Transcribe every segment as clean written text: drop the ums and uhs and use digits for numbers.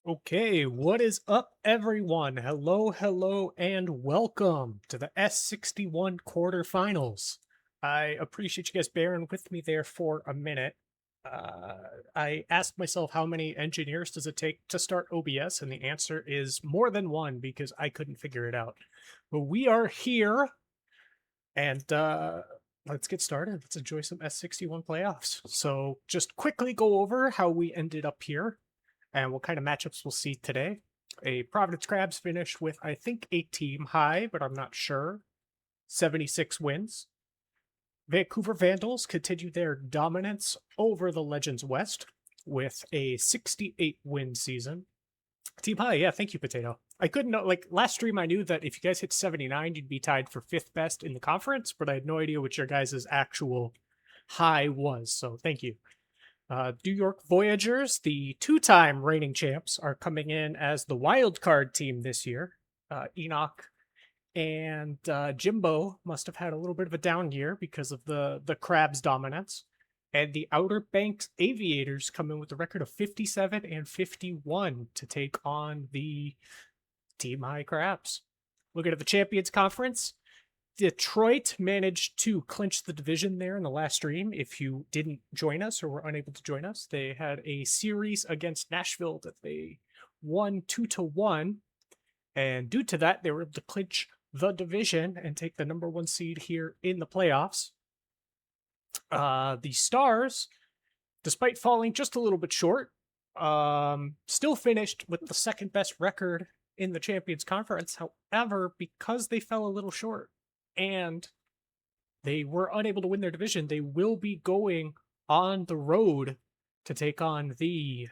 Okay, what is up, everyone? Hello, hello, and welcome to the S61 quarterfinals. I appreciate you guys bearing with me there for a minute. Uh, I asked myself how many engineers does it take to start OBS, and the answer is more than one because I couldn't figure it out. But we are here, and let's get started. Let's enjoy some S61 playoffs. So, just quickly go over how we ended up here and what kind of matchups we'll see today. A Providence Crabs finished with, I think, a team high, but I'm not sure. 76 wins. Vancouver Vandals continue their dominance over the Legends West with a 68 win season. Team high, yeah, thank you, Potato. I couldn't know, like, last stream I knew that if you guys hit 79, you'd be tied for 5th best in the conference, but I had no idea what your guys' actual high was, so thank you. New York Voyagers, the two-time reigning champs, are coming in as the wild card team this year. Enoch and Jimbo must have had a little bit of a down year because of the Crabs' dominance. And the Outer Banks Aviators come in with a record of 57 and 51 to take on the Team High Crabs. Looking at the Champions Conference, Detroit managed to clinch the division there in the last stream. If you didn't join us or were unable to join us, they had a series against Nashville that they won 2-1. And due to that, they were able to clinch the division and take the #1 seed here in the playoffs. The Stars, despite falling just a little bit short, still finished with the second best record in the Champions Conference. However, because they fell a little short and they were unable to win their division, they will be going on the road to take on the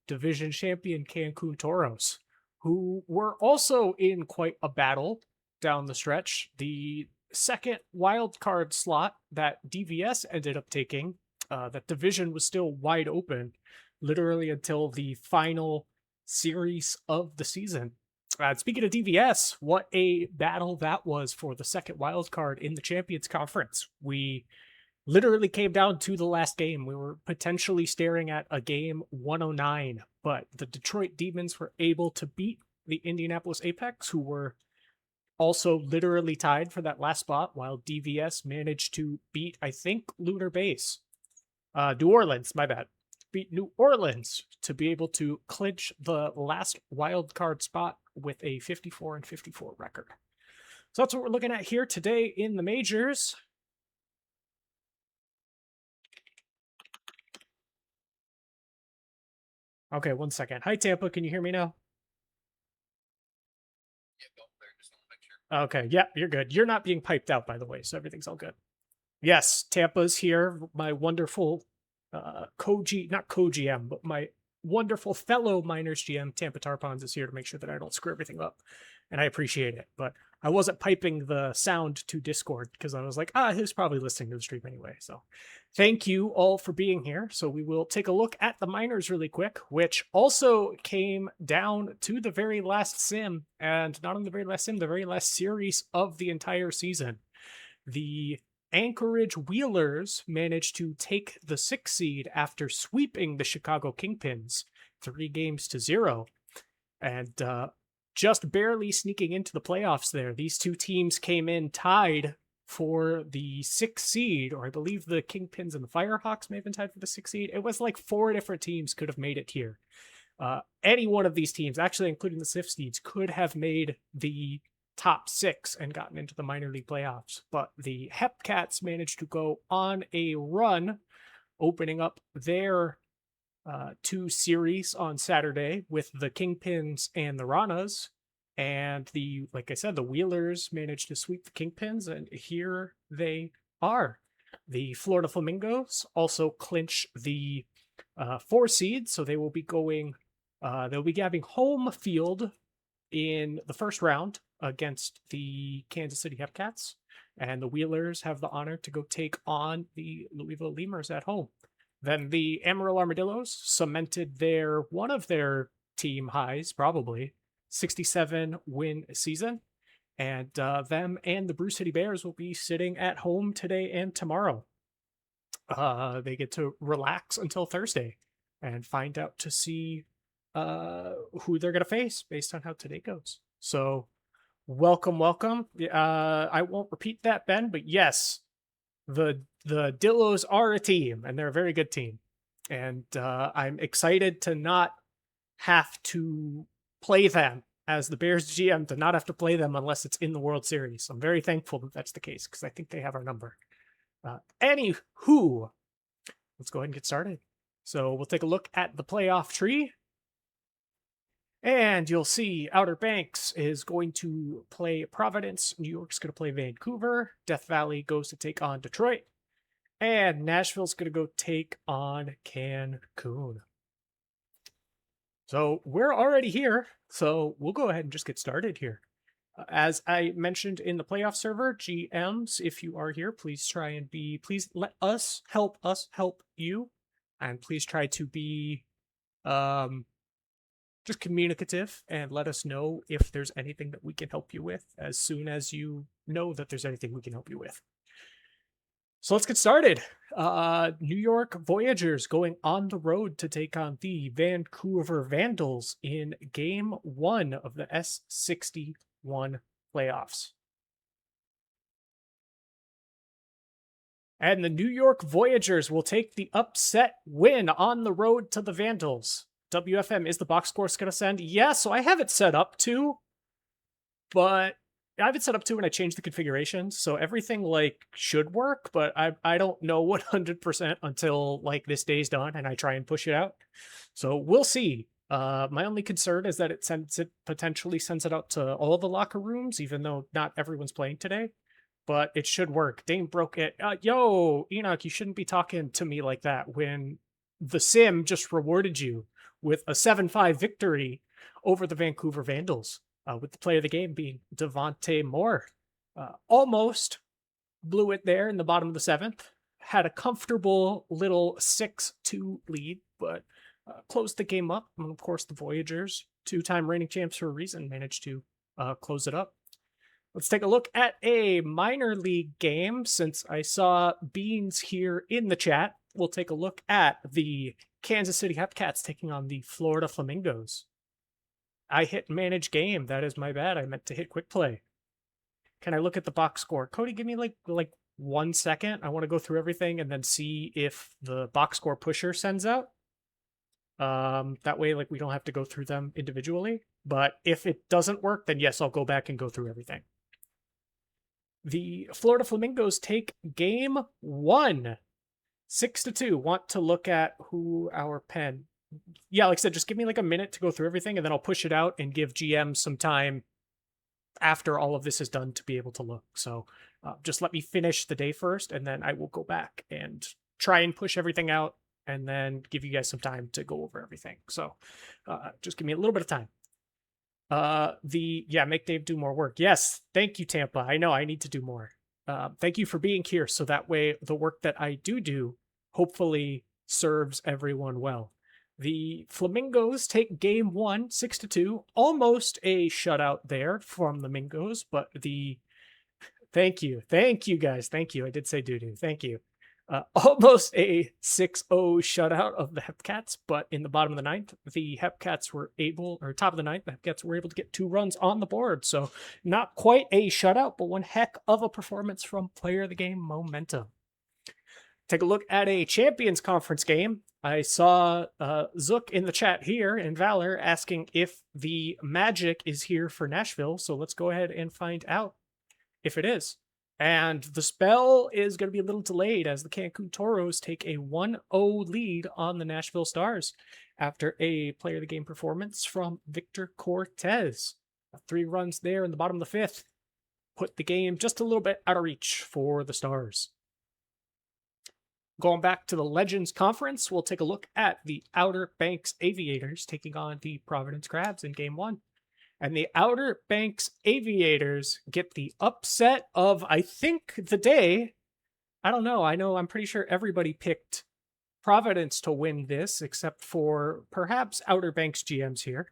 division champion Cancun Toros, who were also in quite a battle down the stretch. The second wild card slot that DVS ended up taking, that division was still wide open, literally until the final series of the season. Speaking of DVS, what a battle that was for the second wild card in the Champions Conference. We literally came down to the last game. We were potentially staring at a game 109, but the Detroit Demons were able to beat the Indianapolis Apex, who were also literally tied for that last spot, while DVS managed to beat, I think, Lunar Base. New Orleans, my bad. Beat New Orleans to be able to clinch the last wild card spot with a 54 and 54 record. So that's what we're looking at here today in the majors. Okay, 1 second. Hi, Tampa. Can you hear me now? Okay, yeah, you're good. You're not being piped out, by the way, so everything's all good. Yes, Tampa's here. My wonderful not co-GM, but my wonderful fellow Miners GM, Tampa Tarpons, is here to make sure that I don't screw everything up. And I appreciate it. But I wasn't piping the sound to Discord because I was like, he's probably listening to the stream anyway. So thank you all for being here. So we will take a look at the Miners really quick, which also came down to the very last sim. And not on the very last sim, the very last series of the entire season. The Anchorage Wheelers managed to take the 6th seed after sweeping the Chicago Kingpins 3-0, and just barely sneaking into the playoffs there. These two teams came in tied for the 6th seed, or I believe the Kingpins and the Firehawks may have been tied for the 6th seed. It was like 4 different teams could have made it here. Any one of these teams, actually including the 5th seeds, could have made the top 6 and gotten into the minor league playoffs. But the Hepcats managed to go on a run, opening up their 2 series on Saturday with the Kingpins and the Ranas. And like I said, the Wheelers managed to sweep the Kingpins, and here they are. The Florida Flamingos also clinch the 4 seed, so they will be going, they'll be having home field in the first round against the Kansas City Hepcats, and the Wheelers have the honor to go take on the Louisville Lemurs at home. Then the Amarillo Armadillos cemented one of their team highs, probably 67 win season, and them and the Brew City Bears will be sitting at home today and tomorrow. They get to relax until Thursday and find out to see who they're going to face based on how today goes. So welcome, welcome. I won't repeat that, Ben, but yes, the Dillos are a team, and they're a very good team. And I'm excited to not have to play them as the Bears GM, to not have to play them unless it's in the World Series. I'm very thankful that that's the case because I think they have our number. Anywho, let's go ahead and get started. So we'll take a look at the playoff tree. And you'll see Outer Banks is going to play Providence. New York's going to play Vancouver. Death Valley goes to take on Detroit. And Nashville's going to go take on Cancun. So we're already here. So we'll go ahead and just get started here. As I mentioned in the playoff server, GMs, if you are here, please try and please let us help you. And please try to be just communicative and let us know if there's anything that we can help you with as soon as you know that there's anything we can help you with. So let's get started. New York Voyagers going on the road to take on the Vancouver Vandals in Game 1 of the S61 Playoffs. And the New York Voyagers will take the upset win on the road to the Vandals. WFM, is the box score going to send? Yeah, so I have it set up to, but I have it set up to when I change the configurations, so everything should work, but I don't know 100% until this day's done and I try and push it out. So we'll see. My only concern is that it potentially sends it out to all the locker rooms, even though not everyone's playing today. But it should work. Dane broke it. Yo, Enoch, you shouldn't be talking to me like that when the sim just rewarded you with a 7-5 victory over the Vancouver Vandals, with the player of the game being Devontae Moore. Almost blew it there in the bottom of the 7th. Had a comfortable little 6-2 lead, but closed the game up. And of course, the Voyagers, 2-time reigning champs for a reason, managed to close it up. Let's take a look at a minor league game. Since I saw Beans here in the chat, we'll take a look at the Kansas City Hepcats taking on the Florida Flamingos. I hit manage game. That is my bad. I meant to hit quick play. Can I look at the box score? Cody, give me like 1 second. I want to go through everything and then see if the box score pusher sends out. That way, we don't have to go through them individually. But if it doesn't work, then yes, I'll go back and go through everything. The Florida Flamingos take game 1. 6-2. Want to look at who our pen. Yeah, like I said, just give me a minute to go through everything, and then I'll push it out and give GM some time after all of this is done to be able to look. So just let me finish the day first, and then I will go back and try and push everything out, and then give you guys some time to go over everything. So just give me a little bit of time. Make Dave do more work. Yes, thank you, Tampa. I know I need to do more. Thank you for being here, so that way the work that I do hopefully serves everyone well. The Flamingos take game 1, 6-2. Almost a shutout there from the Mingos, but thank you guys. Thank you. I did say doo-doo. Thank you. Almost a 6-0 shutout of the Hepcats, but in the bottom of the 9th, the Hepcats were able, or top of the 9th, the Hepcats were able to get 2 runs on the board. So not quite a shutout, but one heck of a performance from player of the game momentum. Take a look at a Champions Conference game. I saw Zook in the chat here in Valor asking if the Magic is here for Nashville. So let's go ahead and find out if it is. And the spell is going to be a little delayed as the Cancun Toros take a 1-0 lead on the Nashville Stars after a player of the game performance from Victor Cortez. 3 runs there in the bottom of the 5th. Put the game just a little bit out of reach for the Stars. Going back to the Legends Conference, we'll take a look at the Outer Banks Aviators taking on the Providence Crabs in game 1. And the Outer Banks Aviators get the upset of, I think, the day. I don't know. I'm pretty sure everybody picked Providence to win this, except for perhaps Outer Banks GMs here.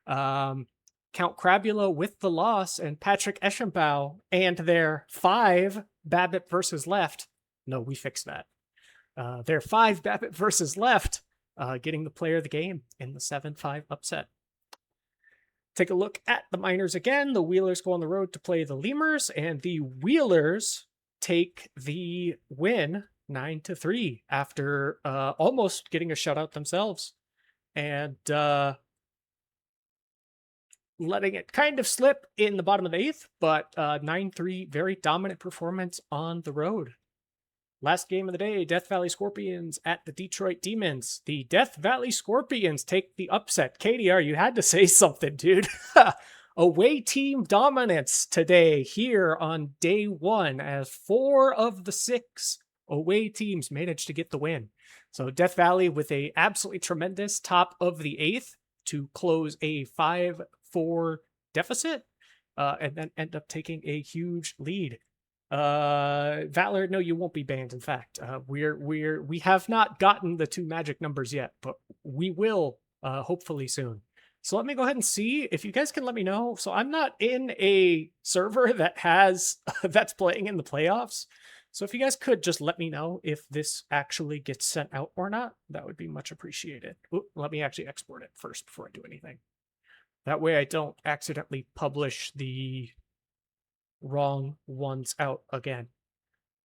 Count Crabula with the loss, and Patrick Eschenbaugh and their 5 Babbitt versus left. No, we fixed that. Their 5 Babbitt versus left getting the player of the game in the 7-5 upset. Take a look at the Miners again. The Wheelers go on the road to play the Lemurs, and the Wheelers take the win 9-3 after almost getting a shutout themselves. And letting it kind of slip in the bottom of the 8th, but 9-3, very dominant performance on the road. Last game of the day, Death Valley Scorpions at the Detroit Demons. The Death Valley Scorpions take the upset. KDR, you had to say something, dude. Away team dominance today here on day 1 as 4 of the 6 away teams managed to get the win. So Death Valley with a absolutely tremendous top of the 8th to close a 5-4 deficit and then end up taking a huge lead. Valor, no, you won't be banned. In fact, we have not gotten the 2 magic numbers yet, but we will hopefully soon. So let me go ahead and see if you guys can let me know. So I'm not in a server that has that's playing in the playoffs. So if you guys could just let me know if this actually gets sent out or not, that would be much appreciated. Ooh, let me actually export it first before I do anything. That way I don't accidentally publish the wrong ones out again.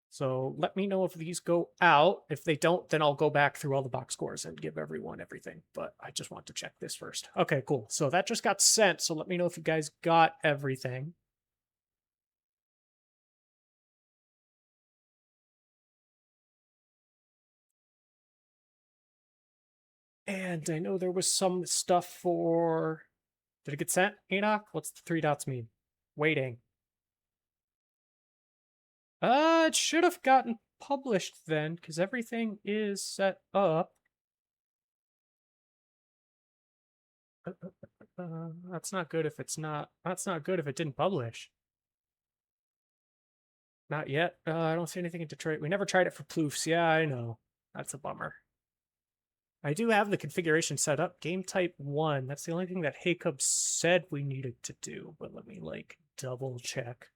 So let me know if these go out. If they don't, then I'll go back through all the box scores and give everyone everything. But I just want to check this first. Okay, cool. So that just got sent. So let me know if you guys got everything. And I know there was some stuff for... Did it get sent, Enoch? What's the 3 dots mean? Waiting. It should have gotten published then, because everything is set up. That's not good if it's not. That's not good if it didn't publish. Not yet. I don't see anything in Detroit. We never tried it for Ploufs. Yeah, I know. That's a bummer. I do have the configuration set up. Game type 1. That's the only thing that Haycub said we needed to do. But let me, like, double check.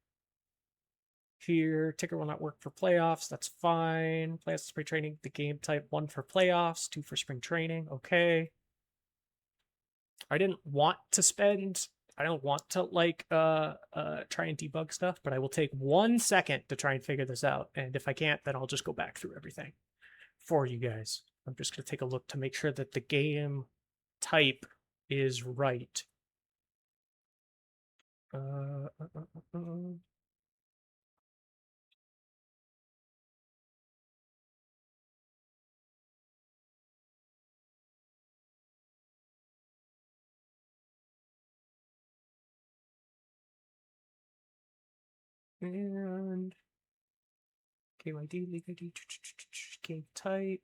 Here, ticker will not work for playoffs. That's fine. Playoffs spring training. The game type 1 for playoffs, 2 for spring training. Okay. I didn't want to spend... I don't want to, like, try and debug stuff, but I will take 1 second to try and figure this out. And if I can't, then I'll just go back through everything for you guys. I'm just going to take a look to make sure that the game type is right. And game ID, league ID, game type.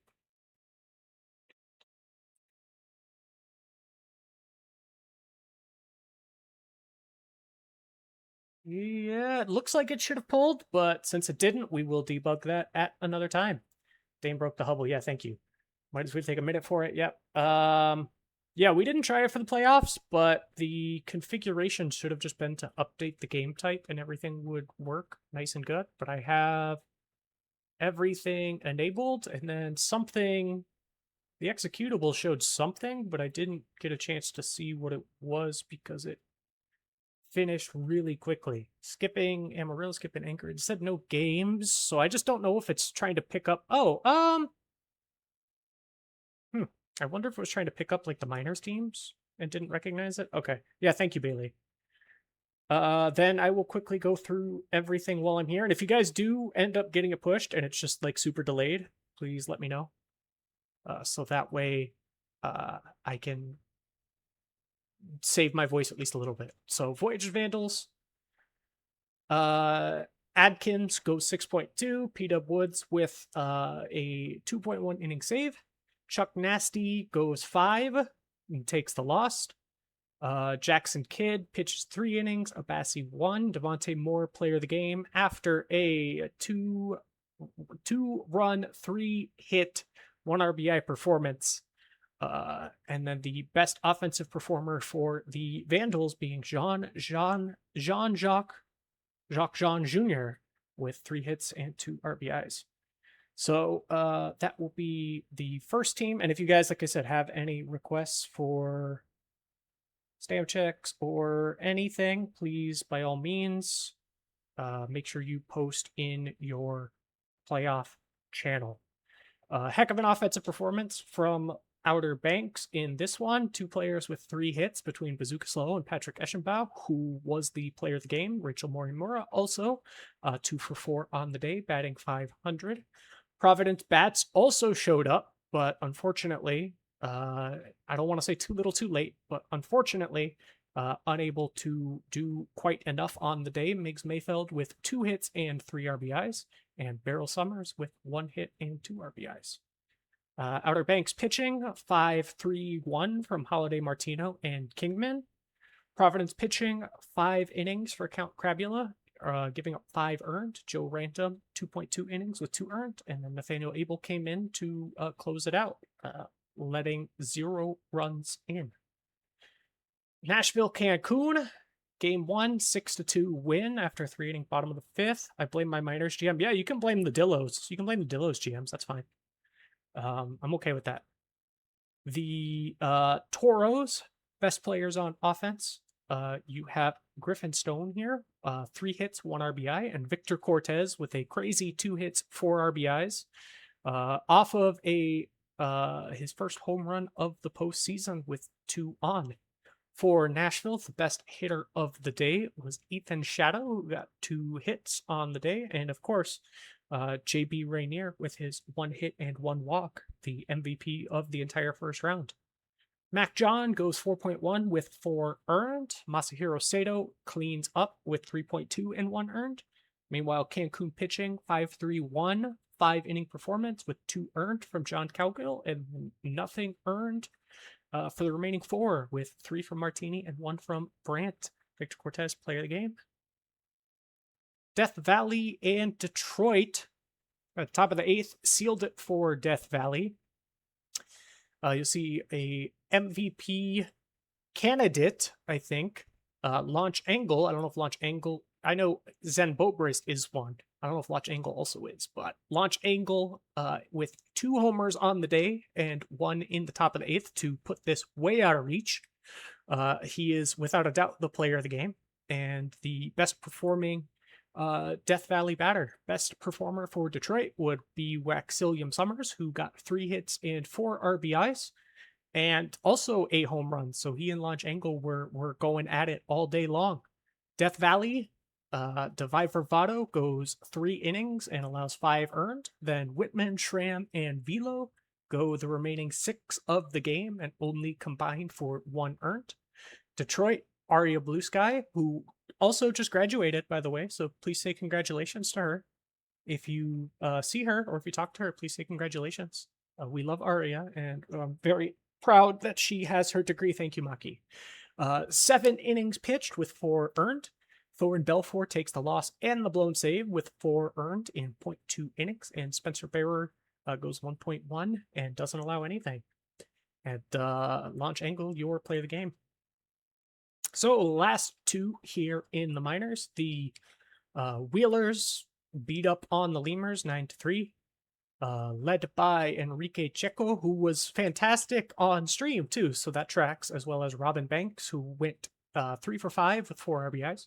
Yeah, it looks like it should have pulled, but since it didn't, we will debug that at another time. Dane broke the Hubble. Yeah, thank you. Might as well take a minute for it. Yep. Yeah, we didn't try it for the playoffs, but the configuration should have just been to update the game type and everything would work nice and good. But I have everything enabled, and then something... The executable showed something, but I didn't get a chance to see what it was because it finished really quickly. Skipping Amarillo, skipping Anchorage. It said no games, so I just don't know if it's trying to pick up... I wonder if it was trying to pick up, like, the minors teams and didn't recognize it. Okay. Yeah, thank you, Bailey. Then I will quickly go through everything while I'm here. And if you guys do end up getting it pushed and it's just, like, super delayed, please let me know. So that way I can save my voice at least a little bit. So Voyage Vandals. Adkins goes 6.2. P-Dub Woods with a 2.1 inning save. Chuck Nasty goes 5 and takes the loss. Jackson Kidd pitches 3 innings. Abassi 1. Devontae Moore, player of the game, after a 2-run, 3-hit, 1 RBI performance. And then the best offensive performer for the Vandals being Jean-Jacques Jean Jr. with 3 hits and 2 RBIs. So that will be the first team. And if you guys, like I said, have any requests for stamp checks or anything, please, by all means, make sure you post in your playoff channel. Heck of an offensive performance from Outer Banks in this one. Two players with 3 hits between Bazooka Slow and Patrick Eschenbaugh, who was the player of the game. Rachel Morimura also 2 for 4 on the day, batting .500. Providence Bats also showed up, but unfortunately, I don't want to say too little too late, but unfortunately, unable to do quite enough on the day. Miggs Mayfeld with 2 hits and 3 RBIs, and Beryl Summers with 1 hit and 2 RBIs. Outer Banks pitching 5-3-1 from Holiday Martino and Kingman. Providence pitching 5 innings for Count Crabula, giving up 5 earned. Joe Rantum 2.2 innings with 2 earned, and then Nathaniel Abel came in to close it out, letting 0 runs in. Nashville Cancun, game 1, 6-2 win after 3 inning bottom of the 5th. I blame my minors GM. Yeah, you can blame the Dillos. You can blame the Dillos GMs. That's fine. I'm okay with that. The Toros, best players on offense. You have Griffin Stone here, 3 hits, 1 RBI, and Victor Cortez with a crazy 2 hits, 4 RBIs, off of his first home run of the postseason with 2 on. For Nashville, the best hitter of the day was Ethan Shadow, who got 2 hits on the day, and of course, JB Rainier with his 1 hit and 1 walk, the MVP of the entire first round. Mac John goes 4.1 with 4 earned. Masahiro Sato cleans up with 3.2 and 1 earned. Meanwhile, Cancun pitching 5-3-1, 5 inning performance with 2 earned from John Cowgill and nothing earned for the remaining 4, with 3 from Martini and 1 from Brandt. Victor Cortez, player of the game. Death Valley and Detroit at the top of the 8th sealed it for Death Valley. You'll see a MVP candidate, I think. Launch Angle. I don't know if Launch Angle. I know Zen Boatbrist is one. I don't know if Launch Angle also is, but Launch Angle with 2 homers on the day and 1 in the top of the 8th to put this way out of reach. He is without a doubt the player of the game and the best performing Death Valley batter. Best performer for Detroit would be Waxilliam Summers, who got 3 hits and 4 RBIs and also a home run. So he and Launch Angle were going at it all day long. Death Valley, Devi Vado goes 3 innings and allows 5 earned. Then Whitman, Schramm, and Velo go the remaining 6 of the game and only combined for 1 earned. Detroit, Aria Blue Sky, who also just graduated, by the way, so please say congratulations to her. If you see her or if you talk to her, please say congratulations. We love Aria, and I'm very proud that she has her degree. Thank you, Maki. 7 innings pitched with 4 earned. Thorne Belfort takes the loss and the blown save with 4 earned in 0.2 innings, and Spencer Bearer goes 1.1 and doesn't allow anything. And Launch Angle, your play of the game. So last 2 here in the minors. The Wheelers beat up on the Lemurs 9-3. Led by Enrique Checo, who was fantastic on stream too, so that tracks, as well as Robin Banks, who went 3 for 5 with 4 RBIs.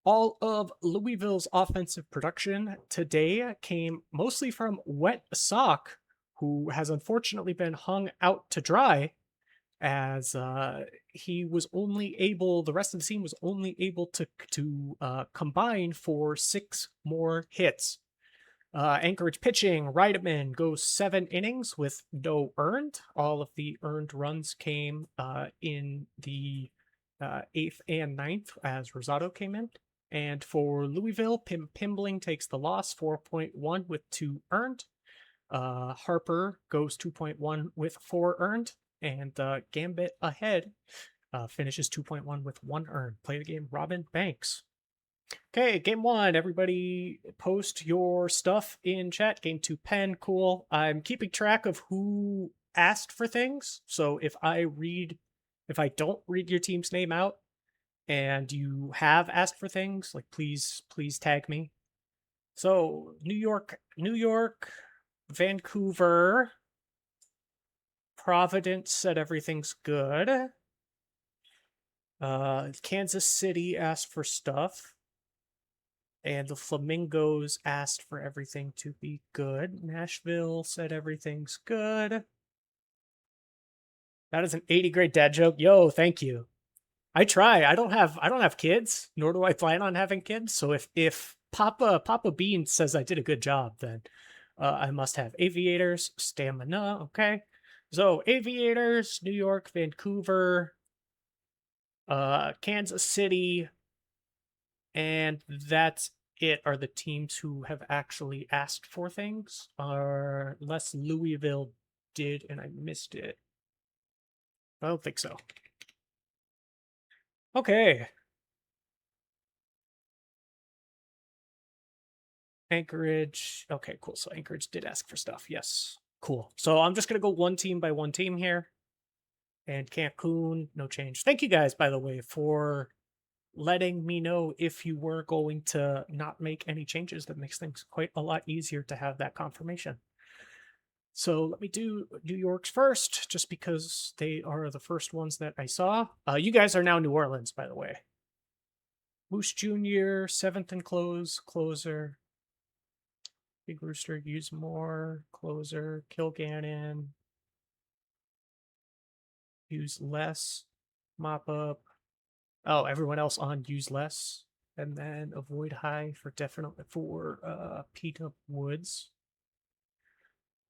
All of Louisville's offensive production today came mostly from Wet Sock, who has unfortunately been hung out to dry, as he was only able, the rest of the team was only able to combine for 6 more hits. Anchorage pitching, Reideman goes 7 innings with no earned. All of the earned runs came in the 8th and 9th as Rosado came in. And for Louisville, Pimbling takes the loss, 4.1 with 2 earned. Harper goes 2.1 with 4 earned. And Gambit ahead finishes 2.1 with 1 earned. Play the game, Robin Banks. Okay, game 1. Don't post your stuff in chat. Game 2, pen, cool. I'm keeping track of who asked for things. So if I don't read your team's name out and you have asked for things, like please tag me. So New York, Vancouver, Providence said everything's good. Kansas City asked for stuff. And the Flamingos asked for everything to be good. Nashville said everything's good. That is an 80 grade dad joke. Yo, thank you. I try. I don't have kids, nor do I plan on having kids. So if Papa Bean says I did a good job, then I must have aviators, stamina. Okay. So aviators, New York, Vancouver, Kansas City, and that's it. Are the teams who have actually asked for things, unless Louisville did and I missed it. I don't think so. Okay. Anchorage. Okay, cool. So Anchorage did ask for stuff. Yes. Cool. So I'm just going to go one team by one team here. And Cancun, no change. Thank you guys, by the way, for letting me know if you were going to not make any changes. That makes things quite a lot easier to have that confirmation. So let me do New York's first, just because they are the first ones that I saw. You guys are now New Orleans, by the way. Moose Jr., 7th and closer. Big Rooster, use more, closer. Kilgannon, use less, mop up. Oh, everyone else on use less. And then avoid high for Peta Woods.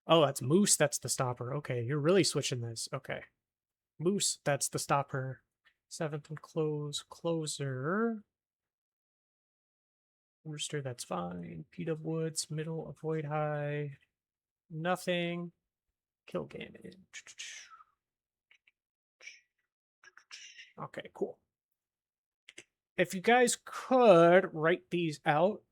Oh, that's Moose, that's the stopper. Okay, you're really switching this. Okay. Moose, that's the stopper. 7th and closer. Rooster, that's fine. Peta Woods, middle, avoid high. Nothing. Kilgannon. Okay, cool. If you guys could write these out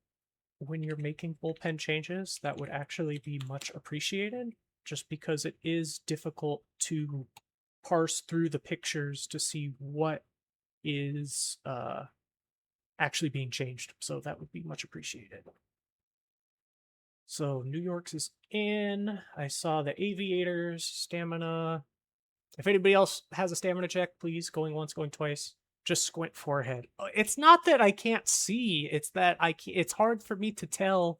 when you're making bullpen changes, that would actually be much appreciated, just because it is difficult to parse through the pictures to see what is actually being changed. So that would be much appreciated. So New York's is in. I saw the Aviators, stamina. If anybody else has a stamina check, please, going once, going twice. Just squint forehead. It's not that I can't see, it's that it's hard for me to tell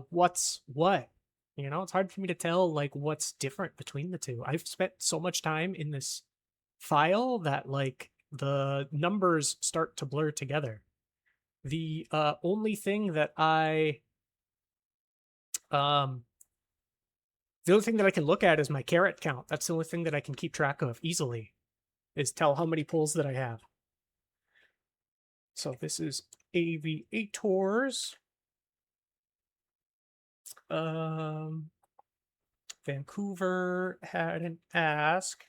what's what. You know, it's hard for me to tell like what's different between the two. I've spent so much time in this file that like the numbers start to blur together. The only thing that the only thing that I can look at is my carrot count. That's the only thing that I can keep track of easily, is tell how many pulls that I have. So this is Aviators. Vancouver had an ask.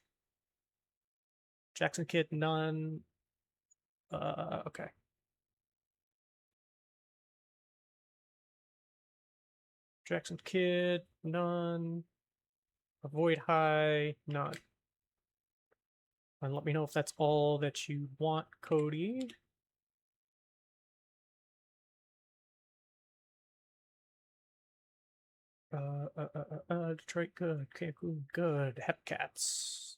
Jackson Kid, none. Okay. Jackson Kid, none. Avoid high, none. And let me know if that's all that you want, Cody. Detroit, good. Cancun, good. Hepcats.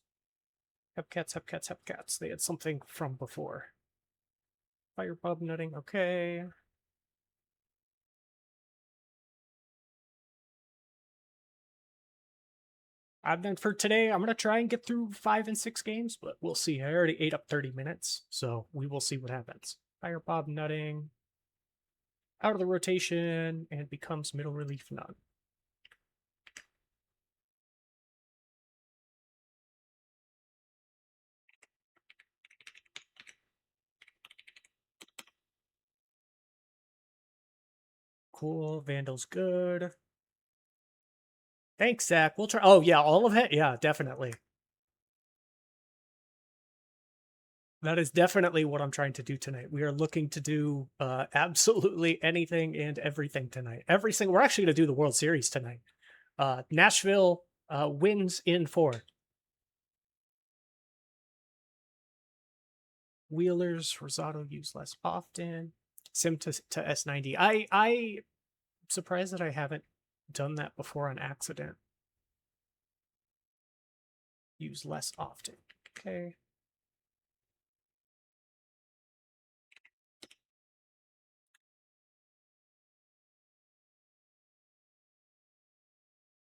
Hepcats. They had something from before. Firebub nutting, okay. And then for today, I'm going to try and get through 5 and 6 games, but we'll see. I already ate up 30 minutes, so we will see what happens. Firebub nutting. Out of the rotation, and becomes middle relief none. Cool. Vandal's good. Thanks, Zach. We'll try. Oh, yeah, all of it? Yeah, definitely. That is definitely what I'm trying to do tonight. We are looking to do absolutely anything and everything tonight. We're actually going to do the World Series tonight. Nashville wins in 4. Wheelers, Rosado use less often. Sim to S90. I surprised that I haven't done that before on accident. Use less often. Okay.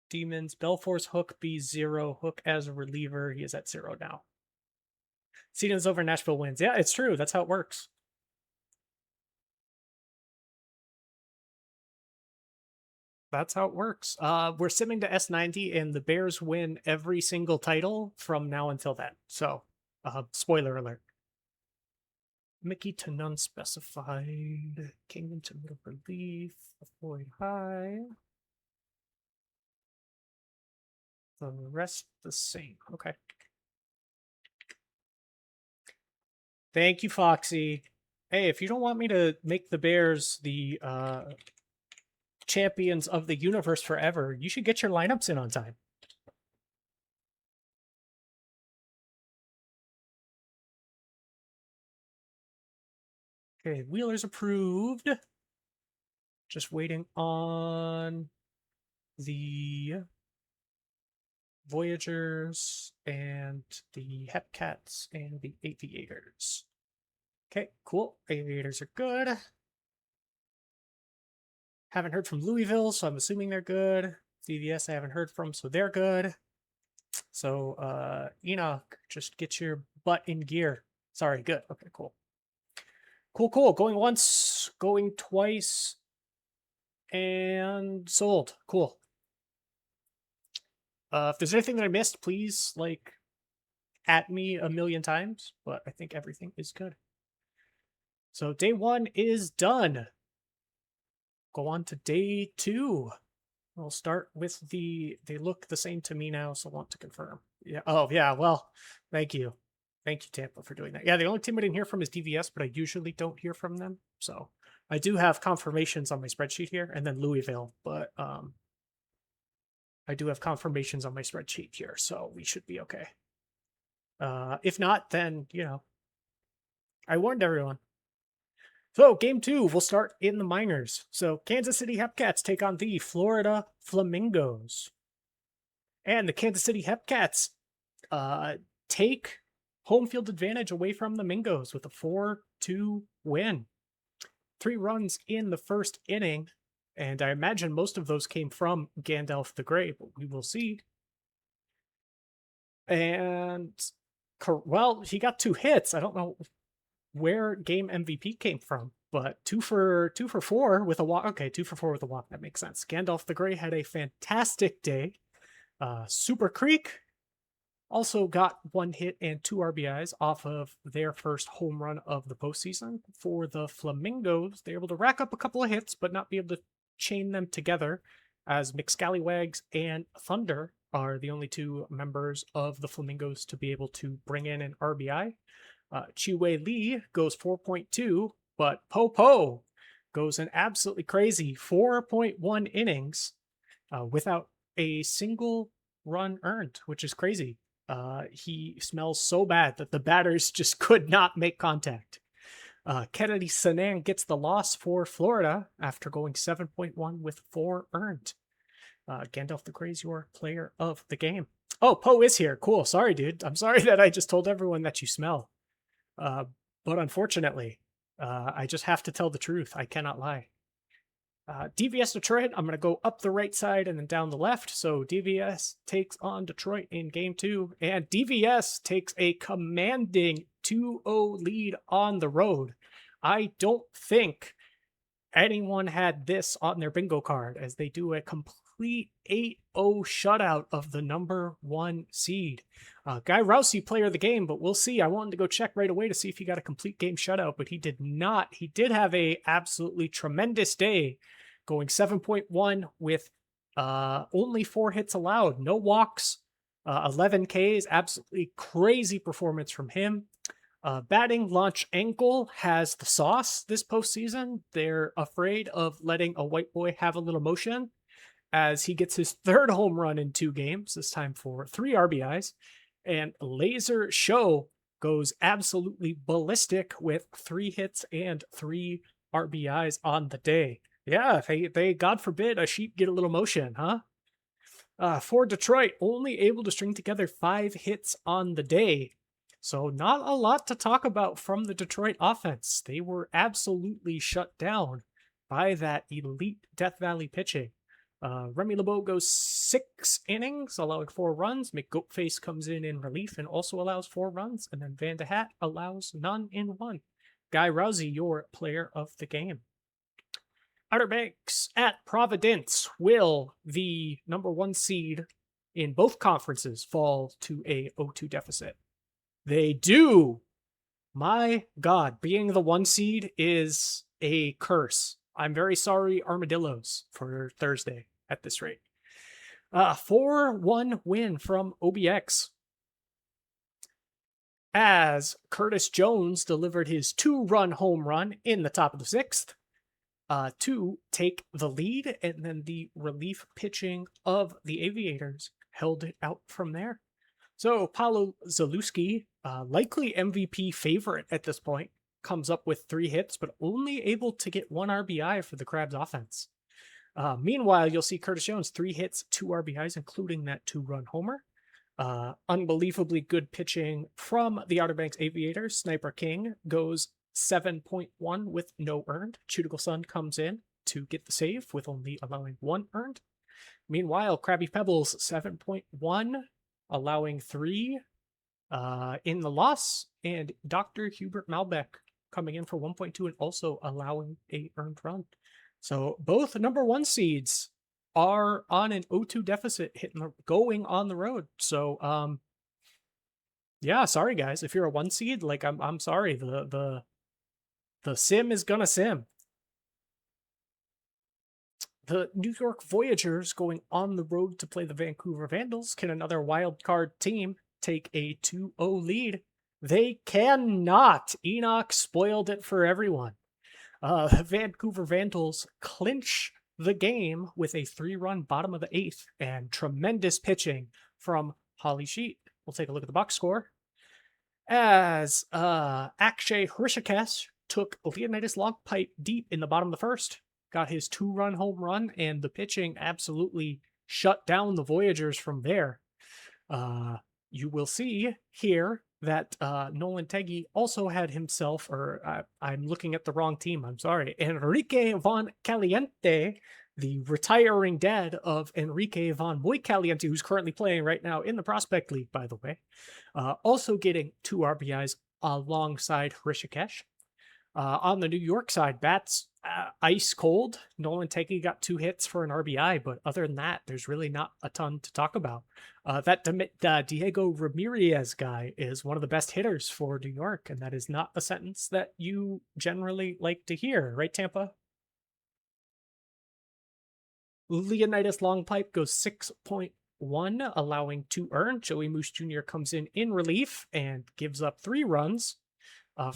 Demons. Belfour's hook B0. Hook as a reliever. He is at 0 now. Season's over. Nashville wins. Yeah, it's true. That's how it works. That's how it works. We're simming to S90, and the Bears win every single title from now until then. So, spoiler alert. Mickey to none specified. Kingdom to middle relief. Avoid high. The rest the same. Okay. Thank you, Foxy. Hey, if you don't want me to make the Bears the champions of the universe forever, you should get your lineups in on time. Okay, Wheeler's approved. Just waiting on the Voyagers and the Hepcats and the Aviators. Okay, cool. Aviators are good. Haven't heard from Louisville, so I'm assuming they're good. DVS I haven't heard from, so they're good. So, Enoch, just get your butt in gear. Sorry, good. Okay, cool. Cool. Going once, going twice, and sold. Cool. If there's anything that I missed, please, like, at me a million times, but I think everything is good. So day 1 is done. Go on to day 2. We'll start with they look the same to me now, so I want to confirm. Yeah. Oh, yeah. Well, thank you. Thank you, Tampa, for doing that. Yeah, the only team I didn't hear from is DVS, but I usually don't hear from them. So I do have confirmations on my spreadsheet here, and then Louisville, but I do have confirmations on my spreadsheet here, so we should be okay. If not, then, I warned everyone. So, game 2, we'll start in the minors. So, Kansas City Hepcats take on the Florida Flamingos. And the Kansas City Hepcats take home field advantage away from the Mingos with a 4-2 win. 3 runs in the first inning, and I imagine most of those came from Gandalf the Grey, but we will see. And, well, he got 2 hits. I don't know where game MVP came from, but 2 for 4 with a walk. Okay, 2 for 4 with a walk. That makes sense. Gandalf the Grey had a fantastic day. Super Creek also got 1 hit and 2 RBIs off of their first home run of the postseason. For the Flamingos, they're able to rack up a couple of hits, but not be able to chain them together, as McScallywags and Thunder are the only 2 members of the Flamingos to be able to bring in an RBI. Chiwei Lee goes 4.2, but Po goes an absolutely crazy 4.1 innings without a single run earned, which is crazy. He smells so bad that the batters just could not make contact. Kennedy Sanan gets the loss for Florida after going 7.1 with 4 earned. Gandalf the Grey's your player of the game. Oh, Po is here. Cool. Sorry, dude. I'm sorry that I just told everyone that you smell. But unfortunately, I just have to tell the truth. I cannot lie. DVS Detroit, I'm going to go up the right side and then down the left. So DVS takes on Detroit in game 2, and DVS takes a commanding 2-0 lead on the road. I don't think anyone had this on their bingo card, as they do a complete 8-0 shutout of the number 1 seed. Guy Rousey, player of the game, but we'll see. I wanted to go check right away to see if he got a complete game shutout, but he did not. He did have a absolutely tremendous day, going 7.1 with only 4 hits allowed, no walks, 11 Ks, absolutely crazy performance from him. Batting launch ankle has the sauce this postseason. They're afraid of letting a white boy have a little motion, as he gets his 3rd home run in 2 games, this time for 3 RBIs. And Laser Show goes absolutely ballistic with 3 hits and 3 RBIs on the day. Yeah, they God forbid a sheep get a little motion, huh? For Detroit, only able to string together 5 hits on the day. So, not a lot to talk about from the Detroit offense. They were absolutely shut down by that elite Death Valley pitching. Remy LeBeau goes 6 innings, allowing 4 runs. McGoatface comes in relief and also allows 4 runs. And then Van de Hat allows none in one. Guy Rousey, your player of the game. Outer Banks at Providence. Will the number 1 seed in both conferences fall to a 0-2 deficit? They do. My God, being the 1 seed is a curse. I'm very sorry, Armadillos, for Thursday at this rate. 4-1 win from OBX as Curtis Jones delivered his 2-run home run in the top of the 6th. To take the lead, and then the relief pitching of the Aviators held it out from there. So Paulo Zalewski, likely MVP favorite at this point, comes up with 3 hits, but only able to get 1 RBI for the Crabs offense. Meanwhile, you'll see Curtis Jones, 3 hits, 2 RBIs, including that 2-run homer. Unbelievably good pitching from the Outer Banks Aviators. Sniper King goes 7.1 with no earned. Chuticle Sun comes in to get the save with only allowing 1 earned. Meanwhile, Krabby Pebbles 7.1, allowing 3 in the loss, and Dr. Hubert Malbec coming in for 1.2 and also allowing a earned run. So both number 1 seeds are on an 0-2 deficit, going on the road. So yeah, sorry guys, if you're a 1 seed, like I'm sorry, the sim is gonna sim. The New York Voyagers going on the road to play the Vancouver Vandals. Can another wild card team take a 2-0 lead? They cannot. Enoch spoiled it for everyone. Vancouver Vandals clinch the game with a 3-run bottom of the 8th and tremendous pitching from Holly Sheet. We'll take a look at the box score. As Akshay Hrishikesh took Leonidas Longpipe deep in the bottom of the 1st, got his 2-run home run, and the pitching absolutely shut down the Voyagers from there. You will see here that Nolan Teggy also had himself, or I'm looking at the wrong team, I'm sorry, Enrique Von Caliente, the retiring dad of Enrique Von Muy Caliente, who's currently playing right now in the Prospect League, by the way, also getting 2 RBIs alongside Hrishikesh. On the New York side, bats ice cold. Nolan Teggy got 2 hits for an RBI, but other than that, there's really not a ton to talk about. That Diego Ramirez guy is one of the best hitters for New York, and that is not a sentence that you generally like to hear, right, Tampa? Leonidas Longpipe goes 6.1, allowing 2 earned. Joey Moose Jr. comes in relief and gives up 3 runs.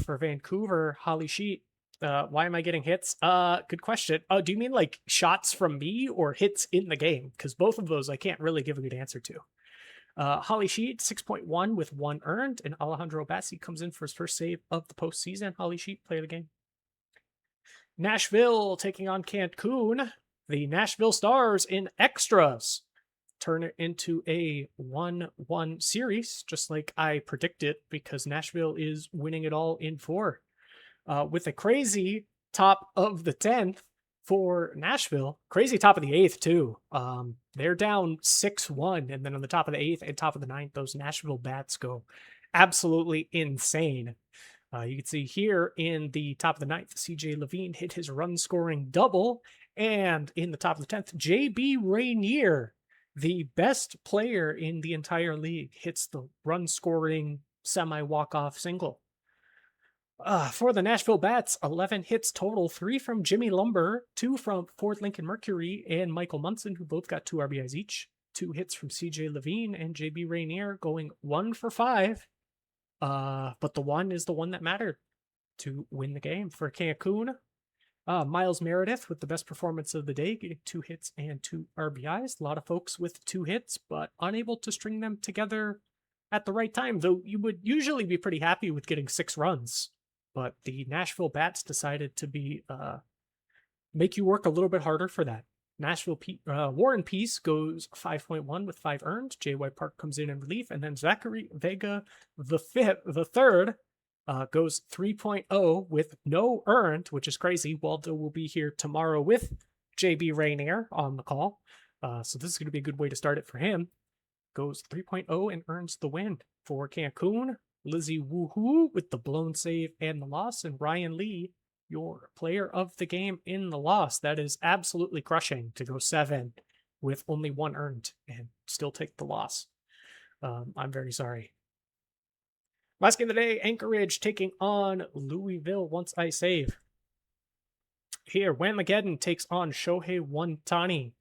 For Vancouver, Holly Sheet, why am I getting hits? Good question. Oh, do you mean like shots from me or hits in the game? Because both of those I can't really give a good answer to. Holly Sheet, 6.1 with 1 earned, and Alejandro Bassi comes in for his first save of the postseason. Holly Sheet, player of the game. Nashville taking on Cancun. The Nashville Stars in extras turn it into a 1-1 series, just like I predicted, because Nashville is winning it all in 4. With a crazy top of the 10th for Nashville, crazy top of the 8th too. They're down 6-1, and then on the top of the 8th and top of the 9th, those Nashville bats go absolutely insane. You can see here in the top of the 9th, CJ Levine hit his run-scoring double, and in the top of the 10th, JB Rainier, the best player in the entire league, hits the run-scoring semi-walk-off single. For the Nashville Bats, 11 hits total, 3 from Jimmy Lumber, 2 from Ford Lincoln Mercury and Michael Munson, who both got 2 RBIs each. 2 hits from CJ Levine and JB Rainier, going 1 for 5. But the 1 is the one that mattered to win the game. For Cancun, Miles Meredith with the best performance of the day, getting 2 hits and 2 RBIs. A lot of folks with 2 hits, but unable to string them together at the right time, though you would usually be pretty happy with getting 6 runs. But the Nashville Bats decided to be make you work a little bit harder for that. War and Peace goes 5.1 with 5 earned. J. White Park comes in relief, and then Zachary Vega the third goes 3.0 with no earned, which is crazy. Waldo will be here tomorrow with JB Rainier on the call. So this is going to be a good way to start it for him. Goes 3.0 and earns the win. For Cancun, Lizzie Woohoo with the blown save and the loss, and Ryan Lee, your player of the game in the loss. That is absolutely crushing to go 7 with only 1 earned and still take the loss. I'm very sorry. Last game of the day, Anchorage taking on Louisville once I save. Here, Whamageddon takes on Shohei Ohtani,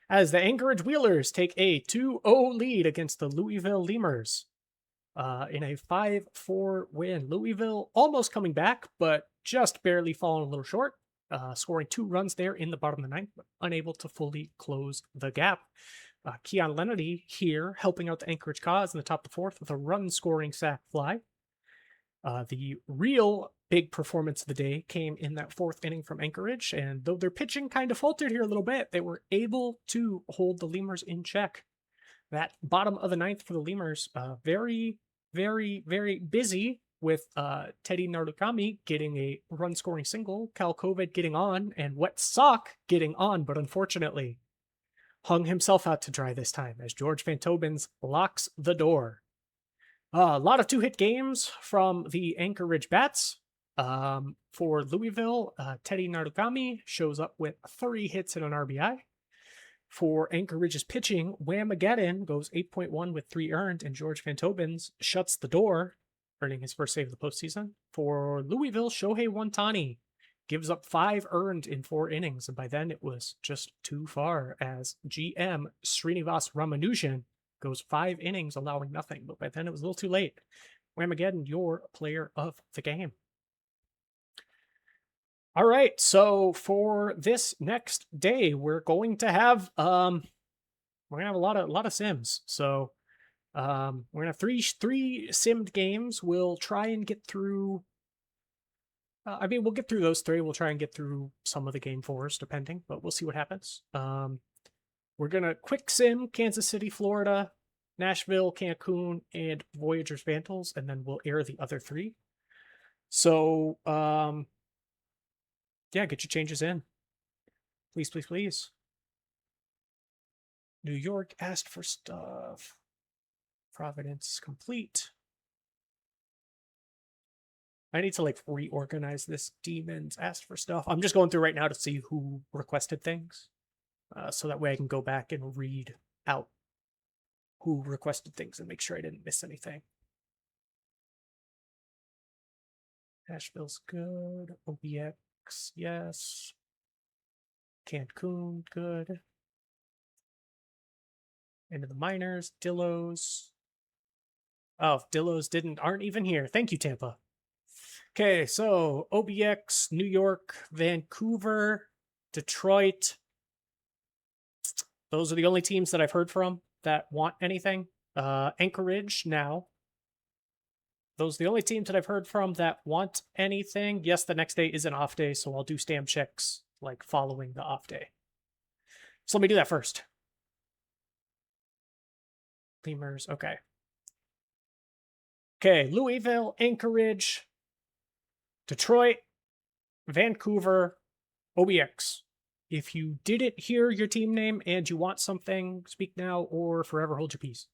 as the Anchorage Wheelers take a 2-0 lead against the Louisville Lemurs in a 5-4 win. Louisville almost coming back, but just barely falling a little short, scoring 2 runs there in the bottom of the 9th, but unable to fully close the gap. Keon Lennedy here helping out the Anchorage cause in the top of the 4th with a run-scoring sac fly. The real big performance of the day came in that 4th inning from Anchorage, and though their pitching kind of faltered here a little bit, they were able to hold the Lemurs in check. That bottom of the 9th for the Lemurs, very, very, very busy with Teddy Narukami getting a run-scoring single, Cal Covid getting on, and Wet Sock getting on, but unfortunately hung himself out to dry this time as George Van Tobins locks the door. A lot of 2-hit games from the Anchorage Bats. For Louisville, Teddy Narukami shows up with 3 hits and an RBI. For Anchorage's pitching, Whamageddon goes 8.1 with 3 earned, and George Van Tobins shuts the door, earning his first save of the postseason. For Louisville, Shohei Ohtani gives up 5 earned in 4 innings, and by then it was just too far, as GM Srinivas Ramanujan goes 5 innings, allowing nothing, but by then it was a little too late. Whamageddon, your player of the game. All right, so for this next day, we're going to have a lot of sims. So we're gonna have three simmed games. We'll try and get through. We'll get through those 3. We'll try and get through some of the game 4s, depending, but we'll see what happens. We're gonna quick sim Kansas City, Florida, Nashville, Cancun, and Voyagers Vandals, and then we'll air the other 3. So yeah, get your changes in. Please, please, please. New York asked for stuff. Providence complete. I need to like reorganize this. Demons asked for stuff. I'm just going through right now to see who requested things. So that way I can go back and read out who requested things and make sure I didn't miss anything. Nashville's good. OBX, yes. Cancun, good. Into the minors, Dillos. Oh, Dillos aren't even here. Thank you, Tampa. Okay, so OBX, New York, Vancouver, Detroit. Those are the only teams that I've heard from that want anything. Anchorage now. Those are the only teams that I've heard from that want anything. Yes, the next day is an off day, so I'll do stamp checks like following the off day. So let me do that first. Lemurs, okay. Okay, Louisville, Anchorage, Detroit, Vancouver, OBX. If you didn't hear your team name and you want something, speak now or forever hold your peace.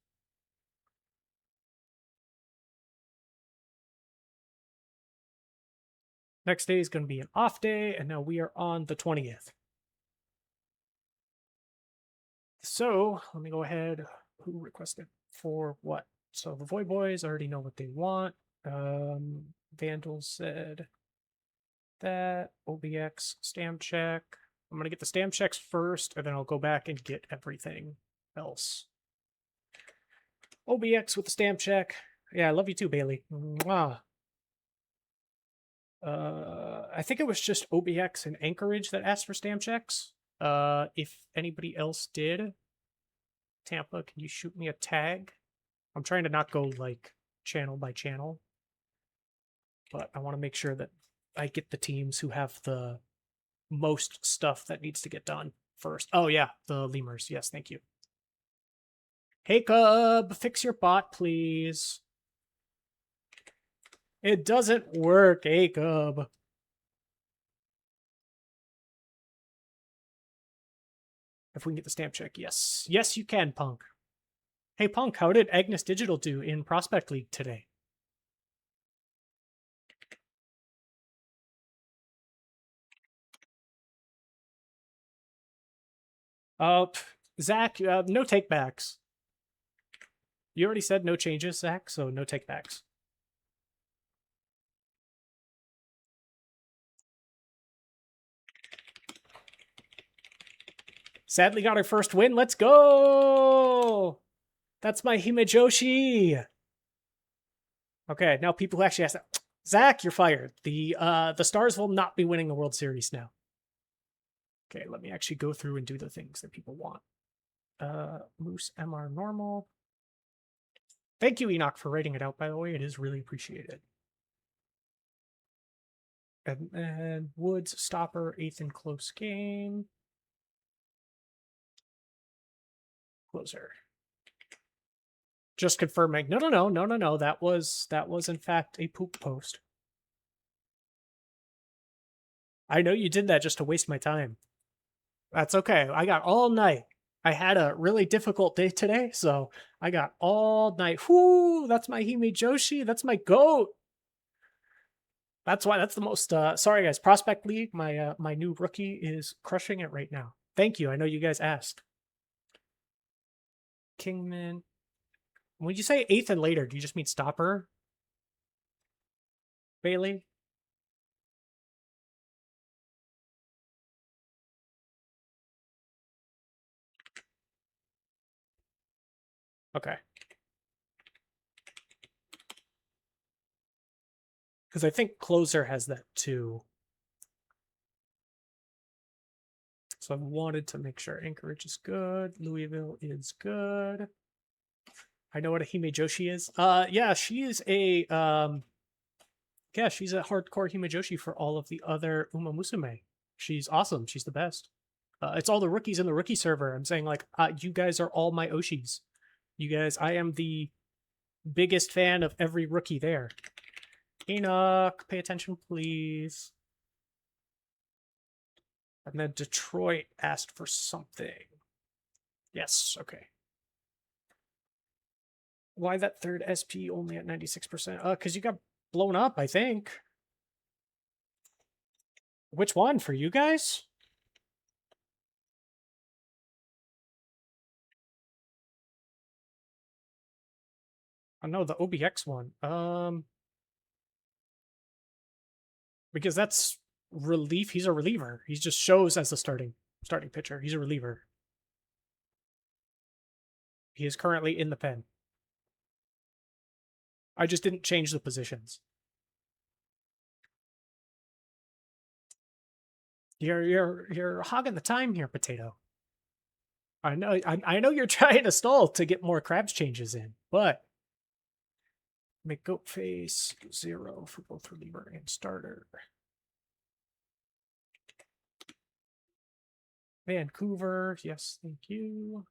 Next day is going to be an off day, and now we are on the 20th. So let me go ahead. Who requested for what? So the Void Boys already know what they want. Vandal said that. OBX stamp check. I'm going to get the stamp checks first, and then I'll go back and get everything else. OBX with the stamp check. Yeah, I love you too, Bailey. Mwah. I think it was just OBX and Anchorage that asked for stamp checks. If anybody else did, Tampa, can you shoot me a tag? I'm trying to not go like channel by channel, but I want to make sure that I get the teams who have the most stuff that needs to get done first. Oh yeah, the lemurs. Yes, thank you. Hey Cub, fix your bot, please. It doesn't work, hey Cub. If we can get the stamp check, yes. Yes, you can, Punk. Hey Punk, how did Agnes Digital do in Prospect League today? Zach, no takebacks. You already said no changes, Zach, so no takebacks. Sadly got our first win. Let's go! That's my Himejoshi. Okay, now people who actually ask that. Zach, you're fired. The Stars will not be winning the World Series now. Okay, let me actually go through and do the things that people want. Moose MR normal. Thank you, Enoch, for writing it out, by the way. It is really appreciated. And Woods, Stopper, 8th in close game. Closer. Just confirming. No. That was in fact a poop post. I know you did that just to waste my time. That's okay. I got all night. I had a really difficult day today, so I got all night. Whoo, that's my Himejoshi. That's my goat. That's why that's the most sorry guys, Prospect League, my new rookie is crushing it right now. Thank you. I know you guys asked. Kingman. When you say 8th and later, do you just mean stopper? Bailey? Okay. Because I think closer has that too. So I wanted to make sure Anchorage is good. Louisville is good. I know what a Himejoshi is. Yeah, she is a yeah, she's a hardcore Himejoshi for all of the other Uma Musume. She's awesome. She's the best. It's all the rookies in the rookie server. I'm saying like, you guys are all my Oshis. You guys, I am the biggest fan of every rookie there. Enoch, pay attention, please. And then Detroit asked for something. Yes, okay. Why that third SP only at 96%? Because you got blown up, I think. Which one? For you guys? Oh, no, the OBX one. Because that's relief. He's a reliever. He just shows as a starting pitcher. He's a reliever. He is currently in the pen. I just didn't change the positions. You're hogging the time here, Potato. I know you're trying to stall to get more Krabs changes in, but make goat face 0 for both reliever and starter. Vancouver, yes, thank you.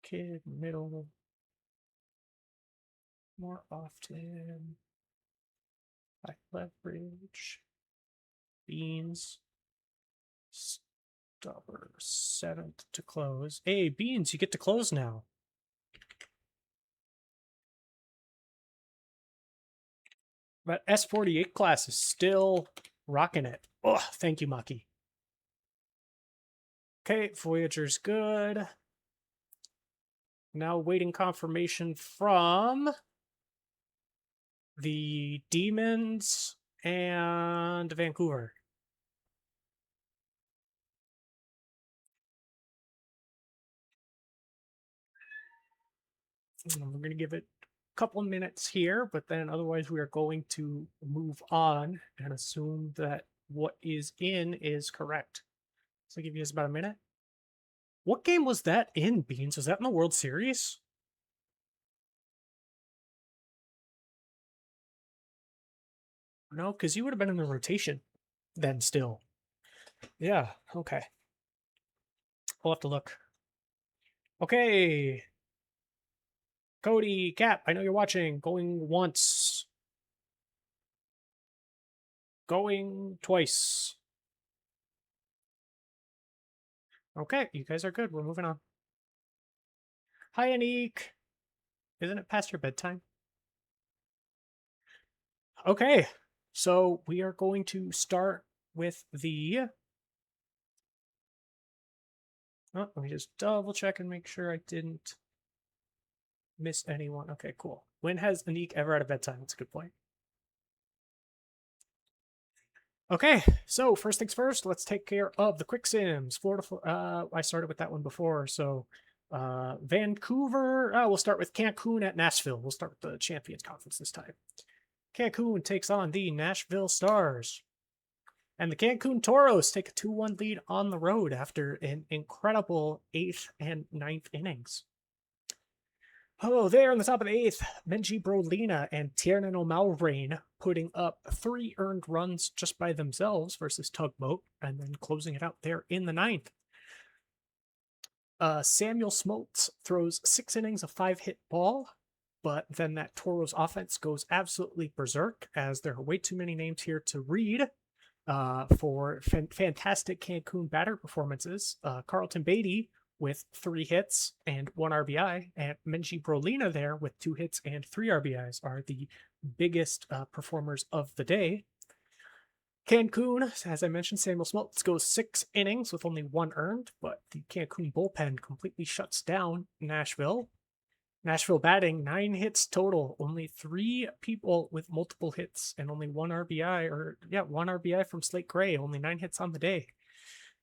Kid, middle. More often. High leverage. Beans. Stopper 7th to close. Hey, Beans, you get to close now. That S48 class is still rocking it. Oh, thank you, Maki. Okay, Voyager's good. Now waiting confirmation from the Demons and Vancouver. We're going to give it a couple minutes here, but then otherwise we are going to move on and assume that what is in is correct. So I'll give you guys about a minute. What game was that in, Beans? Was that in the World Series? No, because you would have been in the rotation then still. Yeah, okay. We'll have to look. Okay. Cody, Cap, I know you're watching. Going once. Going twice. Okay, you guys are good. We're moving on. Hi, Anik. Isn't it past your bedtime? Okay, so we are going to start with the... Oh, let me just double check and make sure I didn't miss anyone. Okay, cool. When has Anik ever had a bedtime? That's a good point. Okay, so first things first, let's take care of the quick sims. Florida, I started with that one before, so Vancouver, we'll start with Cancun at Nashville. We'll start with the Champions Conference this time. Cancun takes on the Nashville Stars. And the Cancun Toros take a 2-1 lead on the road after an incredible 8th and 9th innings. Oh, there on the top of the 8th, Menji Brolina and Tiernan O'Malrain putting up 3 earned runs just by themselves versus Tugboat, and then closing it out there in the 9th. Samuel Smoltz throws 6 innings of 5-hit ball, but then that Toros offense goes absolutely berserk, as there are way too many names here to read for fantastic Cancun batter performances. Carlton Beatty with 3 hits and 1 RBI, and Menji Brolina there with 2 hits and 3 RBIs are the biggest performers of the day. Cancun, as I mentioned, Samuel Smoltz goes 6 innings with only 1 earned, but the Cancun bullpen completely shuts down Nashville. Nashville batting 9 hits total, only 3 people with multiple hits, and only 1 RBI, 1 RBI from Slate Gray, only 9 hits on the day.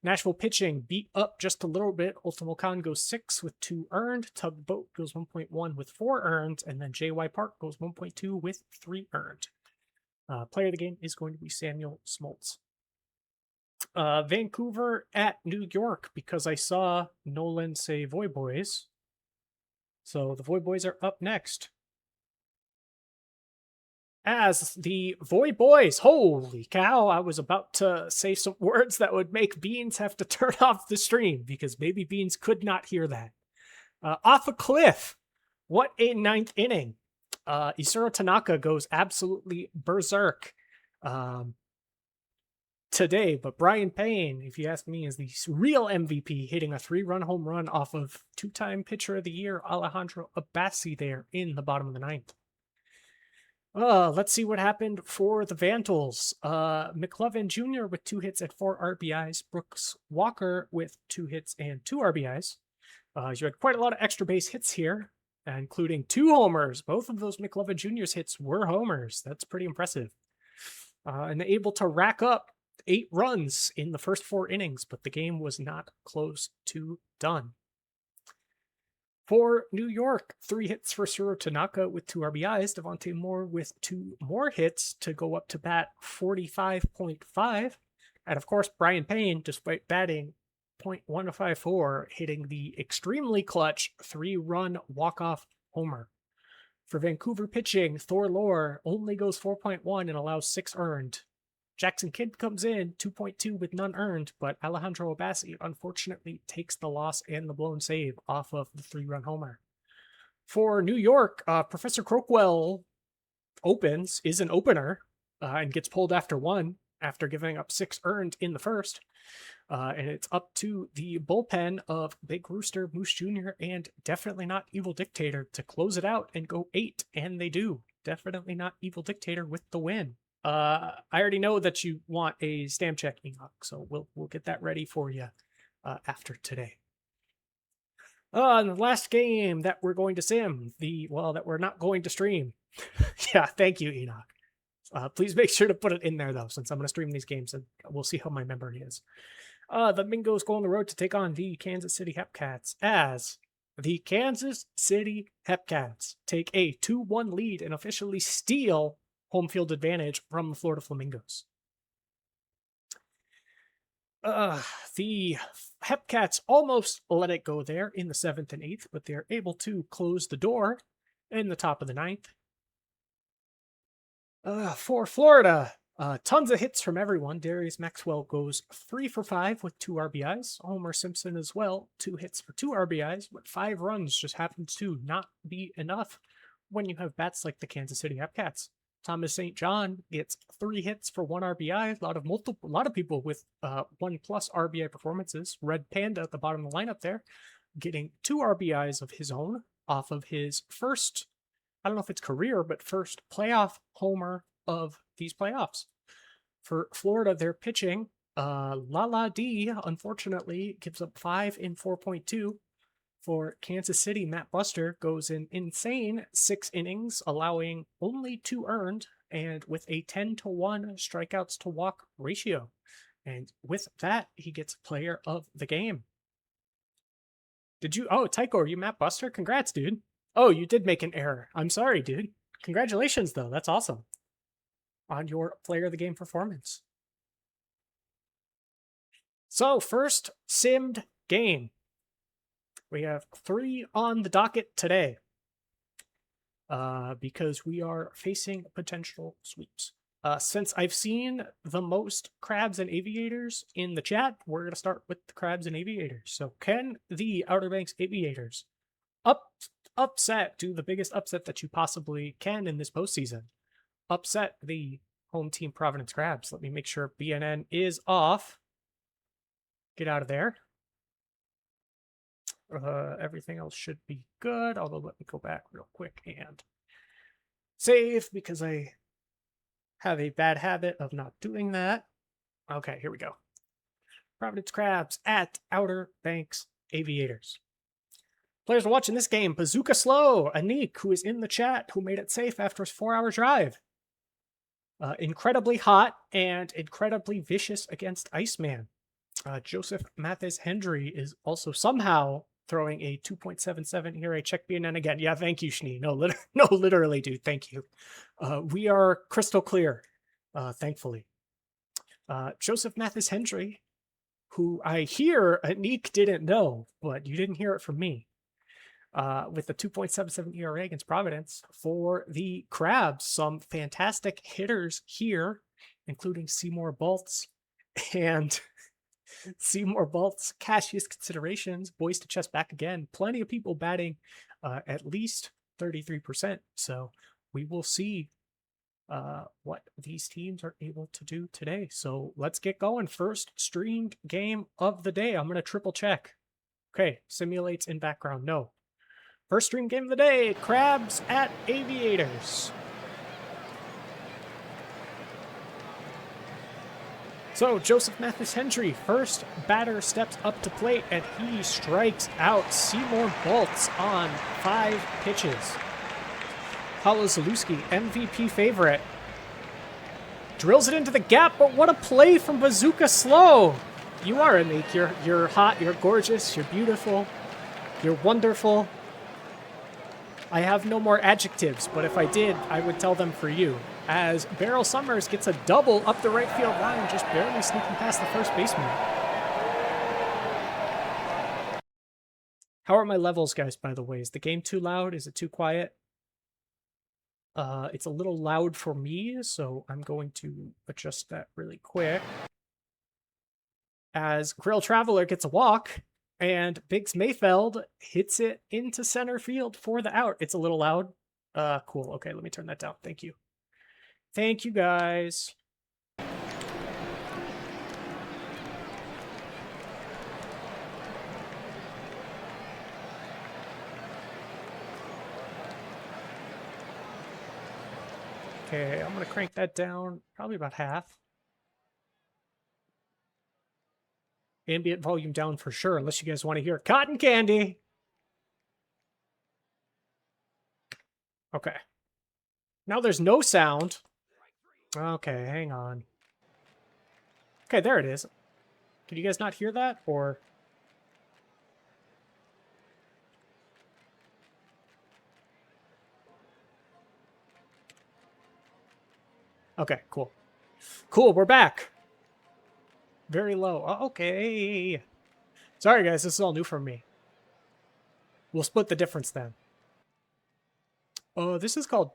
Nashville pitching beat up just a little bit. Ultimo Khan goes 6 with 2 earned. Tugboat goes 1.1 with 4 earned. And then J.Y. Park goes 1.2 with 3 earned. Player of the game is going to be Samuel Smoltz. Vancouver at New York, because I saw Nolan say Voy Boys. So the Voy Boys are up next. As the Voy Boys, holy cow, I was about to say some words that would make Beans have to turn off the stream, because baby Beans could not hear that. Off a cliff. What a 9th inning. Isuro Tanaka goes absolutely berserk today, but Brian Payne, if you ask me, is the real MVP, hitting a 3-run home run off of 2-time pitcher of the year Alejandro Abassi there in the bottom of the 9th. Let's see what happened for the Vantals. McLovin Jr. with 2 hits and 4 RBIs. Brooks Walker with 2 hits and 2 RBIs. You had quite a lot of extra base hits here, including 2 homers. Both of those McLovin Jr.'s hits were homers. That's pretty impressive. And they're able to rack up 8 runs in the first 4 innings, but the game was not close to done. For New York, 3 hits for Isuro Tanaka with 2 RBIs. Devontae Moore with 2 more hits to go up to bat 45.5. And of course, Brian Payne, despite batting .154, hitting the extremely clutch 3-run walk-off homer. For Vancouver pitching, Thor Lohr only goes 4.1 and allows 6 earned. Jackson Kidd comes in 2.2 with none earned, but Alejandro Abassi unfortunately takes the loss and the blown save off of the 3-run homer. For New York, Professor Crockwell is an opener, and gets pulled after 1 after giving up 6 earned in the first. And it's up to the bullpen of Big Rooster, Moose Jr., and Definitely Not Evil Dictator to close it out and go 8, and they do. Definitely Not Evil Dictator with the win. I already know that you want a stamp check, Enoch, so we'll get that ready for you after today. And the last game that we're going to sim, that we're not going to stream. Yeah, thank you, Enoch. Please make sure to put it in there, though, since I'm going to stream these games, and we'll see how my memory is. The Mingos go on the road to take on the Kansas City Hepcats, as the Kansas City Hepcats take a 2-1 lead and officially steal home field advantage from the Florida Flamingos. The Hepcats almost let it go there in the 7th and 8th, but they're able to close the door in the top of the 9th. For Florida, Tons of hits from everyone. Darius Maxwell goes 3 for 5 with 2 RBIs. Homer Simpson as well, 2 hits for 2 RBIs, but 5 runs just happens to not be enough when you have bats like the Kansas City Apcats. Thomas St. John gets 3 hits for 1 RBI. A lot of people with 1+ RBI performances. Red Panda at the bottom of the lineup there, getting 2 RBIs of his own off of his first, I don't know if it's career, but first playoff homer of these playoffs. For Florida, they're pitching. Lala D, unfortunately, gives up 5 in 4.2. For Kansas City, Matt Buster goes an insane 6 innings, allowing only 2 earned, and with a 10-1 strikeouts to walk ratio. And with that, he gets player of the game. Did you? Oh, Tycho, are you Matt Buster? Congrats, dude. Oh, you did make an error. I'm sorry, dude. Congratulations, though. That's awesome. On your player of the game performance. So, first simmed game. We have 3 on the docket today. Because we are facing potential sweeps. Since I've seen the most crabs and aviators in the chat, we're going to start with the crabs and aviators. So can the Outer Banks aviators do the biggest upset that you possibly can in this postseason? Upset the home team Providence Crabs. Let me make sure BNN is off. Get out of there. Everything else should be good, although let me go back real quick and save because I have a bad habit of not doing that. Okay, here we go. Providence Crabs at Outer Banks Aviators. Players are watching this game. Bazooka Slow, Anik, who is in the chat, who made it safe after his 4-hour drive. Incredibly hot and incredibly vicious against Iceman. Joseph Mathis Hendry is also somehow throwing a 2.77 ERA. Check BNN again. Yeah, thank you, Schnee. No, literally, dude. Thank you. We are crystal clear, thankfully. Joseph Mathis Hendry, who I hear Anik didn't know, but you didn't hear it from me, with the 2.77 ERA against Providence. For the Crabs, some fantastic hitters here, including Seymour Bolts and... Seymour Bolts, Cassius Considerations, Boys to Chest back again. Plenty of people batting at least 33%. So we will see what these teams are able to do today. So let's get going. First streamed game of the day. I'm going to triple check. Okay, simulates in background. No. First stream game of the day, Crabs at Aviators. So, Joseph Mathis Hendry, first batter, steps up to plate, and he strikes out Seymour Bolts on 5 pitches. Paulo Zalewski, MVP favorite, drills it into the gap, but what a play from Bazooka Slow! You are Anik. You're hot, you're gorgeous, you're beautiful, you're wonderful. I have no more adjectives, but if I did, I would tell them for you. As Beryl Summers gets a double up the right field line, just barely sneaking past the first baseman. How are my levels, guys, by the way? Is the game too loud? Is it too quiet? It's a little loud for me, so I'm going to adjust that really quick. As Grill Traveler gets a walk, and Biggs Mayfeld hits it into center field for the out. It's a little loud. Cool. Okay, let me turn that down. Thank you. Thank you, guys. Okay, I'm going to crank that down probably about half. Ambient volume down for sure, unless you guys want to hear cotton candy. Okay. Now there's no sound. Okay, hang on. Okay, there it is. Can you guys not hear that, or... Okay, cool. Cool, we're back. Very low. Oh, okay. Sorry, guys, this is all new for me. We'll split the difference then. Oh, this is called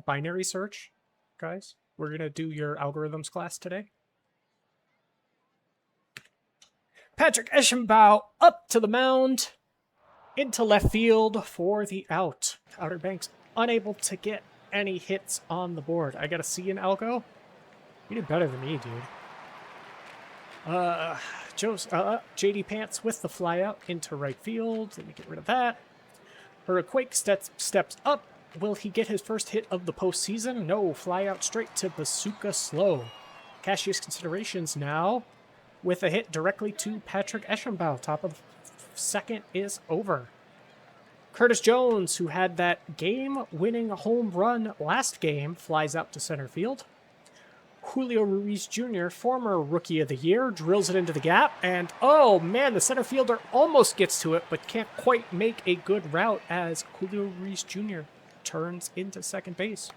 binary search, guys. We're going to do your algorithms class today. Patrick Eschenbaugh up to the mound, into left field for the out. Outer Banks unable to get any hits on the board. I got a C in algo. You did better than me, dude. JD Pants with the fly out into right field. Let me get rid of that. Hurricane steps up. Will he get his first hit of the postseason? No. Fly out straight to Bazooka Slow. Cassius considerations now with a hit directly to Patrick Eschenbaugh. Top of the second is over. Curtis Jones, who had that game-winning home run last game, flies out to center field. Julio Ruiz Jr., former Rookie of the Year, drills it into the gap, and oh man, the center fielder almost gets to it, but can't quite make a good route as Julio Ruiz Jr. turns into second base.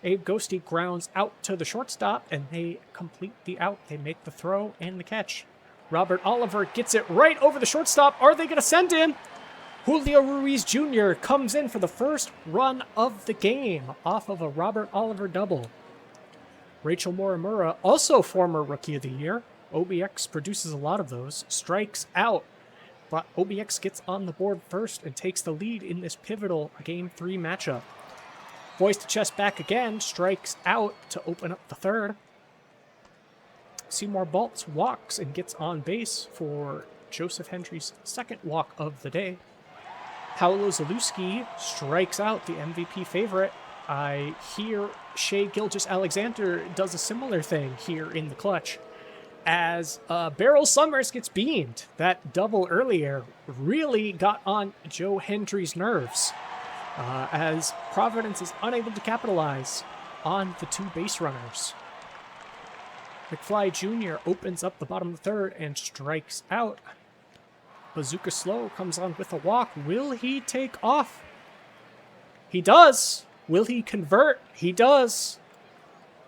Abe Ghosty grounds out to the shortstop, and they complete the out. They make the throw and the catch. Robert Oliver gets it right over the shortstop. Are they going to send him? Julio Ruiz Jr. comes in for the first run of the game off of a Robert Oliver double. Rachel Morimura, also former Rookie of the Year, OBX produces a lot of those, strikes out. But OBX gets on the board first and takes the lead in this pivotal Game 3 matchup. Voice to chest back again, strikes out to open up the third. Seymour Baltz walks and gets on base for Joseph Hendry's second walk of the day. Paolo Zalewski strikes out, the MVP favorite. I hear Shea Gilgeous-Alexander does a similar thing here in the clutch. As Beryl Summers gets beamed. That double earlier really got on Joe Hendry's nerves. As Providence is unable to capitalize on the two base runners. McFly Jr. opens up the bottom of the third and strikes out. Bazooka Slow comes on with a walk. Will he take off? He does. Will he convert? He does.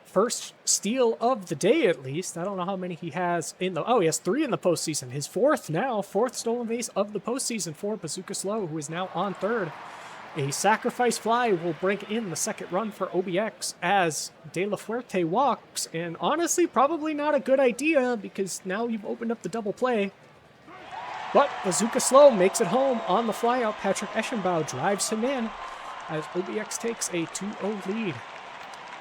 First steal of the day, at least. I don't know how many he has in the... Oh, he has 3 in the postseason. His fourth stolen base of the postseason for Bazooka Slow, who is now on third. A sacrifice fly will bring in the second run for OBX as De La Fuerte walks. And honestly, probably not a good idea because now you've opened up the double play. But Bazooka Slow makes it home on the flyout. Patrick Eschenbaugh drives him in as OBX takes a 2-0 lead.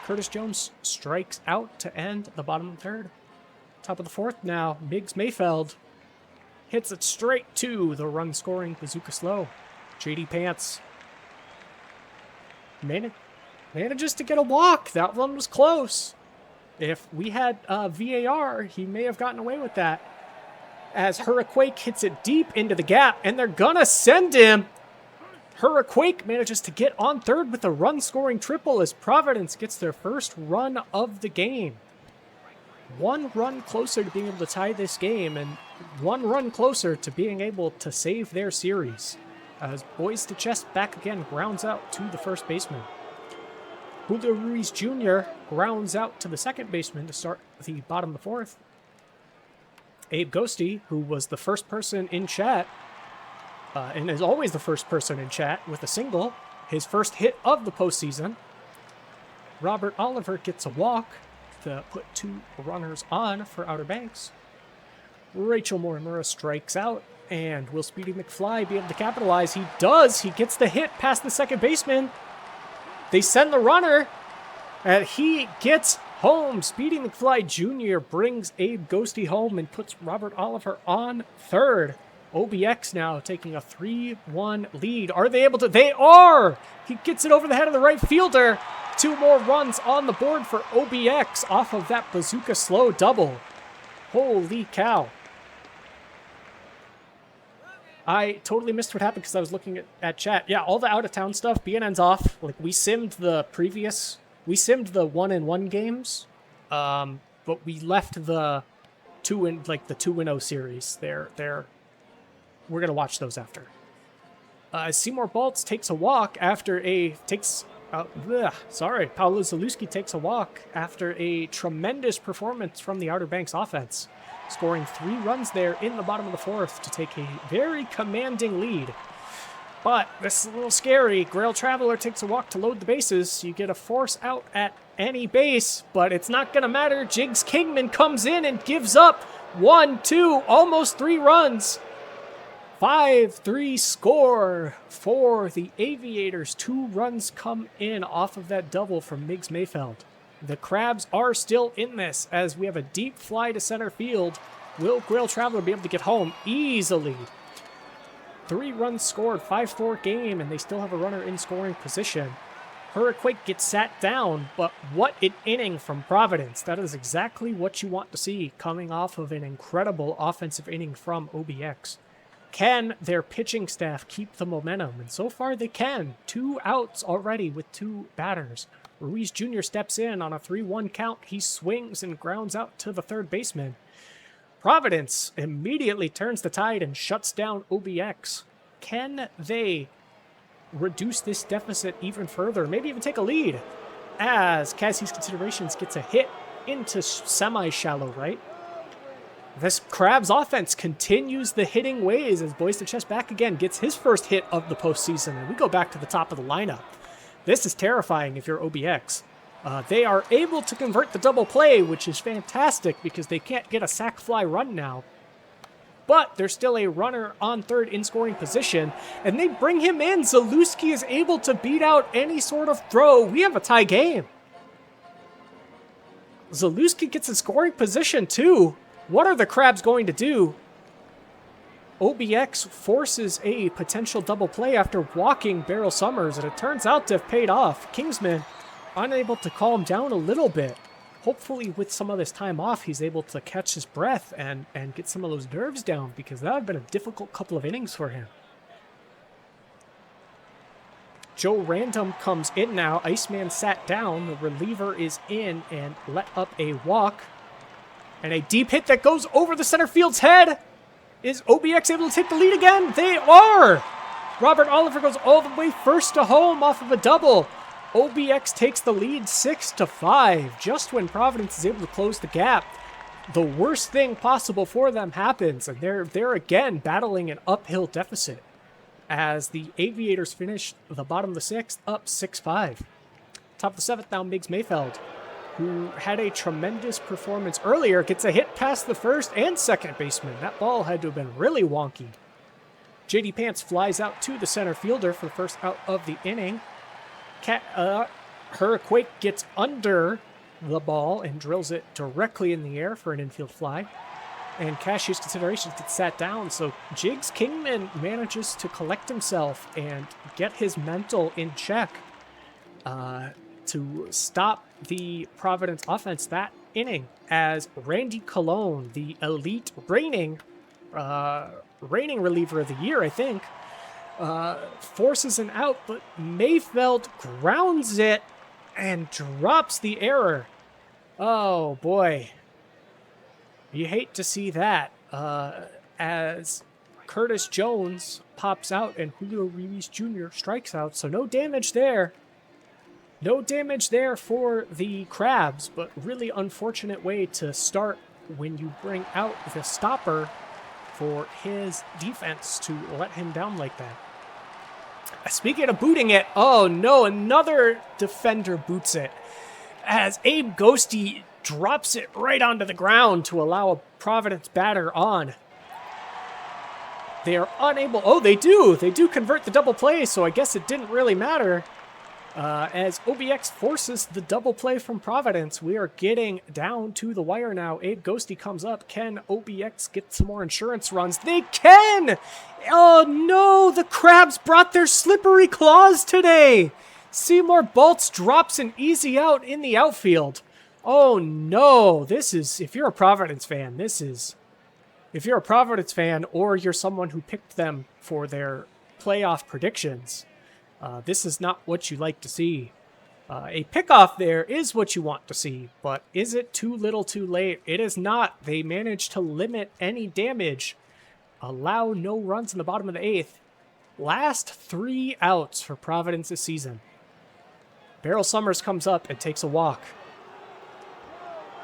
Curtis Jones strikes out to end the bottom of the third. Top of the fourth now, Miggs Mayfeld hits it straight to the run-scoring Bazooka Slow. JD Pants manages to get a walk. That one was close. If we had VAR, he may have gotten away with that. As Hurricane hits it deep into the gap, and they're gonna send him. Hurricane manages to get on third with a run-scoring triple as Providence gets their first run of the game. 1 run closer to being able to tie this game, and 1 run closer to being able to save their series. As Boys to Chest back again grounds out to the first baseman. Julio Ruiz Jr. grounds out to the second baseman to start the bottom of the fourth. Abe Ghosty, who was the first person in chat, and is always the first person in chat with a single, his first hit of the postseason. Robert Oliver gets a walk to put 2 runners on for Outer Banks. Rachel Morimura strikes out, and will Speedy McFly be able to capitalize? He does. He gets the hit past the second baseman. They send the runner, and he gets home. Speedy McFly Jr. brings Abe Ghosty home and puts Robert Oliver on third. OBX now taking a 3-1 lead. Are they able to? They are! He gets it over the head of the right fielder. 2 more runs on the board for OBX off of that Bazooka Slow double. Holy cow. I totally missed what happened because I was looking at chat. Yeah, all the out-of-town stuff, BNN's off. Like, we simmed the 1-1 games, but we left the 2-0 series. We're going to watch those after. Seymour Baltz takes a walk after Paolo Zalewski takes a walk after a tremendous performance from the Outer Banks offense, scoring 3 runs there in the bottom of the fourth to take a very commanding lead. But this is a little scary. Grail Traveler takes a walk to load the bases. You get a force out at any base, but it's not going to matter. Jigs Kingman comes in and gives up 1, 2, almost 3 runs. 5-3 score for the Aviators. 2 runs come in off of that double from Miggs Mayfeld. The Crabs are still in this as we have a deep fly to center field. Will Grail Traveler be able to get home easily? 3 runs scored, 5-4 game, and they still have a runner in scoring position. Hurricane gets sat down, but what an inning from Providence. That is exactly what you want to see coming off of an incredible offensive inning from OBX. Can their pitching staff keep the momentum? And so far they can. 2 outs already with 2 batters. Ruiz Jr. steps in on a 3-1 count. He swings and grounds out to the third baseman. Providence immediately turns the tide and shuts down OBX. Can they reduce this deficit even further? Maybe even take a lead as Cassie's Considerations gets a hit into semi-shallow right. This Crabs offense continues the hitting ways as Boys to Chest back again gets his first hit of the postseason, and we go back to the top of the lineup. This is terrifying if you're OBX. They are able to convert the double play, which is fantastic because they can't get a sac fly run now. But there's still a runner on third in scoring position, and they bring him in. Zalewski is able to beat out any sort of throw. We have a tie game. Zalewski gets in scoring position too. What are the Crabs going to do? OBX forces a potential double play after walking Beryl Summers, and it turns out to have paid off. Kingsman unable to calm down a little bit. Hopefully with some of this time off, he's able to catch his breath and get some of those nerves down, because that would have been a difficult couple of innings for him. Joe Random comes in now. Iceman sat down. The reliever is in and let up a walk. And a deep hit that goes over the center field's head. Is OBX able to take the lead again? They are! Robert Oliver goes all the way first to home off of a double. OBX takes the lead 6-5, just when Providence is able to close the gap. The worst thing possible for them happens, and they're again battling an uphill deficit as the Aviators finish the bottom of the 6th up 6-5. Top of the 7th now, Miggs Mayfeld, who had a tremendous performance earlier, gets a hit past the first and second baseman. That ball had to have been really wonky. JD Pants flies out to the center fielder for the first out of the inning. Hurricane gets under the ball and drills it directly in the air for an infield fly. And Cashier's Considerations gets sat down, so Jigs Kingman manages to collect himself and get his mental in check to stop the Providence offense that inning, as Randy Colon, the elite reigning reliever of the year, I think, forces an out, but Mayfeld grounds it and drops the error. Oh boy. You hate to see that, as Curtis Jones pops out and Julio Ruiz Jr. strikes out, so no damage there. No damage there for the Crabs, but really unfortunate way to start when you bring out the stopper for his defense to let him down like that. Speaking of booting it, oh no, another defender boots it as Abe Ghosty drops it right onto the ground to allow a Providence batter on. They are unable, oh they do convert the double play, so I guess it didn't really matter. As OBX forces the double play from Providence, we are getting down to the wire now. Abe Ghosty comes up. Can OBX get some more insurance runs? They can! Oh no, the Crabs brought their slippery claws today. Seymour Baltz drops an easy out in the outfield. Oh no, this is, if you're a Providence fan, if you're a Providence fan or you're someone who picked them for their playoff predictions, this is not what you like to see. A pickoff there is what you want to see, but is it too little too late? It is not. They managed to limit any damage, allow no runs in the bottom of the 8th. Last 3 outs for Providence this season. Beryl Summers comes up and takes a walk.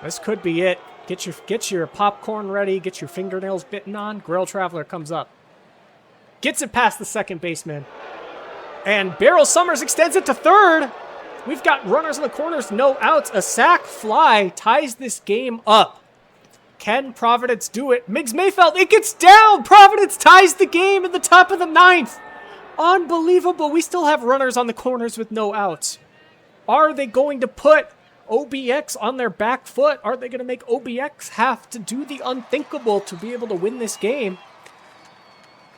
This could be it. Get your popcorn ready, get your fingernails bitten on. Grail Traveler comes up. Gets it past the second baseman. And Beryl Summers extends it to third. We've got runners in the corners, no outs. A sac fly ties this game up. Can Providence do it? Miggs Mayfeld, it gets down. Providence ties the game in the top of the ninth. Unbelievable. We still have runners on the corners with no outs. Are they going to put OBX on their back foot? Are they going to make OBX have to do the unthinkable to be able to win this game?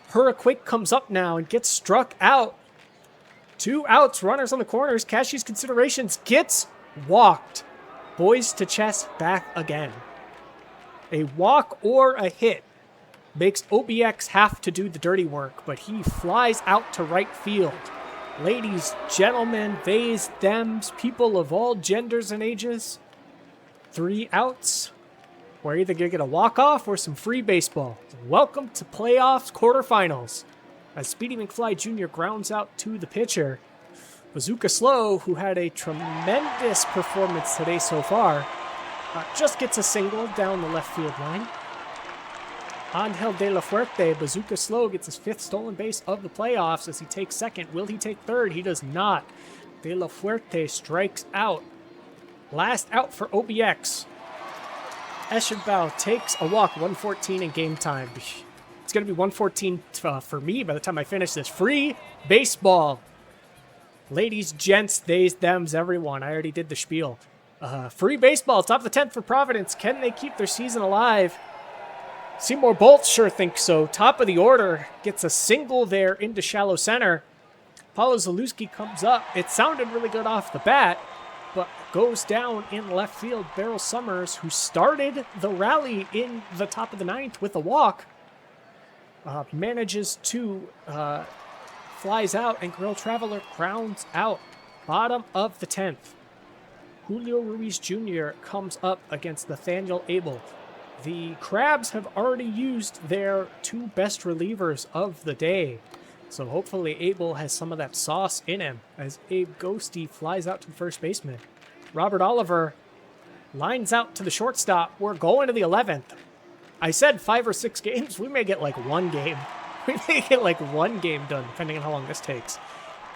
Hurricane comes up now and gets struck out. 2 outs, runners on the corners. Cashier's Considerations gets walked. Boys to chest back again. A walk or a hit makes OBX have to do the dirty work, but he flies out to right field. Ladies, gentlemen, theys, thems, people of all genders and ages. 3 outs. We're either going to get a walk-off or some free baseball. Welcome to playoffs quarterfinals. As Speedy McFly Jr. grounds out to the pitcher, Bazooka Slow, who had a tremendous performance today so far, just gets a single down the left field line. Angel De La Fuerte, Bazooka Slow, gets his 5th stolen base of the playoffs as he takes second. Will he take third? He does not. De La Fuerte strikes out. Last out for OBX. Eschenbach takes a walk, 114 in game time. It's going to be 114 for me by the time I finish this. Free baseball. Ladies, gents, theys, thems, everyone. I already did the spiel. Free baseball, top of the 10th for Providence. Can they keep their season alive? Seymour Bolt sure thinks so. Top of the order, gets a single there into shallow center. Paulo Zalewski comes up. It sounded really good off the bat, but goes down in left field. Beryl Summers, who started the rally in the top of the 9th with a walk, manages to flies out, and Grill Traveler grounds out. Bottom of the 10th. Julio Ruiz Jr. comes up against Nathaniel Abel. The Crabs have already used their 2 best relievers of the day, so hopefully Abel has some of that sauce in him as Abe Ghosty flies out to the first baseman. Robert Oliver lines out to the shortstop. We're going to the 11th. I said 5 or 6 games. We may get like 1 game. We may get like 1 game done, depending on how long this takes.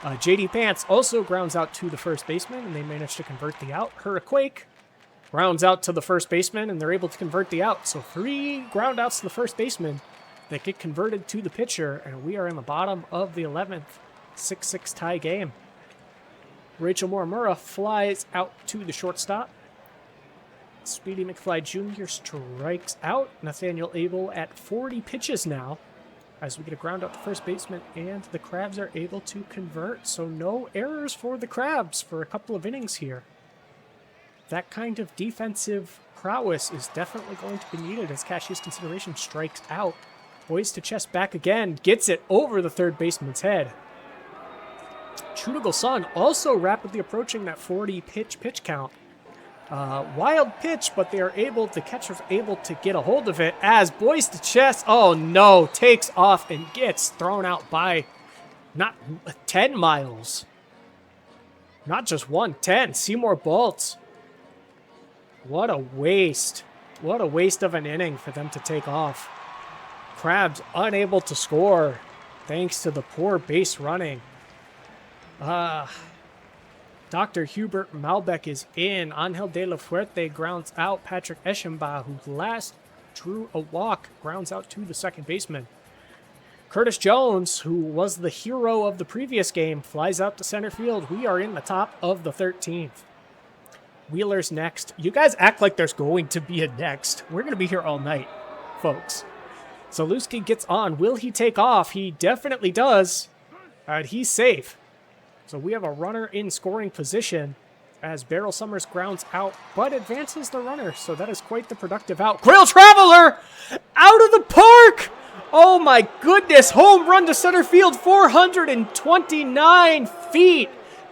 JD Pants also grounds out to the first baseman, and they manage to convert the out. Hurricane grounds out to the first baseman, and they're able to convert the out. So 3 ground outs to the first baseman that get converted to the pitcher, and we are in the bottom of the 11th. 6-6 tie game. Rachel Morimura flies out to the shortstop. Speedy McFly Jr. strikes out. Nathaniel Abel at 40 pitches now as we get a ground out to first baseman, and the Crabs are able to convert. So no errors for the Crabs for a couple of innings here. That kind of defensive prowess is definitely going to be needed as Cashier's Consideration strikes out. Boys to chest back again, gets it over the third baseman's head. Chudagal Sun also rapidly approaching that 40 pitch count. Wild pitch, but they are able, the catcher's able to get a hold of it as Boys to chest, oh no, takes off and gets thrown out by not 10 miles. Not just 1, 10. Seymour Bolt. What a waste. What a waste of an inning for them to take off. Crabs unable to score thanks to the poor base running. Dr. Hubert Malbec is in. Angel De La Fuerte grounds out. Patrick Eschenbach, who last drew a walk, grounds out to the second baseman. Curtis Jones, who was the hero of the previous game, flies out to center field. We are in the top of the 13th. Wheeler's next. You guys act like there's going to be a next. We're going to be here all night, folks. Zalewski gets on. Will he take off? He definitely does. And he's safe. So we have a runner in scoring position as Beryl Summers grounds out, but advances the runner. So that is quite the productive out. Grill Traveler out of the park. Oh my goodness. Home run to center field. 429 feet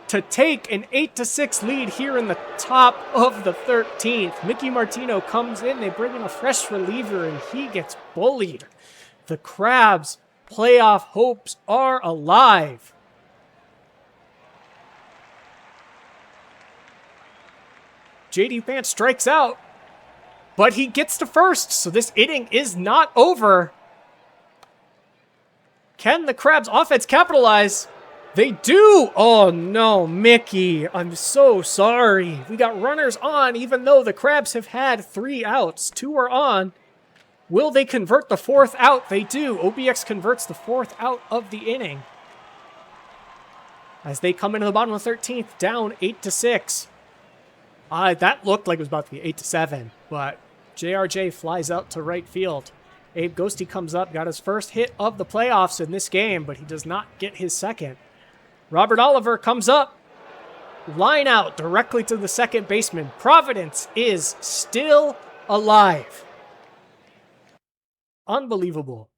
to take an 8-6 lead here in the top of the 13th. Mickey Martino comes in. They bring in a fresh reliever and he gets bullied. The Crabs' playoff hopes are alive. JD Pants strikes out, but he gets to first, so this inning is not over. Can the Crabs offense capitalize? They do! Oh no, Mickey, I'm so sorry. We got runners on even though the Crabs have had 3 outs. 2 are on. Will they convert the 4th out? They do. OBX converts the 4th out of the inning. As they come into the bottom of the 13th, down 8-6. That looked like it was about to be 8-7, but JRJ flies out to right field. Abe Ghosty comes up, got his first hit of the playoffs in this game, but he does not get his second. Robert Oliver comes up, line out directly to the second baseman. Providence is still alive. Unbelievable.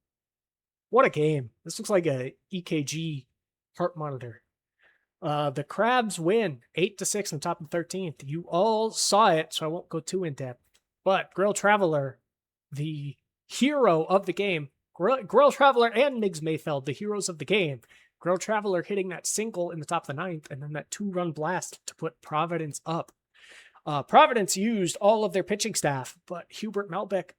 What a game. This looks like a EKG heart monitor. The Crabs win 8-6 on top of the 13th. You all saw it, so I won't go too in depth. But Grill Traveler, the hero of the game, Grill Traveler and Migs Mayfeld, the heroes of the game. Grill Traveler hitting that single in the top of the 9th, and then that 2-run blast to put Providence up. Providence used all of their pitching staff, but Hubert Malbec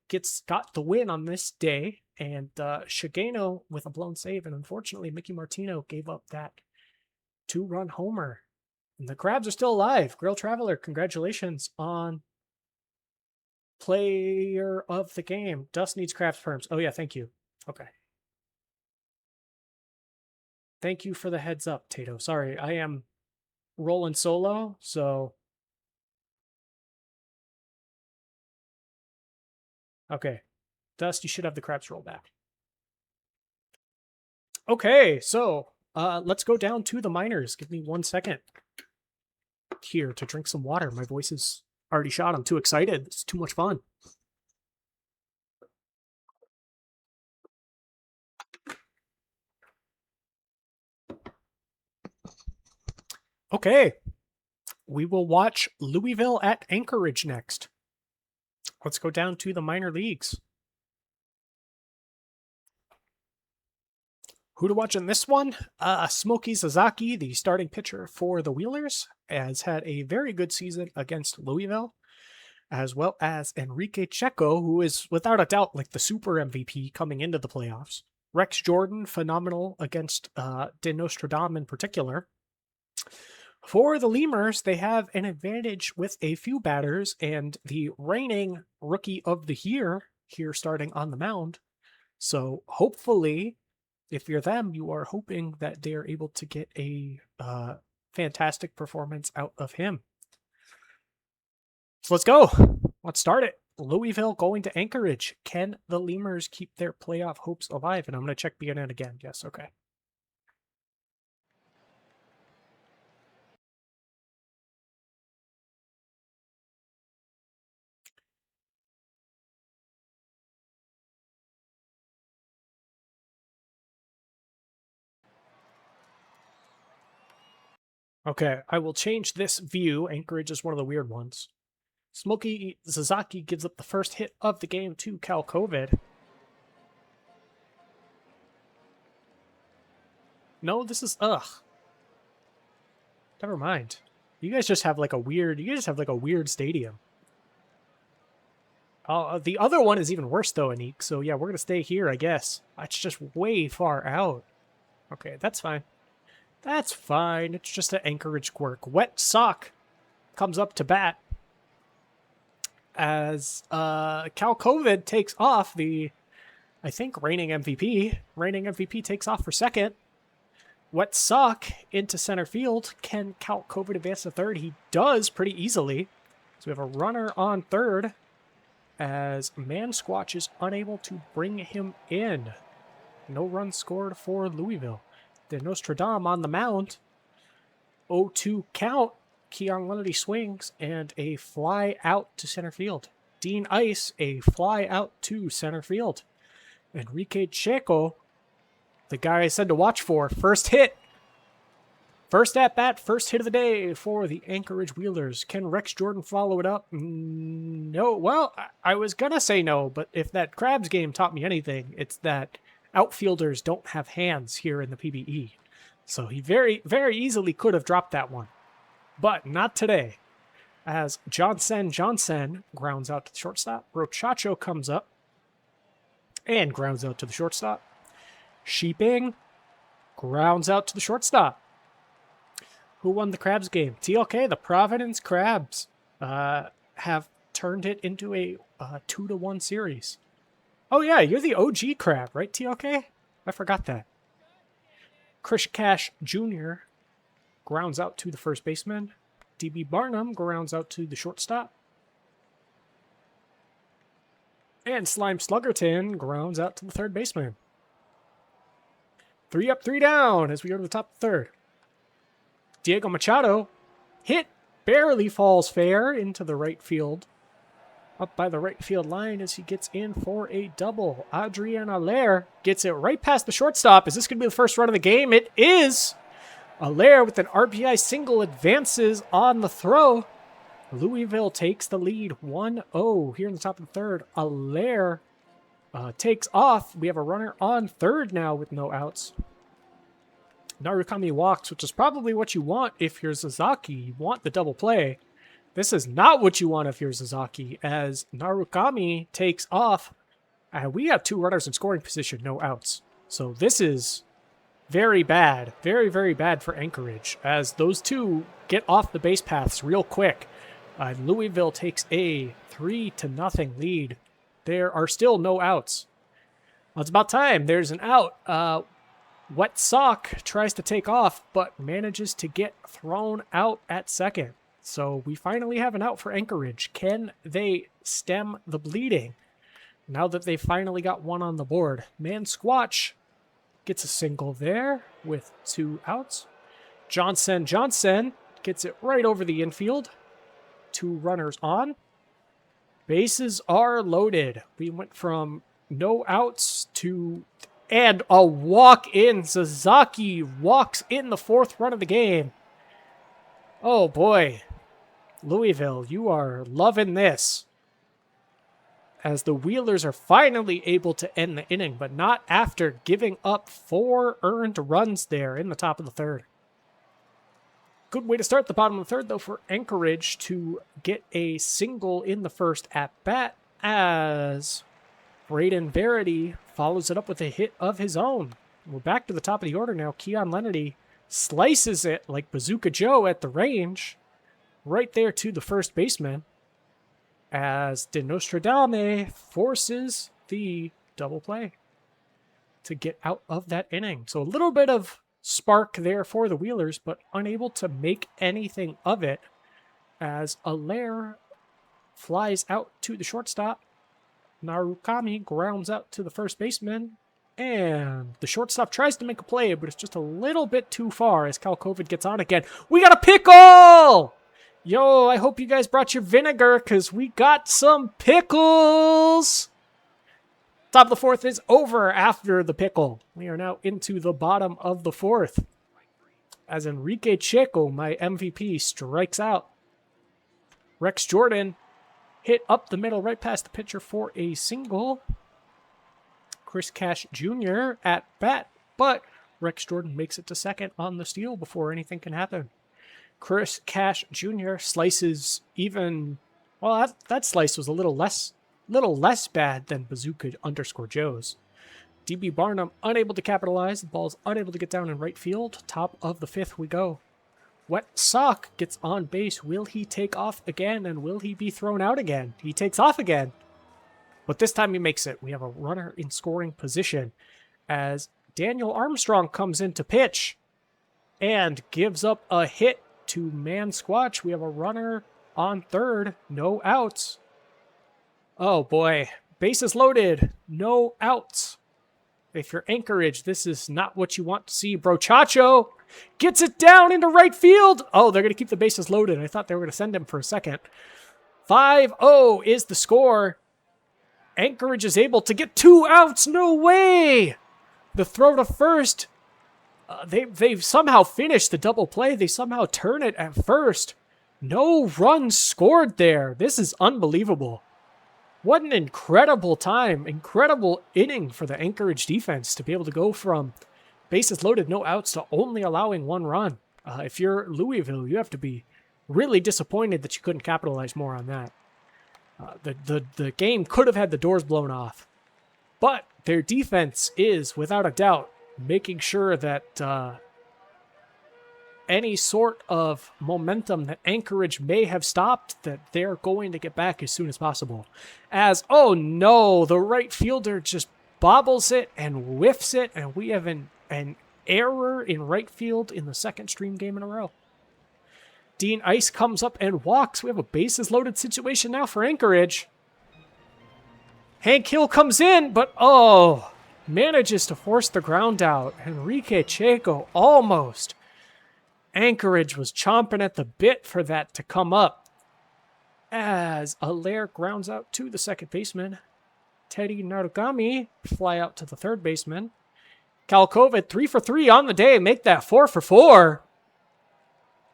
got the win on this day, and Shigeno with a blown save, and unfortunately Mickey Martino gave up that 2-run homer. And the Crabs are still alive. Grill Traveler, congratulations on player of the game. Dust needs Crabs perms. Oh yeah, thank you. Okay. Thank you for the heads up, Tato. Sorry, I am rolling solo, so... Okay. Dust, you should have the Crabs roll back. Okay, so let's go down to the minors. Give me 1 second here to drink some water. My voice is already shot. I'm too excited. It's too much fun. Okay, we will watch Louisville at Anchorage next. Let's go down to the minor leagues. Who to watch in this one? Smokey Sasaki, the starting pitcher for the Wheelers, has had a very good season against Louisville, as well as Enrique Checo, who is without a doubt like the super MVP coming into the playoffs. Rex Jordan, phenomenal against De Nostradam in particular. For the Lemurs, they have an advantage with a few batters, and the reigning Rookie of the Year here starting on the mound. So hopefully, if you're them, you are hoping that they are able to get a fantastic performance out of him. So let's go. Let's start it. Louisville going to Anchorage. Can the Lemurs keep their playoff hopes alive? And I'm going to check BNN again. Yes, okay. Okay, I will change this view. Anchorage is one of the weird ones. Smokey Sasaki gives up the first hit of the game to Cal COVID. No, this is Never mind. You guys just have like a weird. Stadium. The other one is even worse though, Anik. So yeah, we're gonna stay here, I guess. It's just way far out. Okay, that's fine. That's fine. It's just an Anchorage quirk. Wet Sock comes up to bat as Cal COVID takes off. The, I think, reigning MVP. Reigning MVP takes off for second. Wet Sock into center field. Can Cal COVID advance to third? He does pretty easily. So we have a runner on third as Man Squatch is unable to bring him in. No runs scored for Louisville. De Nostradam on the mound. 0-2 count. Keon Leonard swings and a fly out to center field. Dean Ice, a fly out to center field. Enrique Checo, the guy I said to watch for, first hit. First at bat, first hit of the day for the Anchorage Wheelers. Can Rex Jordan follow it up? No. Well, I was going to say no, but if that Crabs game taught me anything, it's that outfielders don't have hands here in the PBE. So he very, very easily could have dropped that one. But not today. As Johnson grounds out to the shortstop. Rochacho comes up and grounds out to the shortstop. Sheeping grounds out to the shortstop. Who won the Crabs game? TLK, the Providence Crabs, have turned it into a 2-1 series. Oh yeah, you're the OG Crab, right, TLK? I forgot that. Chris Cash Jr. grounds out to the first baseman. DB Barnum grounds out to the shortstop. And Slime Sluggerton grounds out to the third baseman. 3 up, 3 down as we go to the top of the third. Diego Machado hit, barely falls fair into the right field. Up by the right field line as he gets in for a double. Adrian Allaire gets it right past the shortstop. Is this going to be the first run of the game? It is. Allaire with an RBI single advances on the throw. Louisville takes the lead 1-0 here in the top of the third. Allaire takes off. We have a runner on third now with no outs. Narukami walks, which is probably what you want if you're Sasaki. You want the double play. This is not what you want if you're Sasaki, as Narukami takes off. We have 2 runners in scoring position, no outs. So this is very bad. Very, very bad for Anchorage, as those 2 get off the base paths real quick. Louisville takes a 3-0 lead. There are still no outs. Well, it's about time. There's an out. Wet Sock tries to take off, but manages to get thrown out at second. So we finally have an out for Anchorage. Can they stem the bleeding now that they finally got one on the board? Man Squatch gets a single there with 2 outs. Johnson gets it right over the infield. 2 runners on. Bases are loaded. We went from no outs to... and a walk-in. Sasaki walks in the 4th run of the game. Oh boy. Louisville, you are loving this. As the Wheelers are finally able to end the inning, but not after giving up 4 earned runs there in the top of the third. Good way to start the bottom of the third, though, for Anchorage to get a single in the first at-bat, as Braden Verity follows it up with a hit of his own. We're back to the top of the order now. Keon Lennedy slices it like Bazooka Joe at the range, right there to the first baseman, as De Nostradame forces the double play to get out of that inning. So a little bit of spark there for the Wheelers, but unable to make anything of it, as Allaire flies out to the shortstop. Narukami grounds out to the first baseman, and the shortstop tries to make a play, but it's just a little bit too far as Cal COVID gets on again. We got a pickle! Yo, I hope you guys brought your vinegar, because we got some pickles! Top of the 4th is over after the pickle. We are now into the bottom of the 4th, as Enrique Checo, my MVP, strikes out. Rex Jordan hit up the middle right past the pitcher for a single. Chris Cash Jr. at bat, but Rex Jordan makes it to second on the steal before anything can happen. Chris Cash Jr. slices even... well, that slice was a little less bad than Bazooka _Joe's. DB Barnum unable to capitalize. The ball's unable to get down in right field. Top of the 5th we go. Wet Sock gets on base. Will he take off again, and will he be thrown out again? He takes off again, but this time he makes it. We have a runner in scoring position as Daniel Armstrong comes in to pitch and gives up a hit to Man Squatch. We have a runner on third. No outs. Oh boy. Bases loaded. No outs. If you're Anchorage, this is not what you want to see. Brochacho gets it down into right field. Oh, they're going to keep the bases loaded. I thought they were going to send him for a second. 5-0 is the score. Anchorage is able to get 2 outs. No way. The throw to first. They've somehow finished the double play. They somehow turn it at first. No runs scored there. This is unbelievable. What an incredible time, incredible inning for the Anchorage defense to be able to go from bases loaded, no outs, to only allowing 1 run. If you're Louisville, you have to be really disappointed that you couldn't capitalize more on that. The game could have had the doors blown off, but their defense is, without a doubt, making sure that any sort of momentum that Anchorage may have stopped, that they're going to get back as soon as possible. As, oh no, the right fielder just bobbles it and whiffs it, and we have an error in right field in the second stream game in a row. Dean Ice comes up and walks. We have a bases loaded situation now for Anchorage. Hank Hill comes in, but manages to force the ground out. Enrique Checo almost. Anchorage was chomping at the bit for that to come up. As Allaire grounds out to the second baseman. Teddy Narugami fly out to the third baseman. Kalkovic 3 for 3 on the day. Make that 4 for 4.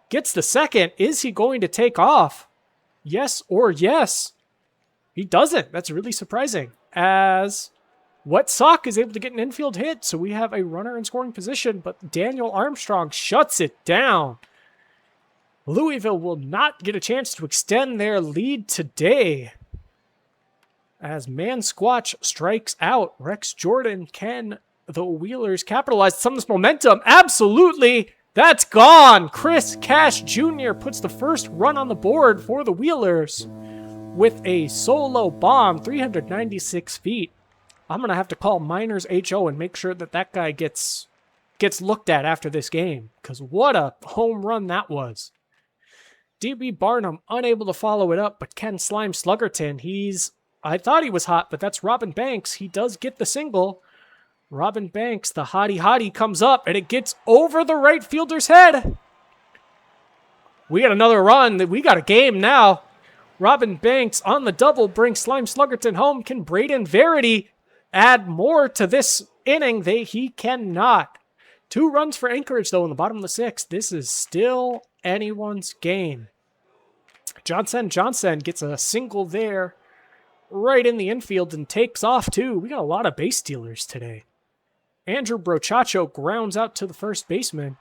Gets the second. Is he going to take off? Yes or yes? He doesn't. That's really surprising. As Wet Sock is able to get an infield hit, so we have a runner in scoring position, but Daniel Armstrong shuts it down. Louisville will not get a chance to extend their lead today. As Man Squatch strikes out, Rex Jordan, can the Wheelers capitalize some of this momentum? Absolutely! That's gone! Chris Cash Jr. puts the first run on the board for the Wheelers with a solo bomb, 396 feet. I'm going to have to call Miners HO and make sure that guy gets looked at after this game, because what a home run that was. DB Barnum unable to follow it up, but Ken Slime Sluggerton, I thought he was hot, but that's Robin Banks. He does get the single. Robin Banks, the hottie comes up, and it gets over the right fielder's head. We got another run. We got a game now. Robin Banks on the double brings Slime Sluggerton home. Can Braden Verity add more to this inning? He cannot. 2 runs for Anchorage, though, in the bottom of the 6th. This is still anyone's game. Johnson gets a single there right in the infield and takes off, too. We got a lot of base stealers today. Andrew Brochacho grounds out to the first baseman.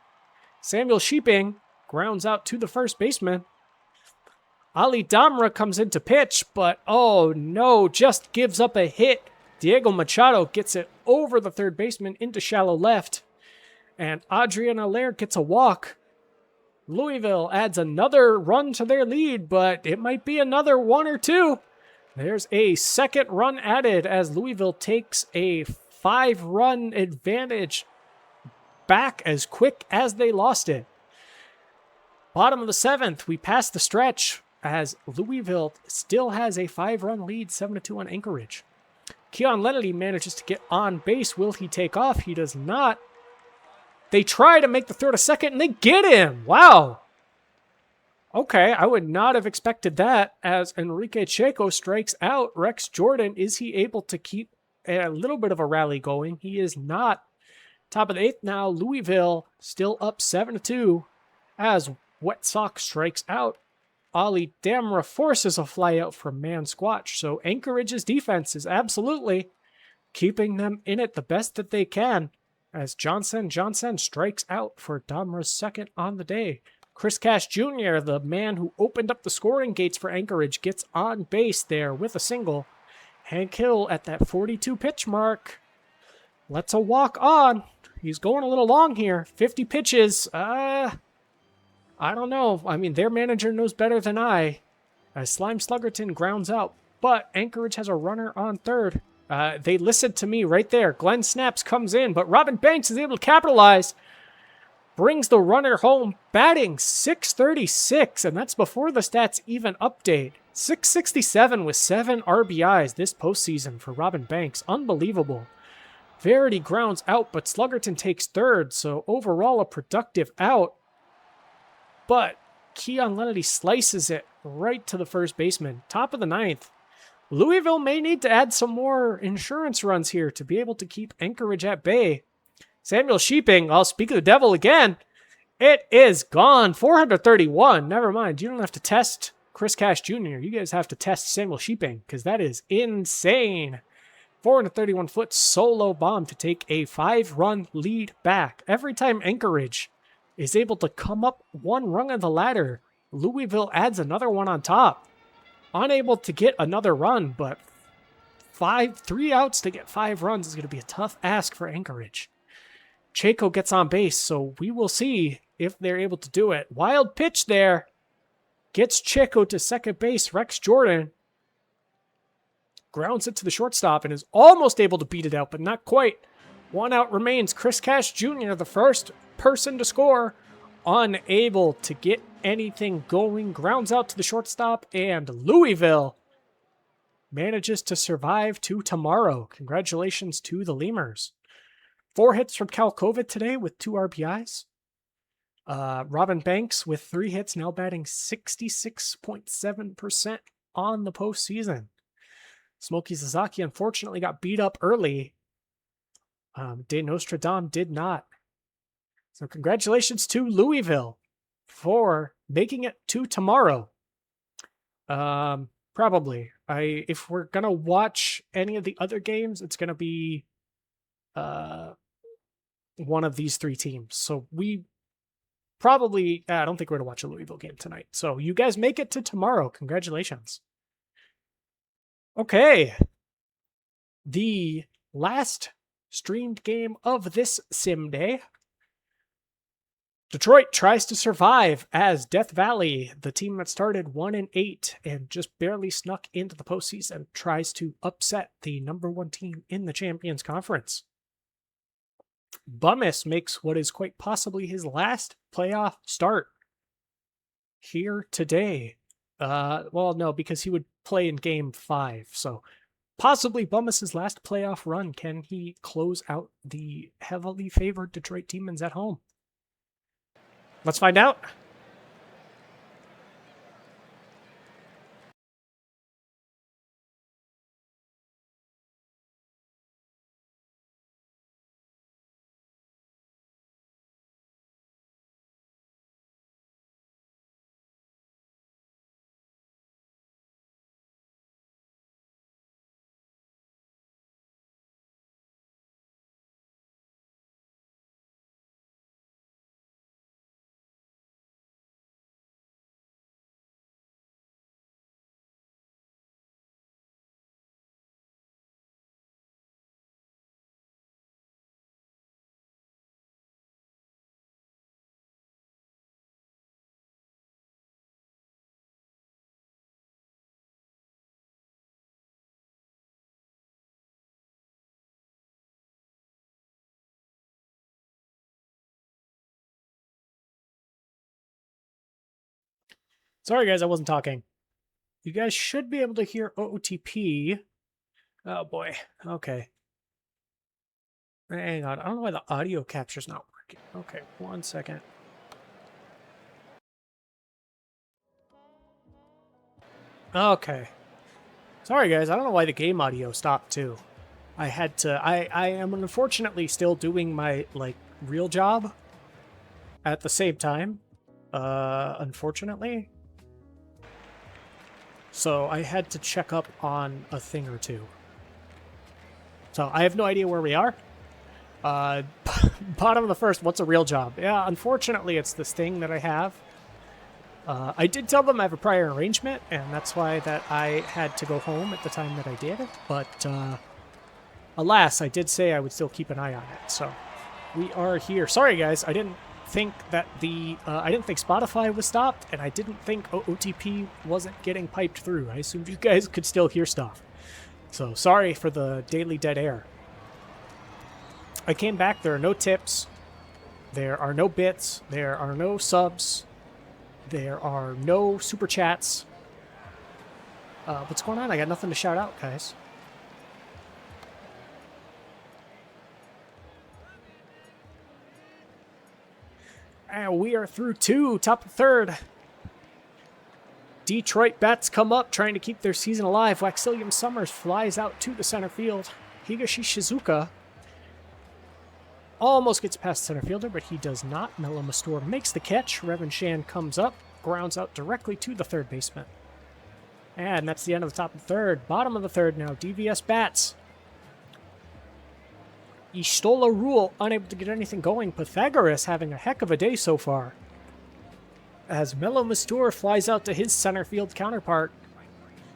Samuel Sheeping grounds out to the first baseman. Ali Damra comes in to pitch, but oh no, just gives up a hit. Diego Machado gets it over the third baseman into shallow left. And Adrian Allaire gets a walk. Louisville adds another run to their lead, but it might be another 1 or 2. There's a second run added as Louisville takes a 5-run advantage back as quick as they lost it. Bottom of the 7th, we pass the stretch as Louisville still has a 5-run lead, 7-2 on Anchorage. Keon Lennedy manages to get on base. Will he take off? He does not. They try to make the throw to second, and they get him. Wow. Okay, I would not have expected that as Enrique Checo strikes out Rex Jordan. Is he able to keep a little bit of a rally going? He is not. Top of the 8th now, Louisville still up 7-2 as Wet Sox strikes out. Ali Damra forces a flyout from Man Squatch, so Anchorage's defense is absolutely keeping them in it the best that they can as Johnson strikes out for Damra's second on the day. Chris Cash Jr., the man who opened up the scoring gates for Anchorage, gets on base there with a single. Hank Hill at that 42 pitch mark lets a walk on. He's going a little long here. 50 pitches. I don't know. I mean, their manager knows better than I. As Slime Sluggerton grounds out, but Anchorage has a runner on third. They listened to me right there. Glenn Snaps comes in, but Robin Banks is able to capitalize. Brings the runner home, batting .636, and that's before the stats even update. .667 with 7 RBIs this postseason for Robin Banks. Unbelievable. Verity grounds out, but Sluggerton takes third, so overall a productive out. But Keon Lennedy slices it right to the first baseman. Top of the 9th. Louisville may need to add some more insurance runs here to be able to keep Anchorage at bay. Samuel Sheeping, I'll speak of the devil again. It is gone. 431. Never mind. You don't have to test Chris Cash Jr. You guys have to test Samuel Sheeping because that is insane. 431-foot solo bomb to take a 5-run lead back. Every time Anchorage is able to come up one rung of the ladder, Louisville adds another one on top. Unable to get another run, but 3 outs to get 5 runs is going to be a tough ask for Anchorage. Checo gets on base, so we will see if they're able to do it. Wild pitch there. Gets Chico to second base. Rex Jordan grounds it to the shortstop and is almost able to beat it out, but not quite. One out remains. Chris Cash Jr., the first person to score, unable to get anything going. Grounds out to the shortstop, and Louisville manages to survive to tomorrow. Congratulations to the Lemurs. 4 hits from Cal Kovic today with 2 RBIs. Robin Banks with 3 hits, now batting 66.7% on the postseason. Smokey Sasaki unfortunately got beat up early. De Nostradam did not. So congratulations to Louisville for making it to tomorrow. Probably. If we're going to watch any of the other games, it's going to be one of these 3 teams. So we probably, I don't think we're going to watch a Louisville game tonight. So you guys make it to tomorrow. Congratulations. Okay. The last streamed game of this sim day. Detroit tries to survive as Death Valley, the team that started 1-8 and just barely snuck into the postseason, tries to upset the number 1 team in the Champions Conference. Bummis makes what is quite possibly his last playoff start here today. Well, no, because he would play in game 5. So possibly Bummis' last playoff run. Can he close out the heavily favored Detroit Demons at home? Let's find out. Sorry, guys, I wasn't talking. You guys should be able to hear OOTP. Oh, boy. Okay. Hang on. I don't know why the audio capture's not working. Okay, 1 second. Okay. Sorry, guys. I don't know why the game audio stopped, too. I had to... I am unfortunately still doing my, real job at the same time. Unfortunately. So I had to check up on a thing or two. So I have no idea where we are. Bottom of the first, what's a real job? Yeah, unfortunately, it's this thing that I have. I did tell them I have a prior arrangement, and that's why that I had to go home at the time that I did. But alas, I did say I would still keep an eye on it. So we are here. Sorry, guys. I didn't think that I didn't think Spotify was stopped, and I didn't think OTP wasn't getting piped through. I assumed you guys could still hear stuff. So sorry for the daily dead air. I came back. There are no tips. There are no bits. There are no subs. There are no super chats. What's going on? I got nothing to shout out, guys. And we are through 2, top of 3rd. Detroit bats come up, trying to keep their season alive. Waxillium Summers flies out to the center field. Higashi Shizuka almost gets past center fielder, but he does not. Melo Mastor makes the catch. Revan Shan comes up, grounds out directly to the third baseman. And that's the end of the top of the 3rd. Bottom of the 3rd now, DVS bats. Istola Rule unable to get anything going. Pythagoras having a heck of a day so far. As Melo Mastur flies out to his center field counterpart.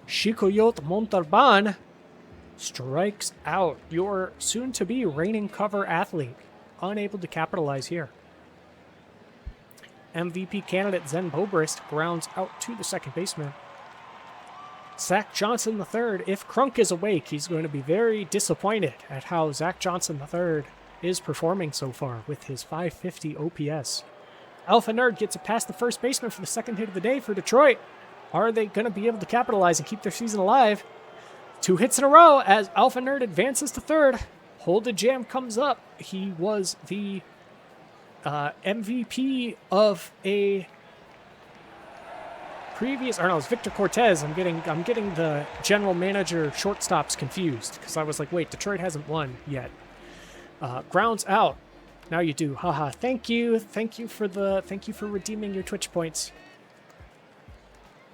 Shikoyot Montalban strikes out. Your soon-to-be reigning cover athlete. Unable to capitalize here. MVP candidate Zen Bobrist grounds out to the second baseman. Zach Johnson III, if Crunk is awake, he's going to be very disappointed at how Zach Johnson III is performing so far with his 550 OPS. Alpha Nerd gets it past the first baseman for the second hit of the day for Detroit. Are they going to be able to capitalize and keep their season alive? 2 hits in a row as Alpha Nerd advances to third. Hold the Jam comes up. He was the MVP of a previous, or no, it was Victor Cortez. I'm getting the general manager shortstops confused because I was like, wait, Detroit hasn't won yet. Grounds out. Now you do. Haha. Thank you for redeeming your Twitch points.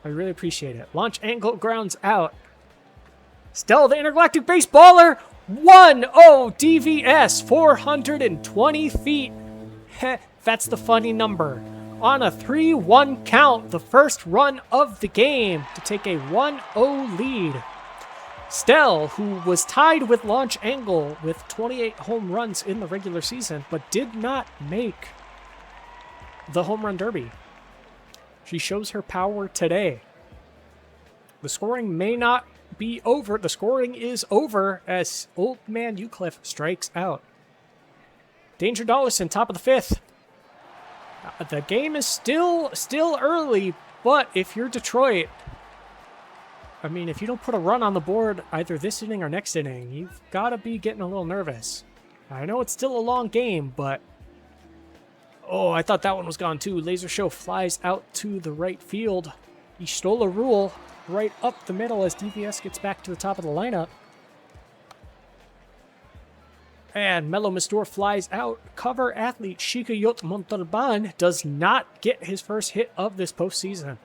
I really appreciate it. Launch angle grounds out. Still the intergalactic baseballer. 1-0 DVS, 420 feet. Heh, that's the funny number. On a 3-1 count, the first run of the game to take a 1-0 lead. Stell, who was tied with Launch Angle with 28 home runs in the regular season, but did not make the home run derby. She shows her power today. The scoring may not be over. The scoring is over as Old Man Eucliffe strikes out. Danger Dollison, top of the 5th. The game is still early, but if you're Detroit, I mean, if you don't put a run on the board either this inning or next inning, you've got to be getting a little nervous. I know it's still a long game, but oh, I thought that one was gone too. Laser Show flies out to the right field. He stole a rule right up the middle as DVS gets back to the top of the lineup. And Melo Mistor flies out. Cover athlete Shikayot Montalban does not get his first hit of this postseason.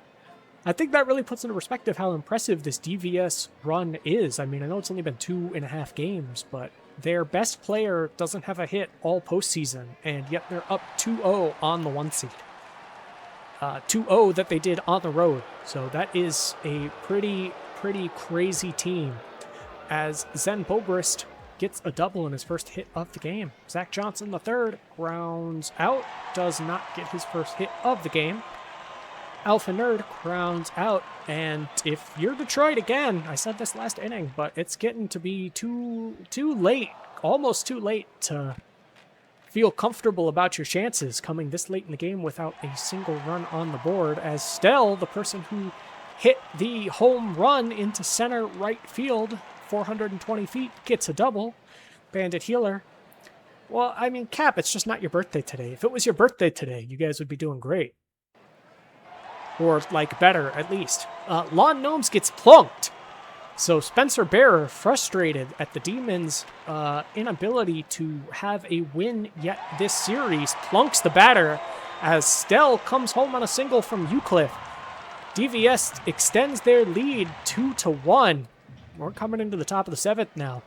I think that really puts into perspective how impressive this DVS run is. I mean, I know it's only been 2.5 games, but their best player doesn't have a hit all postseason, and yet they're up 2-0 on the 1 seed. 2-0 that they did on the road. So that is a pretty crazy team. As Zen Bobrist gets a double in his first hit of the game. Zach Johnson III grounds out, does not get his first hit of the game. Alpha Nerd grounds out, and if you're Detroit, again, I said this last inning, but it's getting to be too late, almost too late to feel comfortable about your chances coming this late in the game without a single run on the board, as Stell, the person who hit the home run into center right field, 420 feet, gets a double. Bandit Healer. Well, I mean, Cap, it's just not your birthday today. If it was your birthday today, you guys would be doing great. Or, like, better, at least. Lawn Gnomes gets plunked. So Spencer Bearer, frustrated at the Demons' inability to have a win yet this series, plunks the batter as Stell comes home on a single from Eucliffe. DVS extends their lead 2-1. We're coming into the top of the 7th now.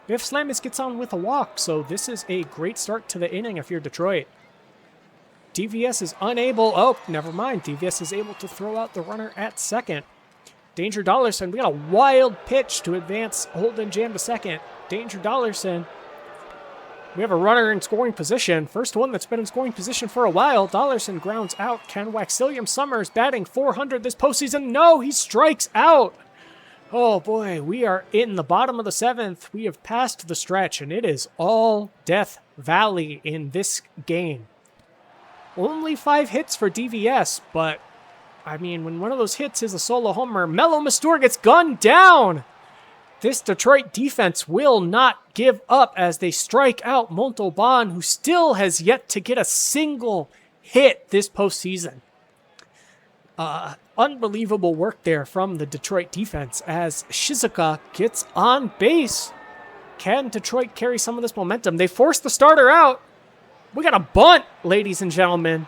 Biff Slamis gets on with a walk, so this is a great start to the inning if you're Detroit. DVS is unable, oh, never mind. DVS is able to throw out the runner at second. Danger Dollarson, we got a wild pitch to advance Holden Jam to second. Danger Dollarson. We have a runner in scoring position. First one that's been in scoring position for a while. Dollarson grounds out. Ken Waxilliam Summers batting 400 this postseason. No, he strikes out. Oh boy, we are in the bottom of the 7th. We have passed the stretch, and it is all Death Valley in this game. Only 5 hits for DVS, but, I mean, when one of those hits is a solo homer, Melo Mistor gets gunned down. This Detroit defense will not give up as they strike out Montalban, who still has yet to get a single hit this postseason. Unbelievable work there from the Detroit defense as Shizuka gets on base. Can Detroit carry some of this momentum? They force the starter out. We got a bunt, ladies and gentlemen.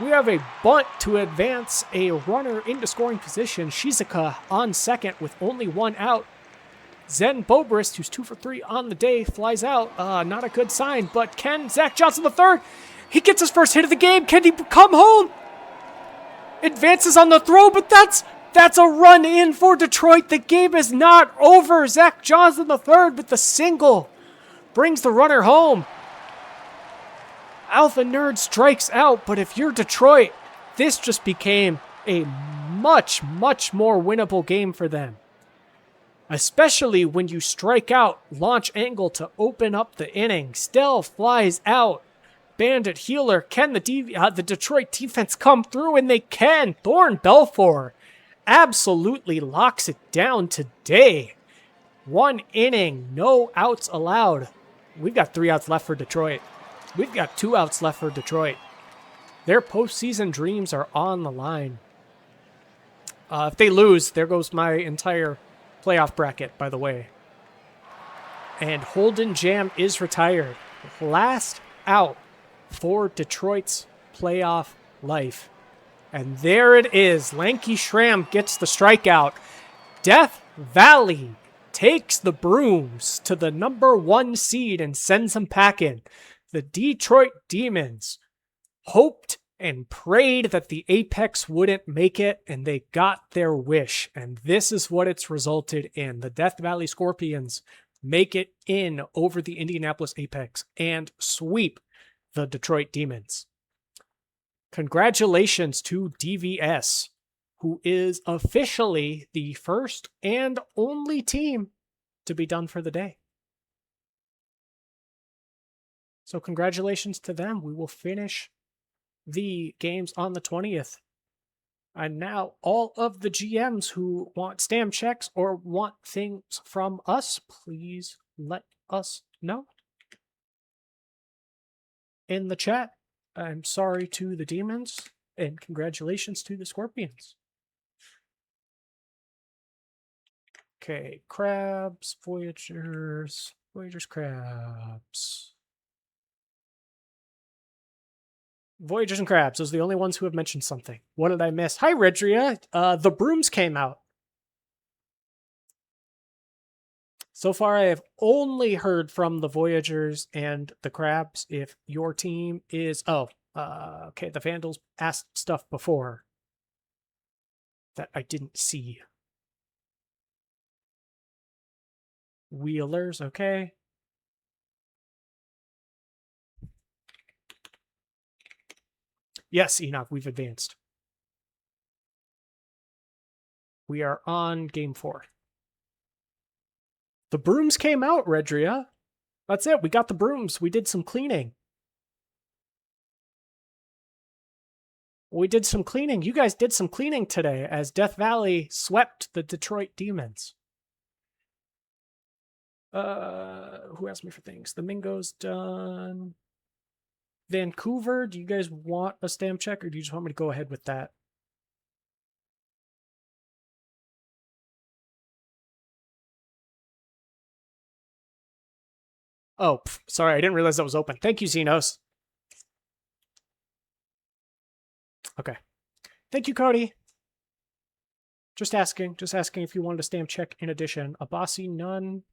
We have a bunt to advance a runner into scoring position. Shizuka on second with only 1 out. Zen Bobrist, who's 2 for 3 on the day, flies out. Not a good sign, but can Zach Johnson III, he gets his first hit of the game. Can he come home? Advances on the throw, but that's a run in for Detroit. The game is not over. Zach Johnson III with the single brings the runner home. Alpha Nerd strikes out, but if you're Detroit, this just became a much, much more winnable game for them. Especially when you strike out, launch angle to open up the inning. Stell flies out. Bandit healer, can the Detroit defense come through? And they can. Thorn Belfour absolutely locks it down today. 1 inning, no outs allowed. We've got 3 outs left for Detroit. We've got 2 outs left for Detroit. Their postseason dreams are on the line. If they lose, there goes my entire playoff bracket, by the way. And Holden Jam is retired. Last out for Detroit's playoff life. And there it is. Lanky Schramm gets the strikeout. Death Valley takes the Brooms to the #1 seed and sends them packing. The Detroit Demons hoped and prayed that the Apex wouldn't make it, and they got their wish. And this is what it's resulted in. The Death Valley Scorpions make it in over the Indianapolis Apex and sweep the Detroit Demons. Congratulations to DVS, who is officially the first and only team to be done for the day. So congratulations to them. We will finish the games on the 20th. And now all of the GMs who want stamp checks or want things from us, please let us know in the chat. I'm sorry to the Demons, and congratulations to the Scorpions. Okay, crabs, Voyagers, crabs. Voyagers and crabs, those are the only ones who have mentioned something. What did I miss? Hi, Redria. The Brooms came out. So far, I have only heard from the Voyagers and the crabs. If your team is... okay, the Vandals asked stuff before that I didn't see. Wheelers, okay. Yes, Enoch, we've advanced. We are on game 4. The Brooms came out, Redria. That's it. We got the Brooms. We did some cleaning. You guys did some cleaning today as Death Valley swept the Detroit Demons. Who asked me for things? The Mingo's done. Vancouver, do you guys want a stamp check, or do you just want me to go ahead with that? Oh, sorry, I didn't realize that was open. Thank you, Xenos. Okay. Thank you, Cody. Just asking if you wanted a stamp check in addition. Abasi, none.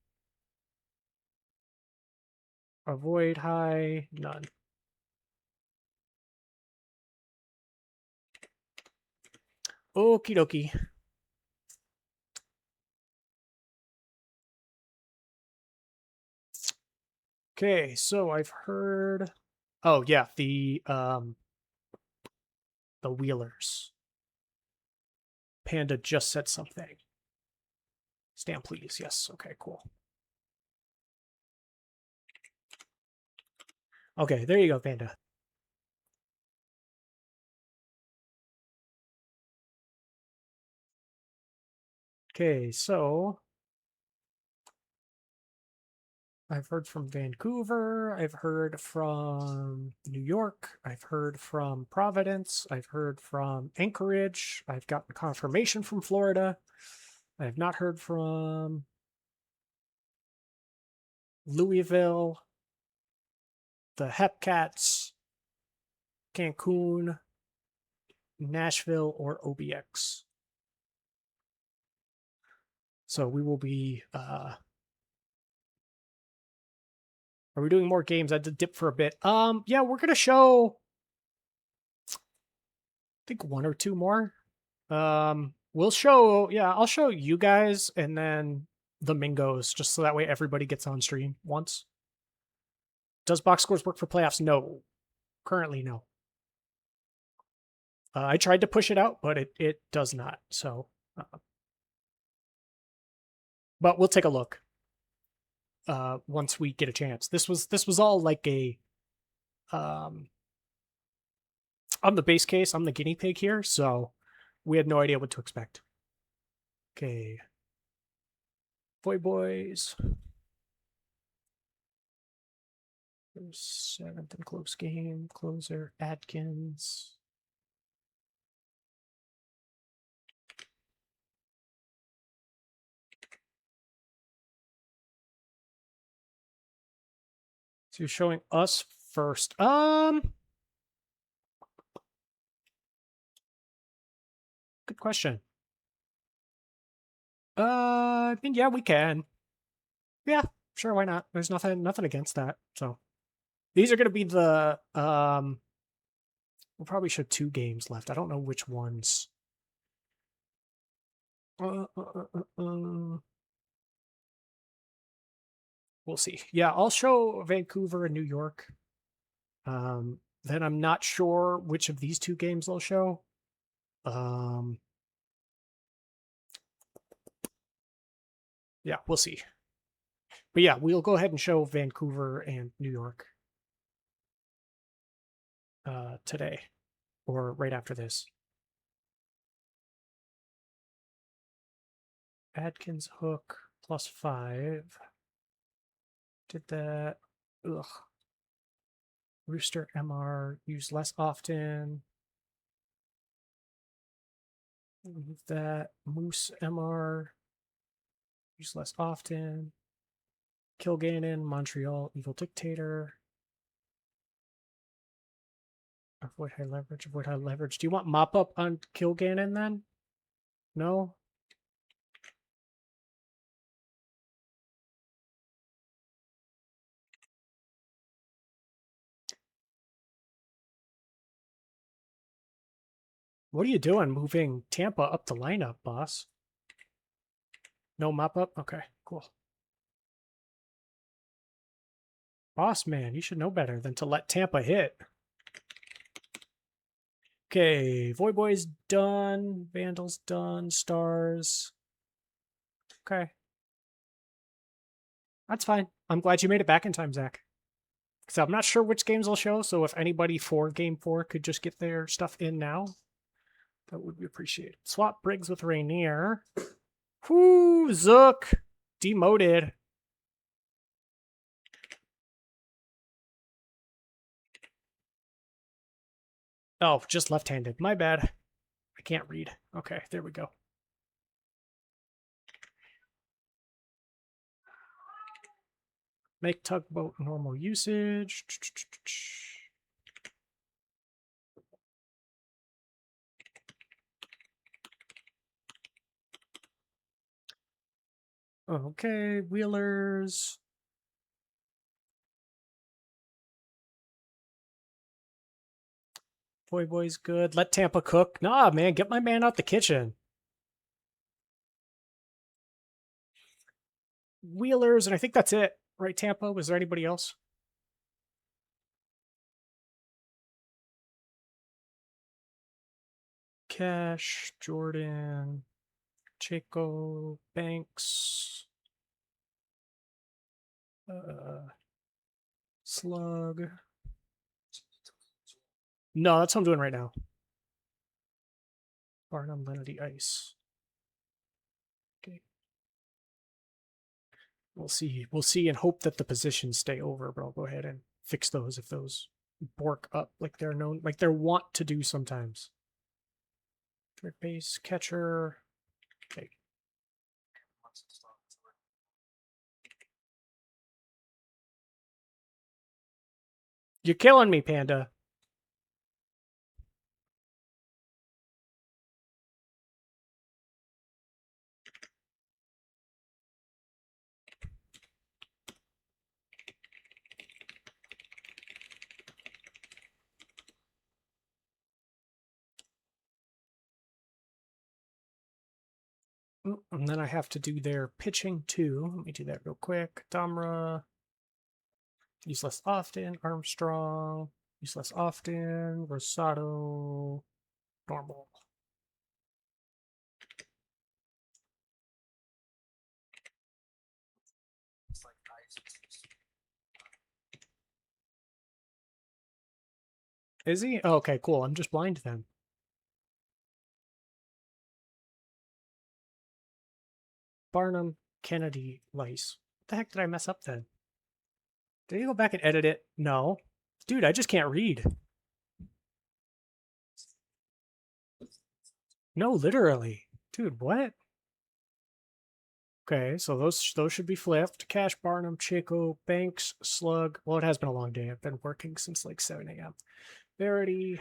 Avoid, high, none. Okie dokie. Okay, so I've heard... Oh, yeah, the Wheelers. Panda just said something. Stamp, please. Yes, okay, cool. Okay, there you go, Panda. Okay, so... I've heard from Vancouver, I've heard from New York, I've heard from Providence, I've heard from Anchorage, I've gotten confirmation from Florida. I have not heard from Louisville, the Hepcats, Cancun, Nashville, or OBX. So we will be... Are we doing more games? I had to dip for a bit. Yeah, we're going to show, I think, 1 or 2 more. We'll show, I'll show you guys and then the Mingos, just so that way everybody gets on stream once. Does box scores work for playoffs? No. Currently, no. I tried to push it out, but it does not. So, but we'll take a look once we get a chance. This was all like a I'm the base case. I'm the guinea pig here, so we had no idea what to expect. Okay, Boy Boys. 7th and close game. Closer, Adkins. So you're showing us first. Good question. I mean, yeah, we can. Yeah, sure, why not? There's nothing against that. So these are gonna be the we'll probably show 2 games left. I don't know which ones. We'll see. Yeah, I'll show Vancouver and New York. Then I'm not sure which of these 2 games I'll show. Yeah, we'll see. But yeah, we'll go ahead and show Vancouver and New York today, or right after this. Adkins hook +5. Did that. Ugh. Rooster MR used less often. Move that. Moose MR used less often. Kilgannon, Montreal, Evil Dictator. Avoid high leverage, avoid high leverage. Do you want mop up on Kilgannon then? No? What are you doing moving Tampa up the lineup, boss? No mop up? Okay, cool. Boss man, you should know better than to let Tampa hit. Okay, Void Boy's done. Vandal's done. Stars. Okay. That's fine. I'm glad you made it back in time, Zach. So I'm not sure which games I'll show, so if anybody for Game 4 could just get their stuff in now, that would be appreciated. Swap Briggs with Rainier. Whoo, Zook. Demoted. Oh, just left-handed. My bad. I can't read. Okay, there we go. Make tugboat normal usage. Okay, Wheelers. Boy's good. Let Tampa cook. Nah, man, get my man out the kitchen. Wheelers, and I think that's it. Right, Tampa? Was there anybody else? Cash, Jordan, Chaco, Banks, Slug. No, that's what I'm doing right now. Barnum, Lenity, Ice. Okay. We'll see and hope that the positions stay over, but I'll go ahead and fix those if those bork up like they're known, like they're wont to do sometimes. Third base, catcher. Okay. You're killing me, Panda. And then I have to do their pitching too. Let me do that real quick. Damra. Use less often. Armstrong. Use less often. Rosado. Normal. Is he? Oh, okay, cool. I'm just blind then. Barnum, Kennedy, Lice. What the heck did I mess up then? Did you go back and edit it? No. Dude, I just can't read. No, literally. Dude, what? Okay, so those should be flipped. Cash, Barnum, Chico, Banks, Slug. Well, it has been a long day. I've been working since like 7 a.m. Verity,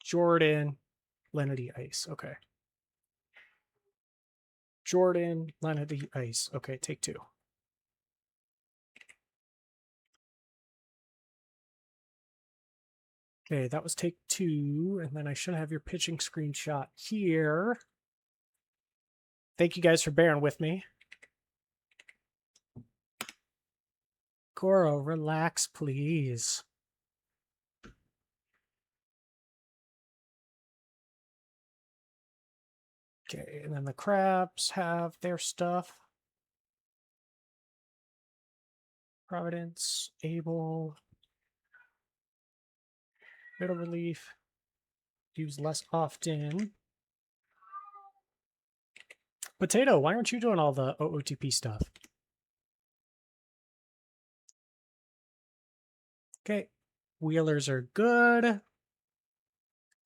Jordan, Lenity, Ice. Okay. Jordan, Lenity, Ice. Okay, take two. Okay, that was take two, and then I should have your pitching screenshot here. Thank you guys for bearing with me. Goro, relax, please. Okay, and then the crabs have their stuff. Providence, Able, Middle Relief, use less often. Potato, why aren't you doing all the OOTP stuff? Okay, Wheelers are good.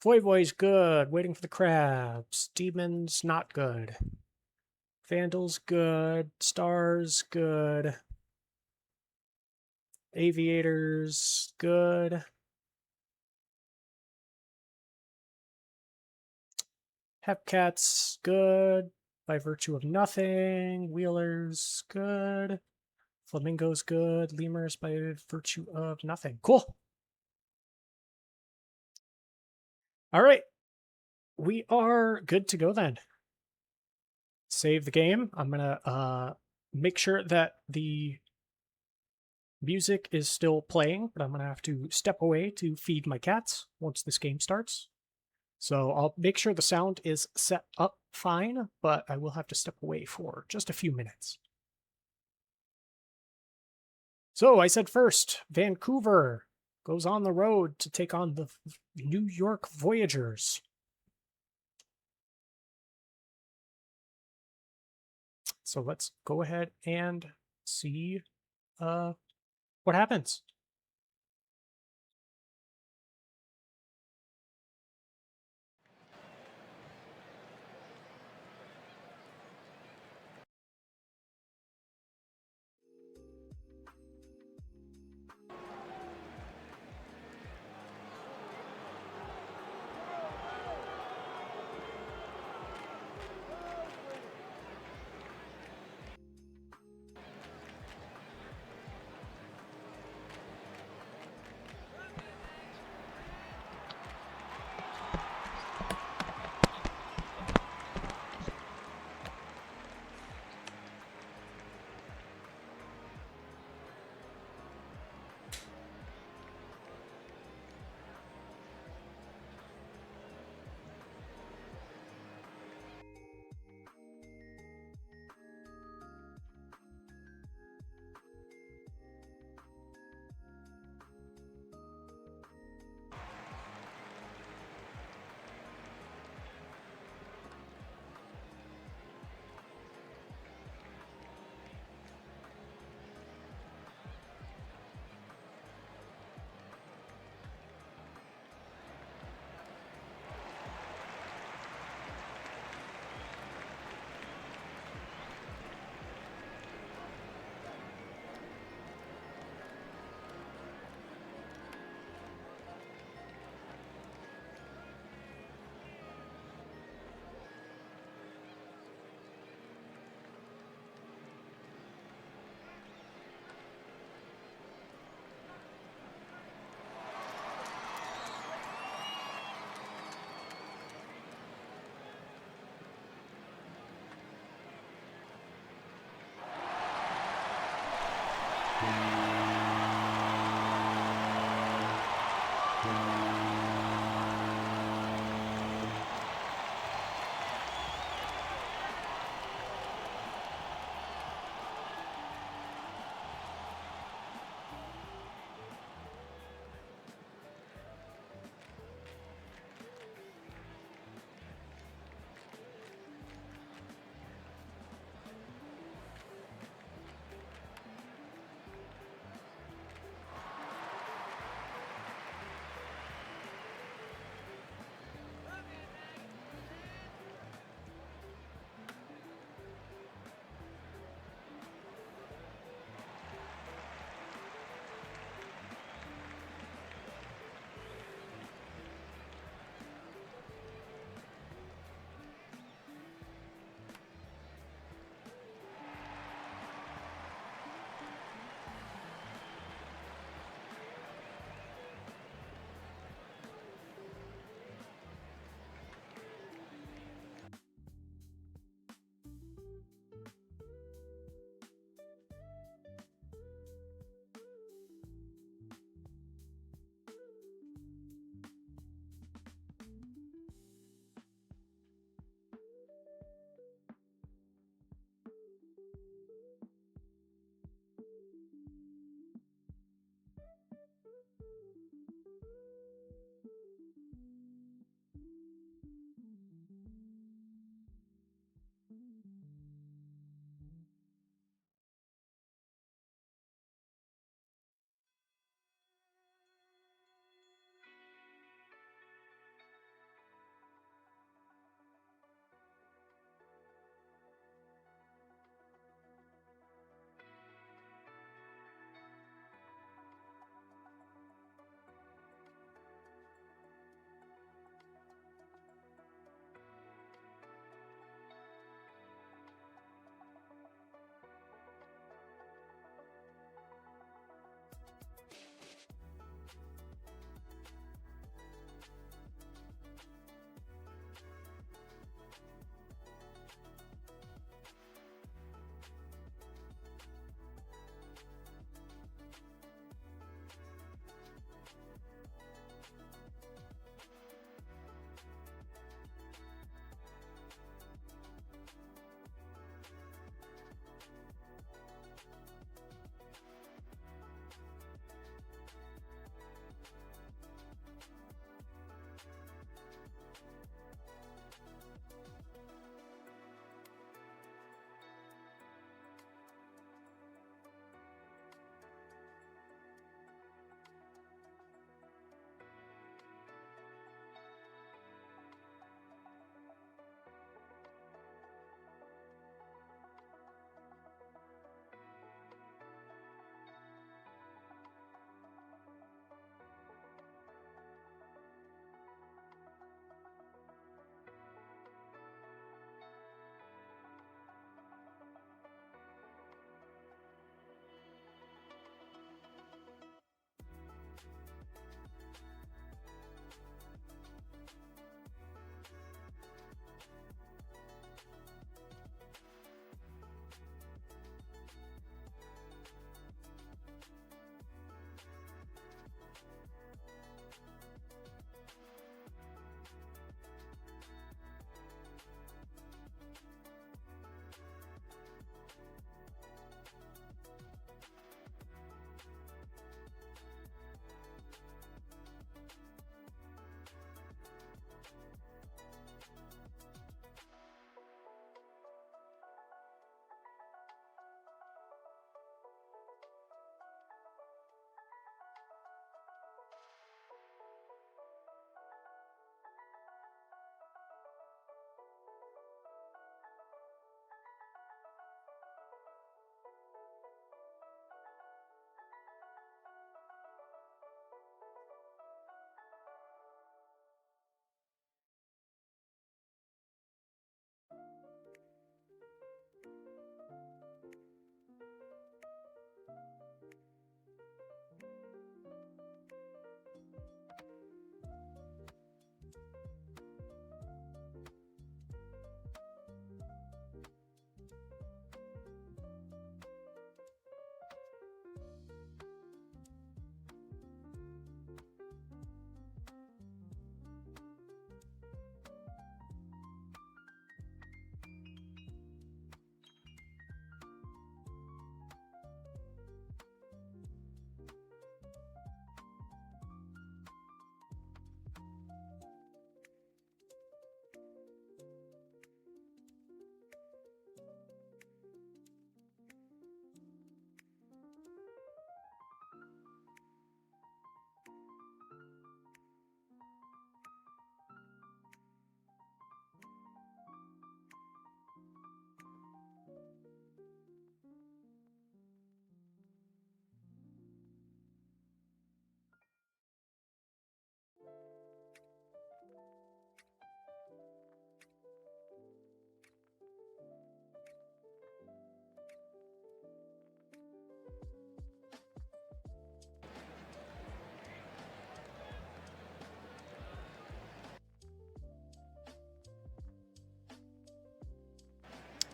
Voivoy's good. Waiting for the crabs. Demons, not good. Vandals, good. Stars, good. Aviators, good. Hepcats, good. By virtue of nothing. Wheelers, good. Flamingos, good. Lemurs, by virtue of nothing. Cool. All right. We are good to go then. Save the game. I'm going to make sure that the music is still playing, but I'm going to have to step away to feed my cats once this game starts. So I'll make sure the sound is set up fine, but I will have to step away for just a few minutes. So I said first, Vancouver goes on the road to take on the New York Voyagers. So let's go ahead and see what happens.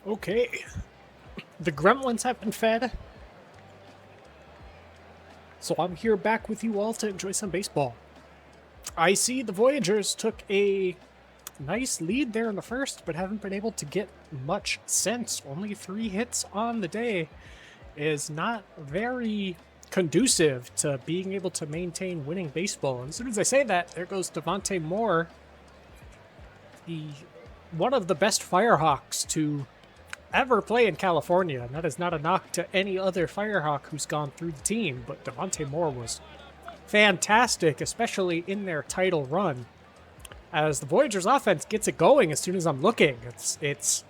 Okay, the gremlins have been fed, so I'm here back with you all to enjoy some baseball. I see the Voyagers took a nice lead there in the first, but haven't been able to get much since. Only 3 hits on the day is not very conducive to being able to maintain winning baseball. And as soon as I say that, there goes Devontae Moore, one of the best Firehawks to ever play in California. And that is not a knock to any other Firehawk who's gone through the team, but Devontae Moore was fantastic, especially in their title run. As the Voyagers offense gets it going as soon as I'm looking. It's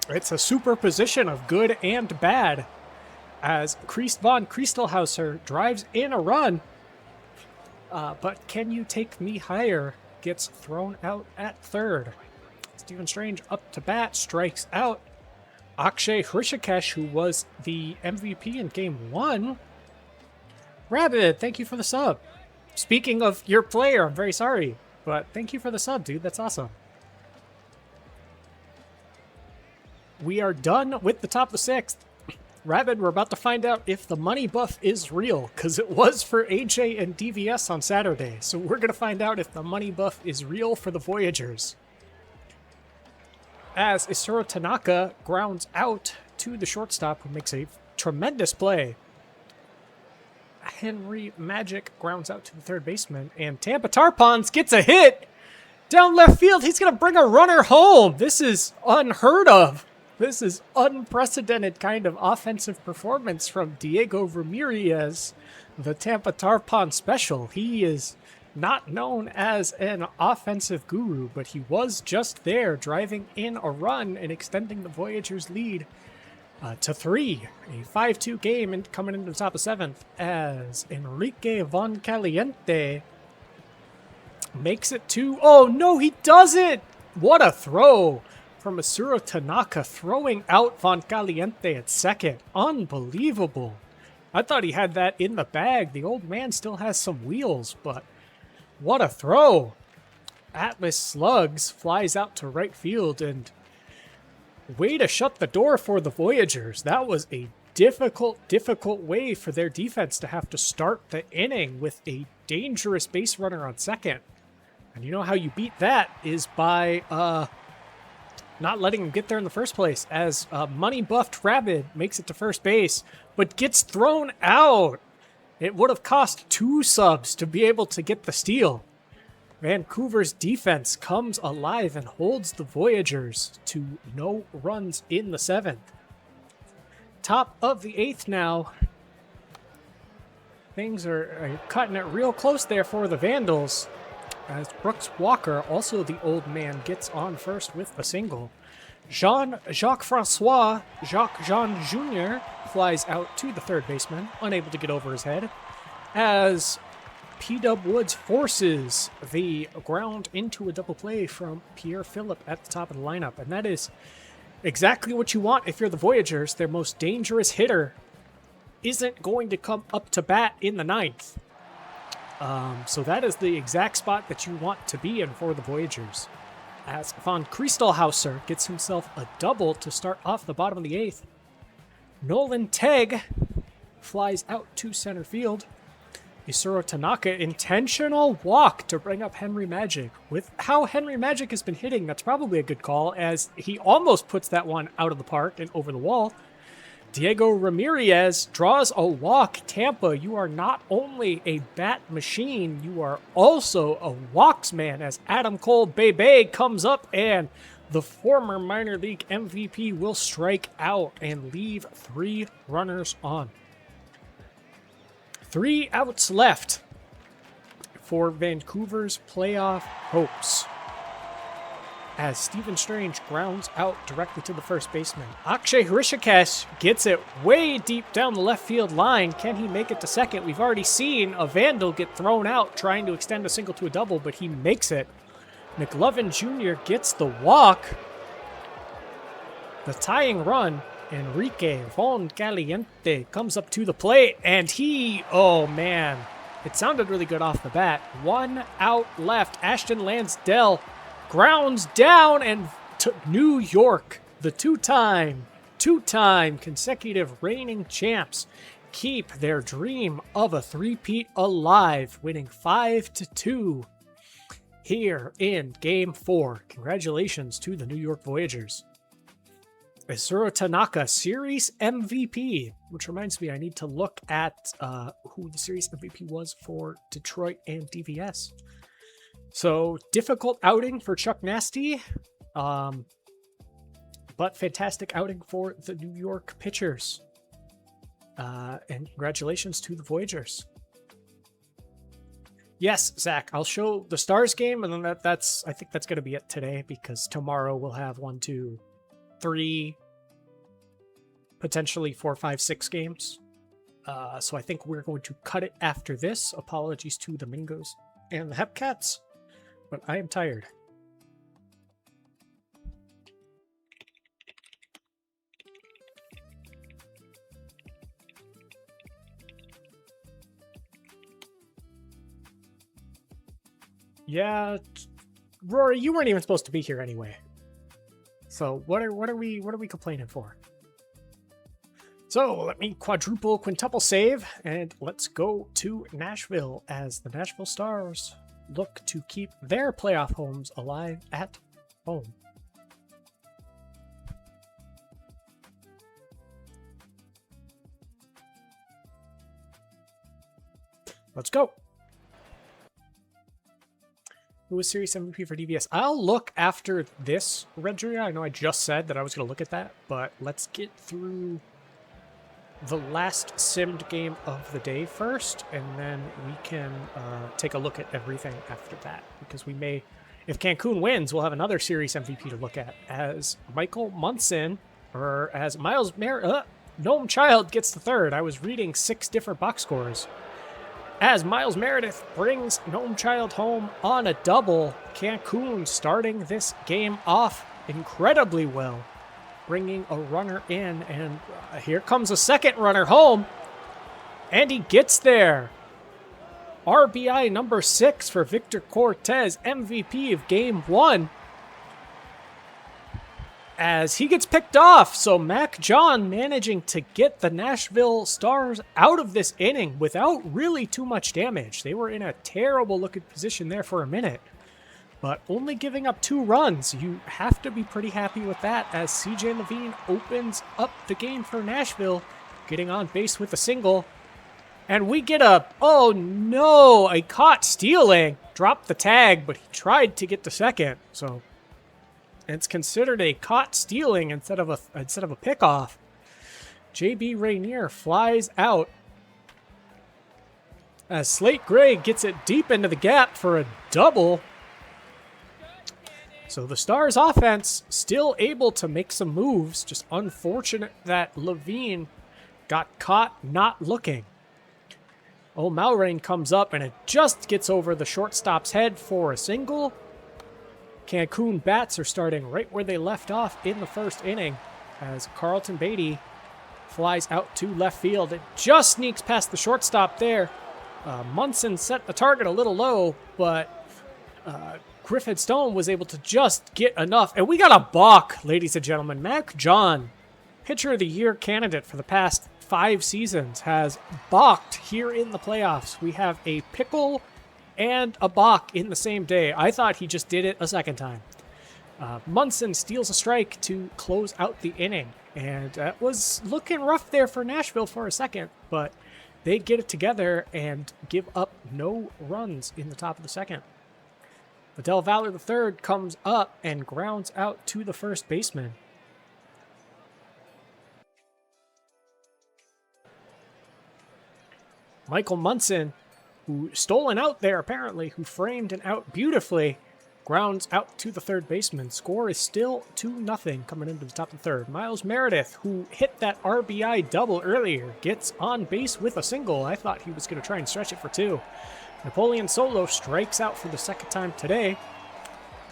a superposition of good and bad. As Von Christelhauser drives in a run, but Can You Take Me Higher gets thrown out at third. Stephen Strange up to bat, strikes out. Akshay Hrishikesh, who was the MVP in Game 1. Rabbit, thank you for the sub. Speaking of your player, I'm very sorry, but thank you for the sub, dude. That's awesome. We are done with the top of the 6th. Rabbit, we're about to find out if the money buff is real, because it was for AJ and DVS on Saturday. So we're going to find out if the money buff is real for the Voyagers. As Isuro Tanaka grounds out to the shortstop, who makes a tremendous play. Henry Magic grounds out to the third baseman, and Tampa Tarpons gets a hit down left field. He's going to bring a runner home. This is unheard of. This is unprecedented kind of offensive performance from Diego Ramirez, the Tampa Tarpon special. He is not known as an offensive guru, but he was just there driving in a run and extending the Voyagers' lead to 3. A 5-2 game and coming into the top of 7th as Enrique Von Caliente makes it 2. Oh no, he doesn't! What a throw from Isuro Tanaka, throwing out Von Caliente at second. Unbelievable. I thought he had that in the bag. The old man still has some wheels, but what a throw. Atlas Slugs flies out to right field, and way to shut the door for the Voyagers. That was a difficult way for their defense to have to start the inning with a dangerous base runner on second. And you know how you beat that is by not letting him get there in the first place, as money-buffed Rabbit makes it to first base, but gets thrown out. It would have cost 2 subs to be able to get the steal. Vancouver's defense comes alive and holds the Voyagers to no runs in the 7th. Top of the 8th now. Things are cutting it real close there for the Vandals, as Brooks Walker, also the old man, gets on first with a single. Jacques-Francois Jacques-Jean Jr. flies out to the third baseman, unable to get over his head, as P-Dub Woods forces the ground into a double play from Pierre Phillip at the top of the lineup. And that is exactly what you want if you're the Voyagers. Their most dangerous hitter isn't going to come up to bat in the 9th. So that is the exact spot that you want to be in for the Voyagers. As Von Christelhauser gets himself a double to start off the bottom of the 8th. Nolan Tegg flies out to center field. Isuro Tanaka, intentional walk to bring up Henry Magic. With how Henry Magic has been hitting, that's probably a good call, as he almost puts that one out of the park and over the wall. Diego Ramirez draws a walk. Tampa, you are not only a bat machine, you are also a walks man, as Adam Cole Bebe comes up and the former minor league MVP will strike out and leave 3 runners on. 3 outs left for Vancouver's playoff hopes, as Stephen Strange grounds out directly to the first baseman. Akshay Hrishikesh gets it way deep down the left field line. Can he make it to second? We've already seen a Vandal get thrown out trying to extend a single to a double, but he makes it. McLovin Jr. gets the walk. The tying run, Enrique Von Caliente, comes up to the plate, and oh man, it sounded really good off the bat. 1 out left. Ashton Lansdell grounds down, and New York the two-time consecutive reigning champs keep their dream of a three-peat alive, winning 5-2 here in Game 4. Congratulations to the New York Voyagers. Isuro Tanaka, Series MVP, which reminds me I need to look at who the Series MVP was for Detroit and DVS. So, difficult outing for Chuck Nasty, but fantastic outing for the New York pitchers. And congratulations to the Voyagers. Yes, Zach, I'll show the Stars game, and then I think that's going to be it today, because tomorrow we'll have 1, 2, 3, potentially 4, 5, 6 games. So I think we're going to cut it after this. Apologies to the Mingos and the Hepcats, but I am tired. Yeah, Rory, you weren't even supposed to be here anyway. So what are we complaining for? So let me quintuple save, and let's go to Nashville as the Nashville Stars look to keep their playoff homes alive at home. Let's go. Who was Series MVP for DVS? I'll look after this, Redria. I know I just said that I was going to look at that, but let's get through the last simmed game of the day first, and then we can take a look at everything after that, because we may, if Cancun wins, we'll have another Series MVP to look at, as Michael Munson, or as Miles Gnome Child gets the third. I was reading 6 different box scores. As Miles Meredith brings Gnome Child home on a double, Cancun starting this game off incredibly well, bringing a runner in, and here comes a second runner home, and he gets there. RBI number 6 for Victor Cortez, MVP of Game 1, as he gets picked off. So Mac John managing to get the Nashville Stars out of this inning without really too much damage. They were in a terrible looking position there for a minute, but only giving up 2 runs. You have to be pretty happy with that, as CJ Levine opens up the game for Nashville, getting on base with a single. And we get a caught stealing. Dropped the tag, but he tried to get to second. So it's considered a caught stealing instead of a pickoff. JB Rainier flies out, as Slate Gray gets it deep into the gap for a double. So the Stars offense still able to make some moves. Just unfortunate that Levine got caught not looking. O'Malrain comes up, and it just gets over the shortstop's head for a single. Cancun bats are starting right where they left off in the first inning, as Carlton Beatty flies out to left field. It just sneaks past the shortstop there. Munson set the target a little low, but Griffin Stone was able to just get enough. And we got a balk, ladies and gentlemen. Mac John, Pitcher of the Year candidate for the past 5 seasons, has balked here in the playoffs. We have a pickle and a balk in the same day. I thought he just did it a second time. Munson steals a strike to close out the inning, and that was looking rough there for Nashville for a second, but they get it together and give up no runs in the top of the second. Adele Valor III comes up and grounds out to the first baseman. Michael Munson, who stole an out there apparently, who framed an out beautifully, grounds out to the third baseman. Score is still 2-0 coming into the top of the third. Miles Meredith, who hit that RBI double earlier, gets on base with a single. I thought he was going to try and stretch it for 2. Napoleon Solo strikes out for the second time today.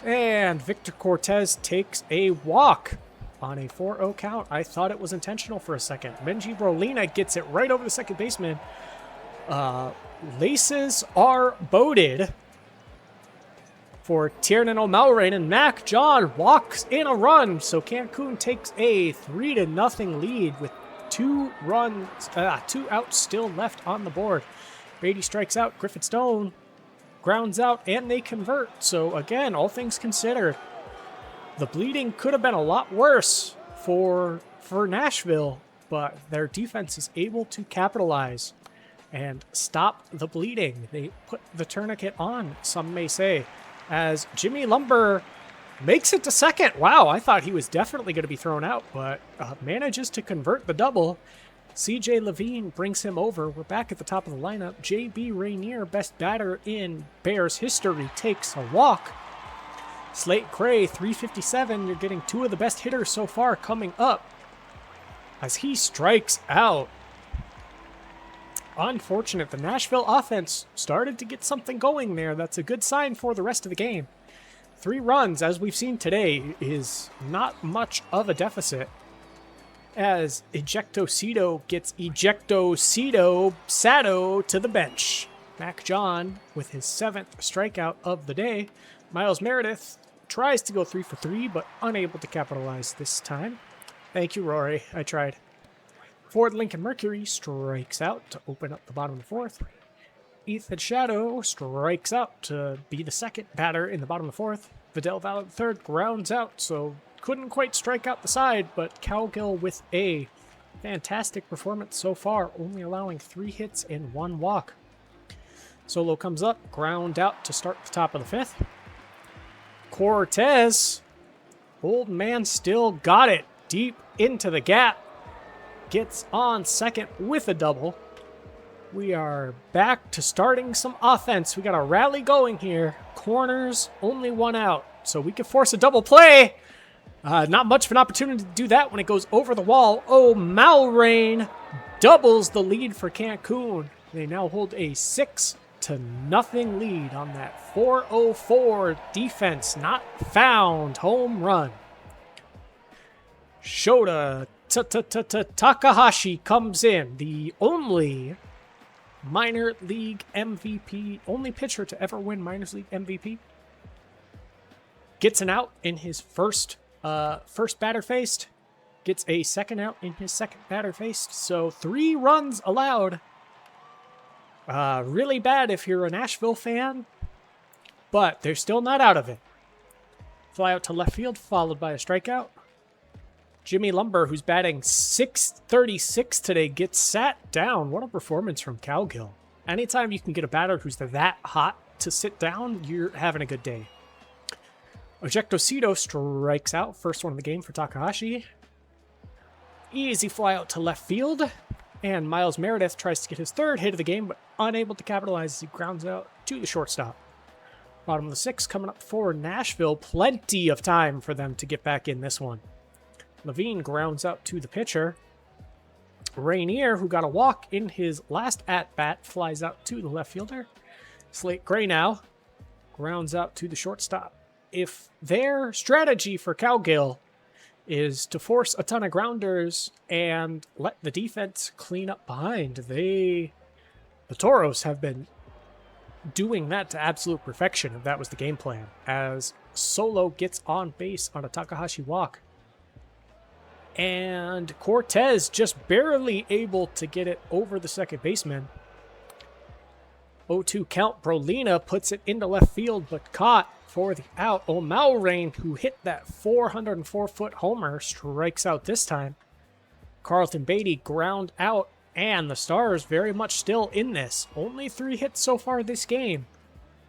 And Victor Cortez takes a walk on a 4-0 count. I thought it was intentional for a second. Benji Brolina gets it right over the second baseman. Laces are boated for Tiernan O'Malrain, and Mac John walks in a run. So Cancun takes a 3-0 lead with 2 outs still left on the board. Beatty strikes out, Griffith Stone grounds out, and they convert. So again, all things considered, the bleeding could have been a lot worse for Nashville, but their defense is able to capitalize and stop the bleeding. They put the tourniquet on, some may say, as Jimmy Lumber makes it to second. Wow, I thought he was definitely going to be thrown out, but manages to convert the double. CJ Levine brings him over. We're back at the top of the lineup. JB Rainier, best batter in Bears history, takes a walk. Slate Gray, 357. You're getting 2 of the best hitters so far coming up as he strikes out. Unfortunate. The Nashville offense started to get something going there. That's a good sign for the rest of the game. 3 runs, as we've seen today, is not much of a deficit, as Ejectocito gets Ejectocito Sato to the bench. Mac John with his 7th strikeout of the day. Miles Meredith tries to go 3 for 3, but unable to capitalize this time. Thank you, Rory. I tried. Ford Lincoln Mercury strikes out to open up the bottom of the 4th. Ethan Shadow strikes out to be the second batter in the bottom of the 4th. Vidal Valor III grounds out, so couldn't quite strike out the side, but Cowgill with a fantastic performance so far, only allowing 3 hits and 1 walk. Solo comes up, ground out to start the top of the 5th. Cortez, old man still got it deep into the gap, gets on second with a double. We are back to starting some offense. We got a rally going here. Corners, only 1 out, so we can force a double play. Not much of an opportunity to do that when it goes over the wall. O'Malrain doubles the lead for Cancun. They now hold a 6-0 lead on that 404 defense not found home run. Shota Takahashi comes in, the only minor league MVP, only pitcher to ever win minors league MVP. Gets an out in his first batter faced. Gets a second out in his second batter faced. So 3 runs allowed. Really bad if you're a Nashville fan, but they're still not out of it. Fly out to left field, followed by a strikeout. Jimmy Lumber, who's batting .636 today, gets sat down. What a performance from Cowgill. Anytime you can get a batter who's that hot to sit down, you're having a good day. Ejectocito strikes out. First one of the game for Takahashi. Easy fly out to left field. And Miles Meredith tries to get his 3rd hit of the game, but unable to capitalize as he grounds out to the shortstop. Bottom of the 6th coming up for Nashville. Plenty of time for them to get back in this one. Levine grounds out to the pitcher. Rainier, who got a walk in his last at-bat, flies out to the left fielder. Slate Gray now grounds out to the shortstop. If their strategy for Cowgill is to force a ton of grounders and let the defense clean up behind, the Toros have been doing that to absolute perfection, if that was the game plan, as Solo gets on base on a Takahashi walk. And Cortez just barely able to get it over the second baseman. 0-2 count. Brolina puts it into left field, but caught for the out. O'Malrain, who hit that 404-foot homer, strikes out this time. Carlton Beatty ground out, and the Stars very much still in this. Only 3 hits so far this game.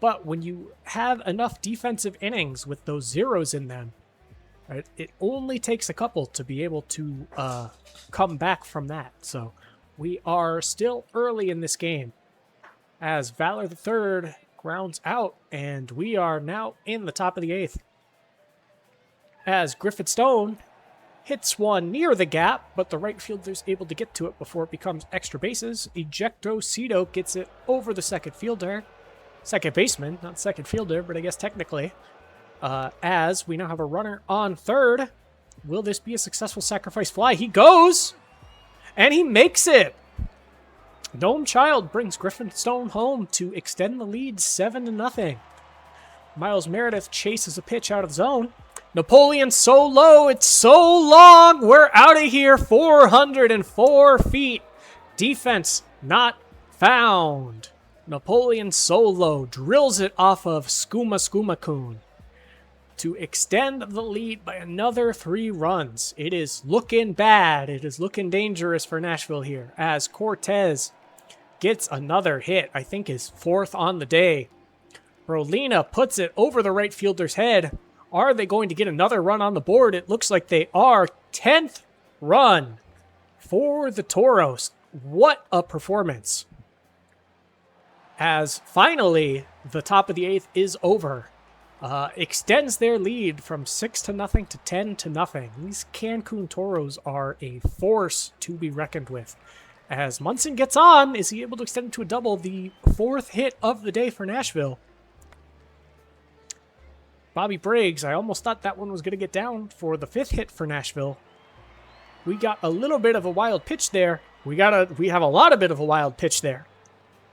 But when you have enough defensive innings with those zeros in them, right, it only takes a couple to be able to come back from that. So we are still early in this game as Valor III grounds out, and we are now in the top of the 8th. As Griffith Stone hits one near the gap, but the right fielder's able to get to it before it becomes extra bases. Ejectocito gets it over the second baseman, not second fielder, but I guess technically. As we now have a runner on third. Will this be a successful sacrifice fly? He goes! And he makes it! Gnome Child brings Griffin Stone home to extend the lead 7-0. Miles Meredith chases a pitch out of zone. Napoleon so low, it's so long. We're out of here. 404 feet. Defense not found. Napoleon so low drills it off of chaotikone to extend the lead by another 3 runs. It is looking bad. It is looking dangerous for Nashville here as Cortez gets another hit. I think his 4th on the day. Rolina puts it over the right fielder's head. Are they going to get another run on the board? It looks like they are. 10th run for the Toros. What a performance. As finally, the top of the 8th is over. Extends their lead from 6-0 to 10-0. These Cancun Toros are a force to be reckoned with. As Munson gets on, is he able to extend it to a double? The 4th hit of the day for Nashville. Bobby Briggs, I almost thought that one was going to get down for the 5th hit for Nashville. We got a little bit of a wild pitch there. We have a lot of bit of a wild pitch there.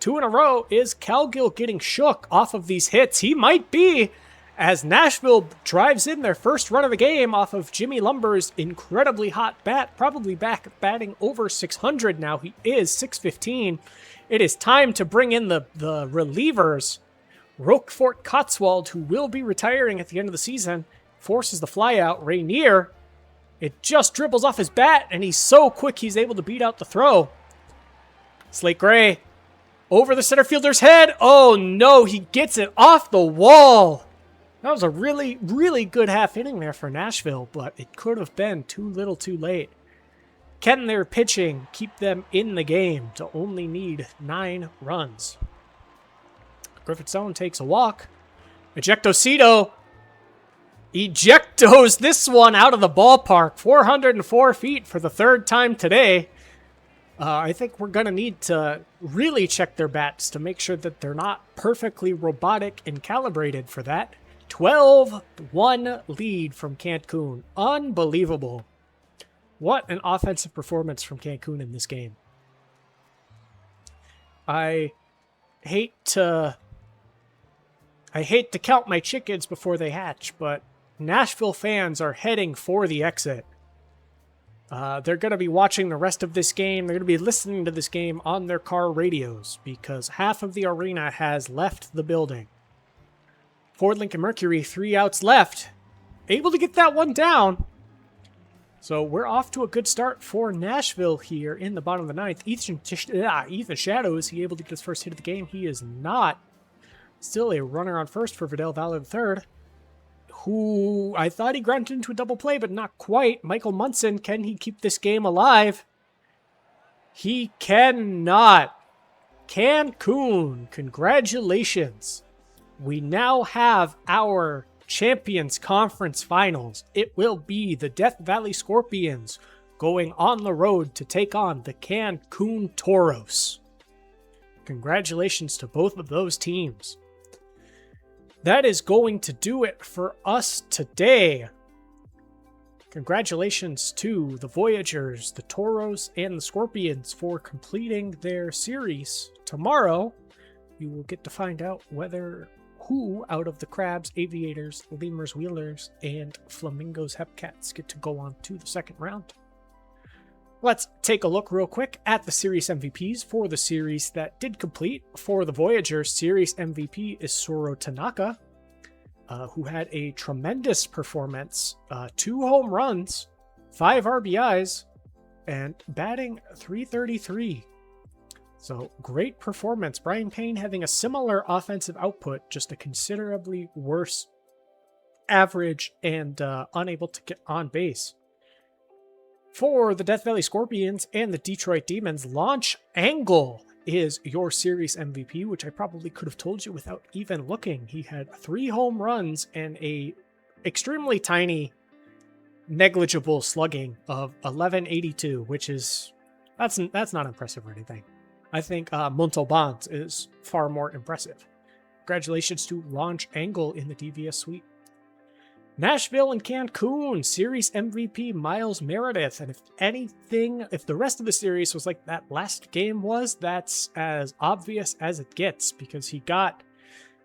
2 in a row. Is Calgill getting shook off of these hits? He might be, as Nashville drives in their first run of the game off of Jimmy Lumber's incredibly hot bat, probably back batting over 600 now. He is 615. It is time to bring in the relievers. Roquefort Cotswold, who will be retiring at the end of the season, forces the flyout. Rainier, it just dribbles off his bat, and he's so quick he's able to beat out the throw. Slate Gray, over the center fielder's head. Oh no, he gets it off the wall. That was a really, really good half inning there for Nashville, but it could have been too little too late. Can their pitching keep them in the game to only need 9 runs? Griffith Zone takes a walk. Ejectocito ejectos this one out of the ballpark. 404 feet for the 3rd time today. I think we're going to need to really check their bats to make sure that they're not perfectly robotic and calibrated for that. 12-1 lead from Cancun. Unbelievable. What an offensive performance from Cancun in this game. I hate to count my chickens before they hatch, but Nashville fans are heading for the exit. They're going to be watching the rest of this game. They're going to be listening to this game on their car radios because half of the arena has left the building. Ford Lincoln Mercury, 3 outs left. Able to get that one down. So we're off to a good start for Nashville here in the bottom of the 9th. Ethan Shadow, is he able to get his first hit of the game? He is not. Still a runner on first for Vidal Valor III, who I thought he grunted into a double play, but not quite. Michael Munson, can he keep this game alive? He cannot. Cancun, congratulations. We now have our Champions Conference Finals. It will be the Death Valley Scorpions going on the road to take on the Cancun Toros. Congratulations to both of those teams. That is going to do it for us today. Congratulations to the Voyagers, the Toros, and the Scorpions for completing their series. Tomorrow, you will get to find out who out of the Crabs, Aviators, Lemurs, Wheelers, and Flamingos Hepcats get to go on to the 2nd round. Let's take a look real quick at the series MVPs for the series that did complete. For the Voyagers, series MVP is Soro Tanaka, who had a tremendous performance. 2 home runs, 5 RBIs, and batting .333. So great performance. Brian Payne having a similar offensive output, just a considerably worse average and unable to get on base. For the Death Valley Scorpions and the Detroit Demons, Launch Angle is your series MVP, which I probably could have told you without even looking. He had 3 home runs and a extremely tiny, negligible slugging of 1182, which is that's not impressive or anything. I think Montalban's is far more impressive. Congratulations to Launch Angle in the DVS suite. Nashville and Cancun, series MVP Miles Meredith. And if the rest of the series was like that last game was, that's as obvious as it gets because he got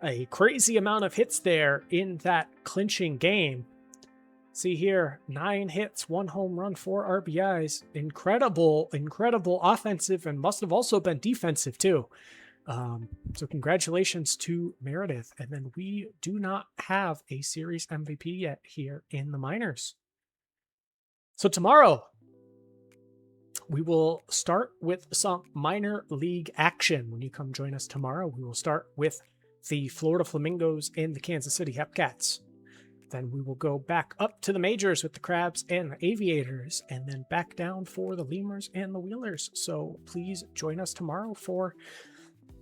A crazy amount of hits there in that clinching game. See here, 9 hits, 1 home run, 4 RBIs. Incredible offensive, and must have also been defensive too. So congratulations to Meredith. And then we do not have a series MVP yet here in the minors. So tomorrow, we will start with some minor league action. When you come join us tomorrow, we will start with the Florida Flamingos and the Kansas City Hepcats. Then we will go back up to the majors with the Crabs and the Aviators, and then back down for the Lemurs and the Wheelers. So please join us tomorrow for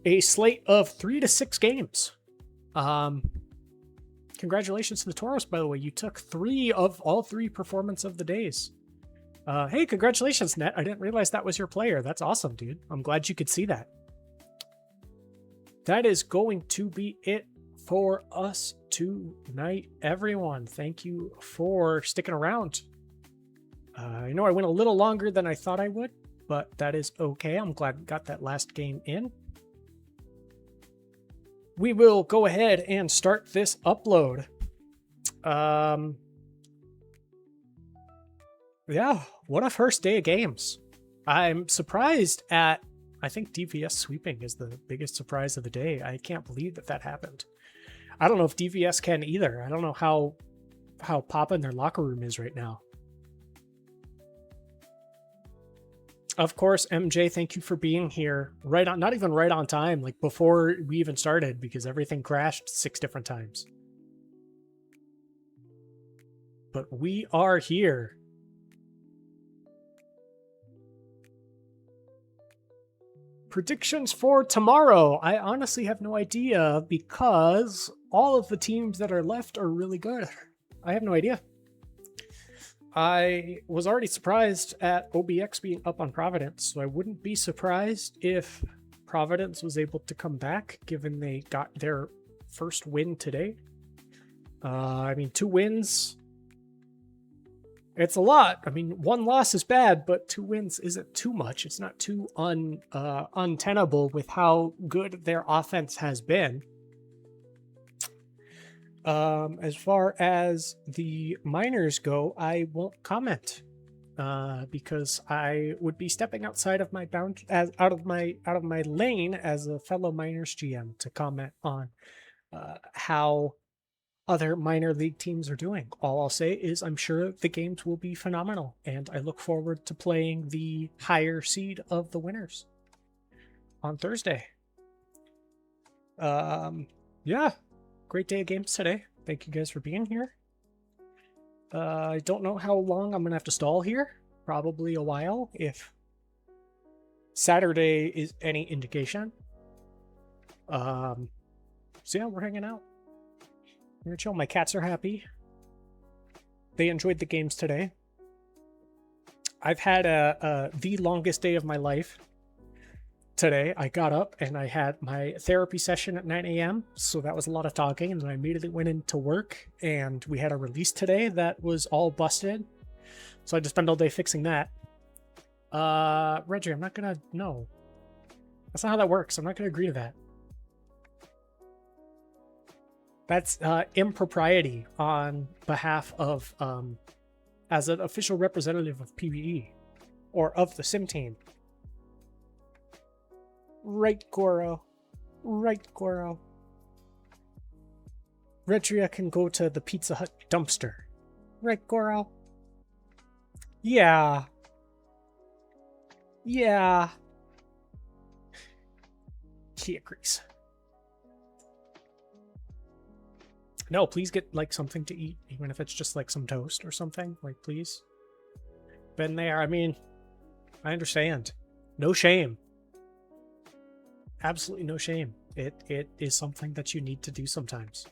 a slate of 3 to 6 games. Congratulations to the Toros, by the way. You took 3 of all 3 performance of the days. Hey, congratulations, Net. I didn't realize that was your player. That's awesome, dude. I'm glad you could see that. That is going to be it for us tonight, everyone. Thank you for sticking around. I know I went a little longer than I thought I would, but that is okay. I'm glad we got that last game in. We will go ahead and start this upload. Yeah, what a first day of games. I'm surprised at, I think DVS sweeping is the biggest surprise of the day. I can't believe that happened. I don't know if DVS can either. I don't know how poppin' their locker room is right now. Of course, MJ, thank you for being here. Right on, not even right on time, like before we even started, because everything crashed 6 different times. But we are here. Predictions for tomorrow. I honestly have no idea because all of the teams that are left are really good. I have no idea. I was already surprised at OBX being up on Providence, so I wouldn't be surprised if Providence was able to come back, given they got their first win today. I mean, 2 wins, it's a lot. I mean, 1 loss is bad, but 2 wins isn't too much. It's not too untenable with how good their offense has been. As far as the minors go, I won't comment because I would be stepping outside of my out of my lane as a fellow minors GM to comment on how other minor league teams are doing. All I'll say is I'm sure the games will be phenomenal, and I look forward to playing the higher seed of the winners on Thursday. Yeah. Great day of games today. Thank you guys for being here. I don't know how long I'm going to have to stall here. Probably a while, if Saturday is any indication. So yeah, we're hanging out. We're chill. My cats are happy. They enjoyed the games today. I've had the longest day of my life today. I got up and I had my therapy session at 9 a.m. So that was a lot of talking, and then I immediately went into work, and we had a release today that was all busted. So I just spent all day fixing that. Reggie, I'm not gonna, no. That's not how that works. I'm not gonna agree to that. That's impropriety on behalf of, as an official representative of PvE, or of the sim team. Right, Goro. Right, Goro. Redria can go to the Pizza Hut dumpster. Right, Goro? Yeah. Yeah. He agrees. No, please get, like, something to eat, even if it's just, like, some toast or something. Like, please. Been there. I mean, I understand. No shame. Absolutely no shame. It is something that you need to do sometimes.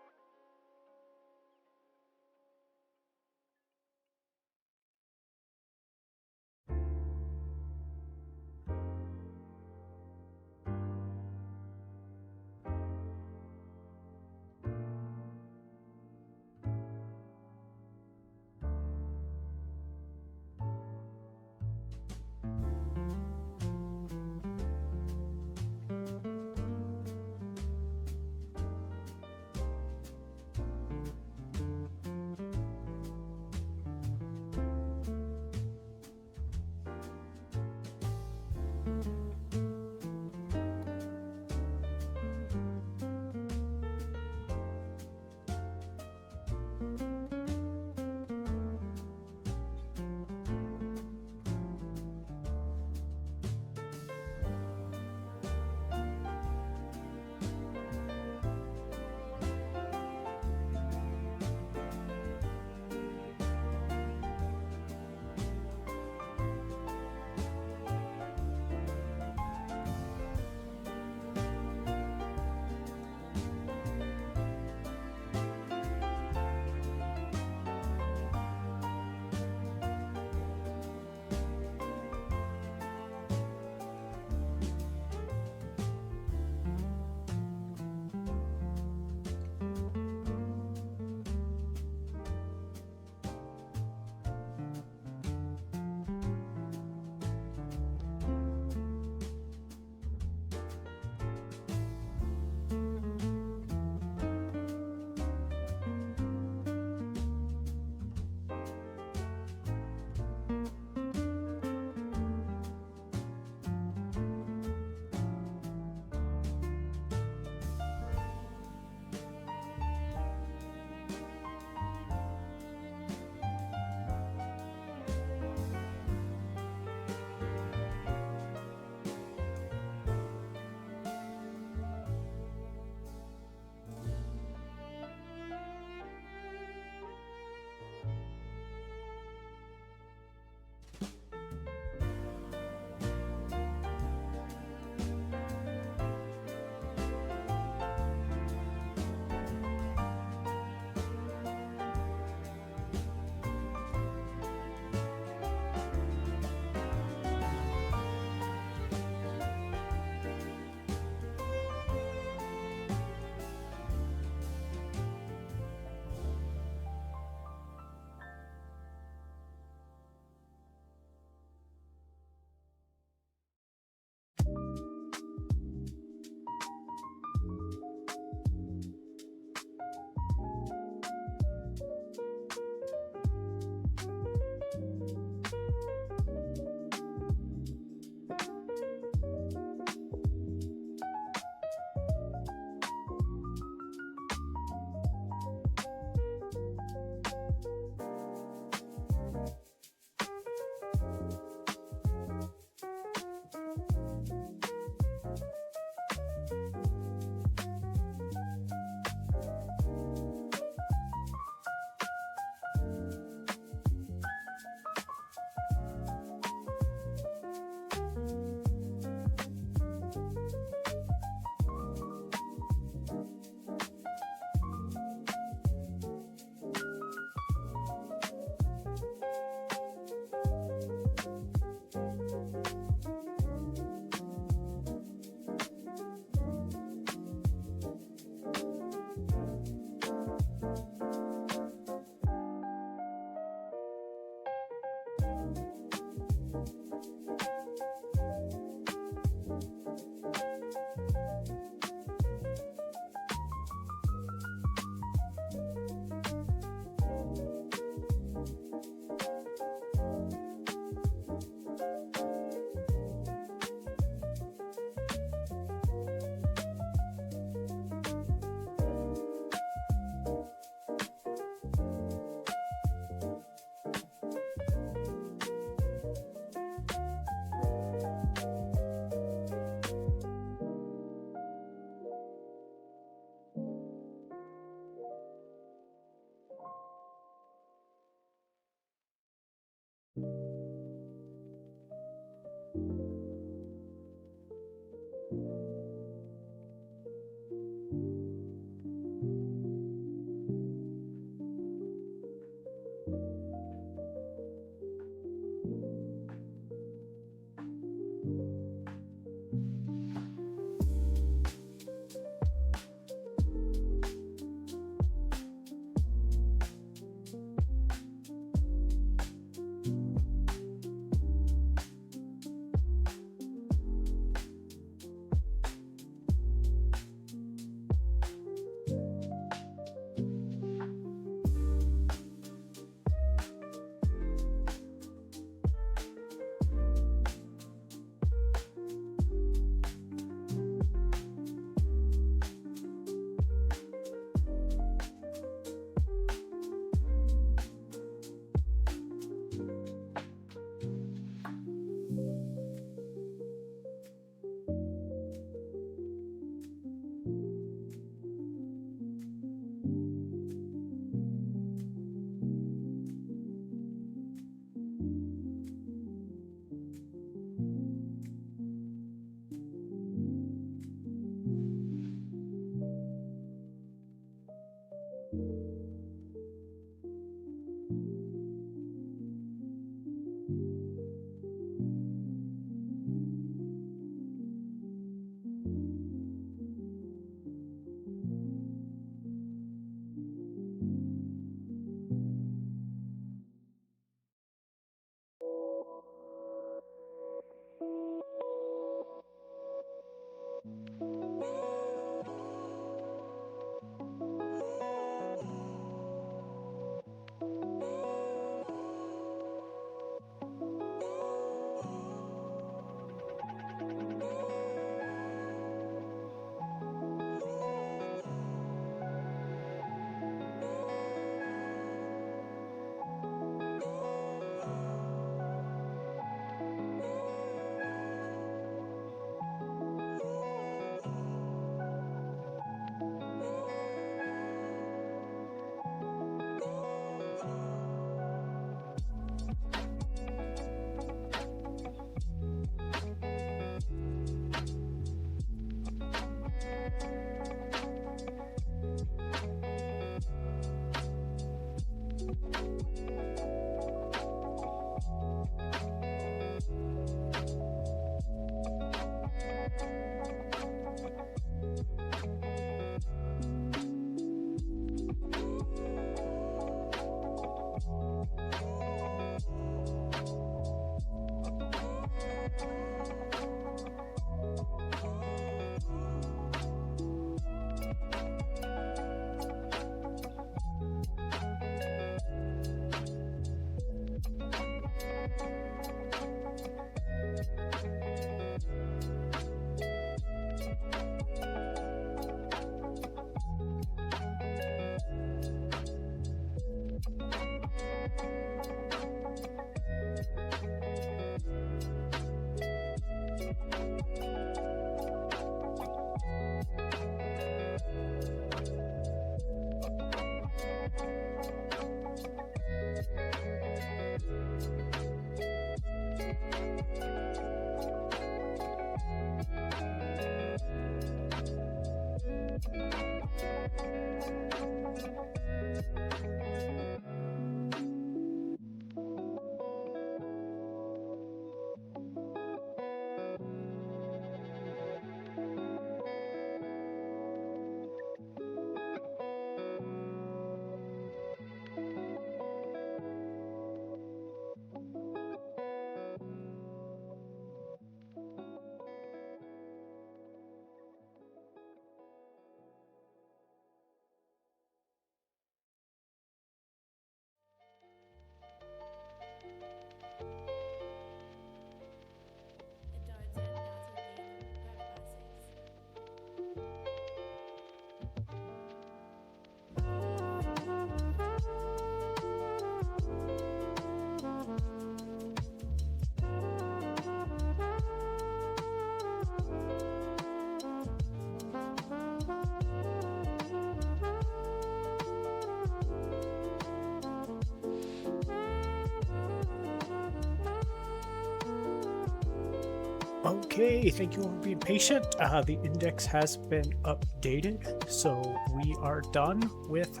Okay, thank you all for being patient. The index has been updated, so we are done with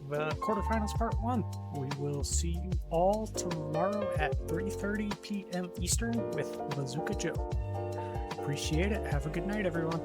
the quarterfinals part 1. We will see you all tomorrow at 3:30 p.m. Eastern with Bazooka Joe. Appreciate it. Have a good night, everyone.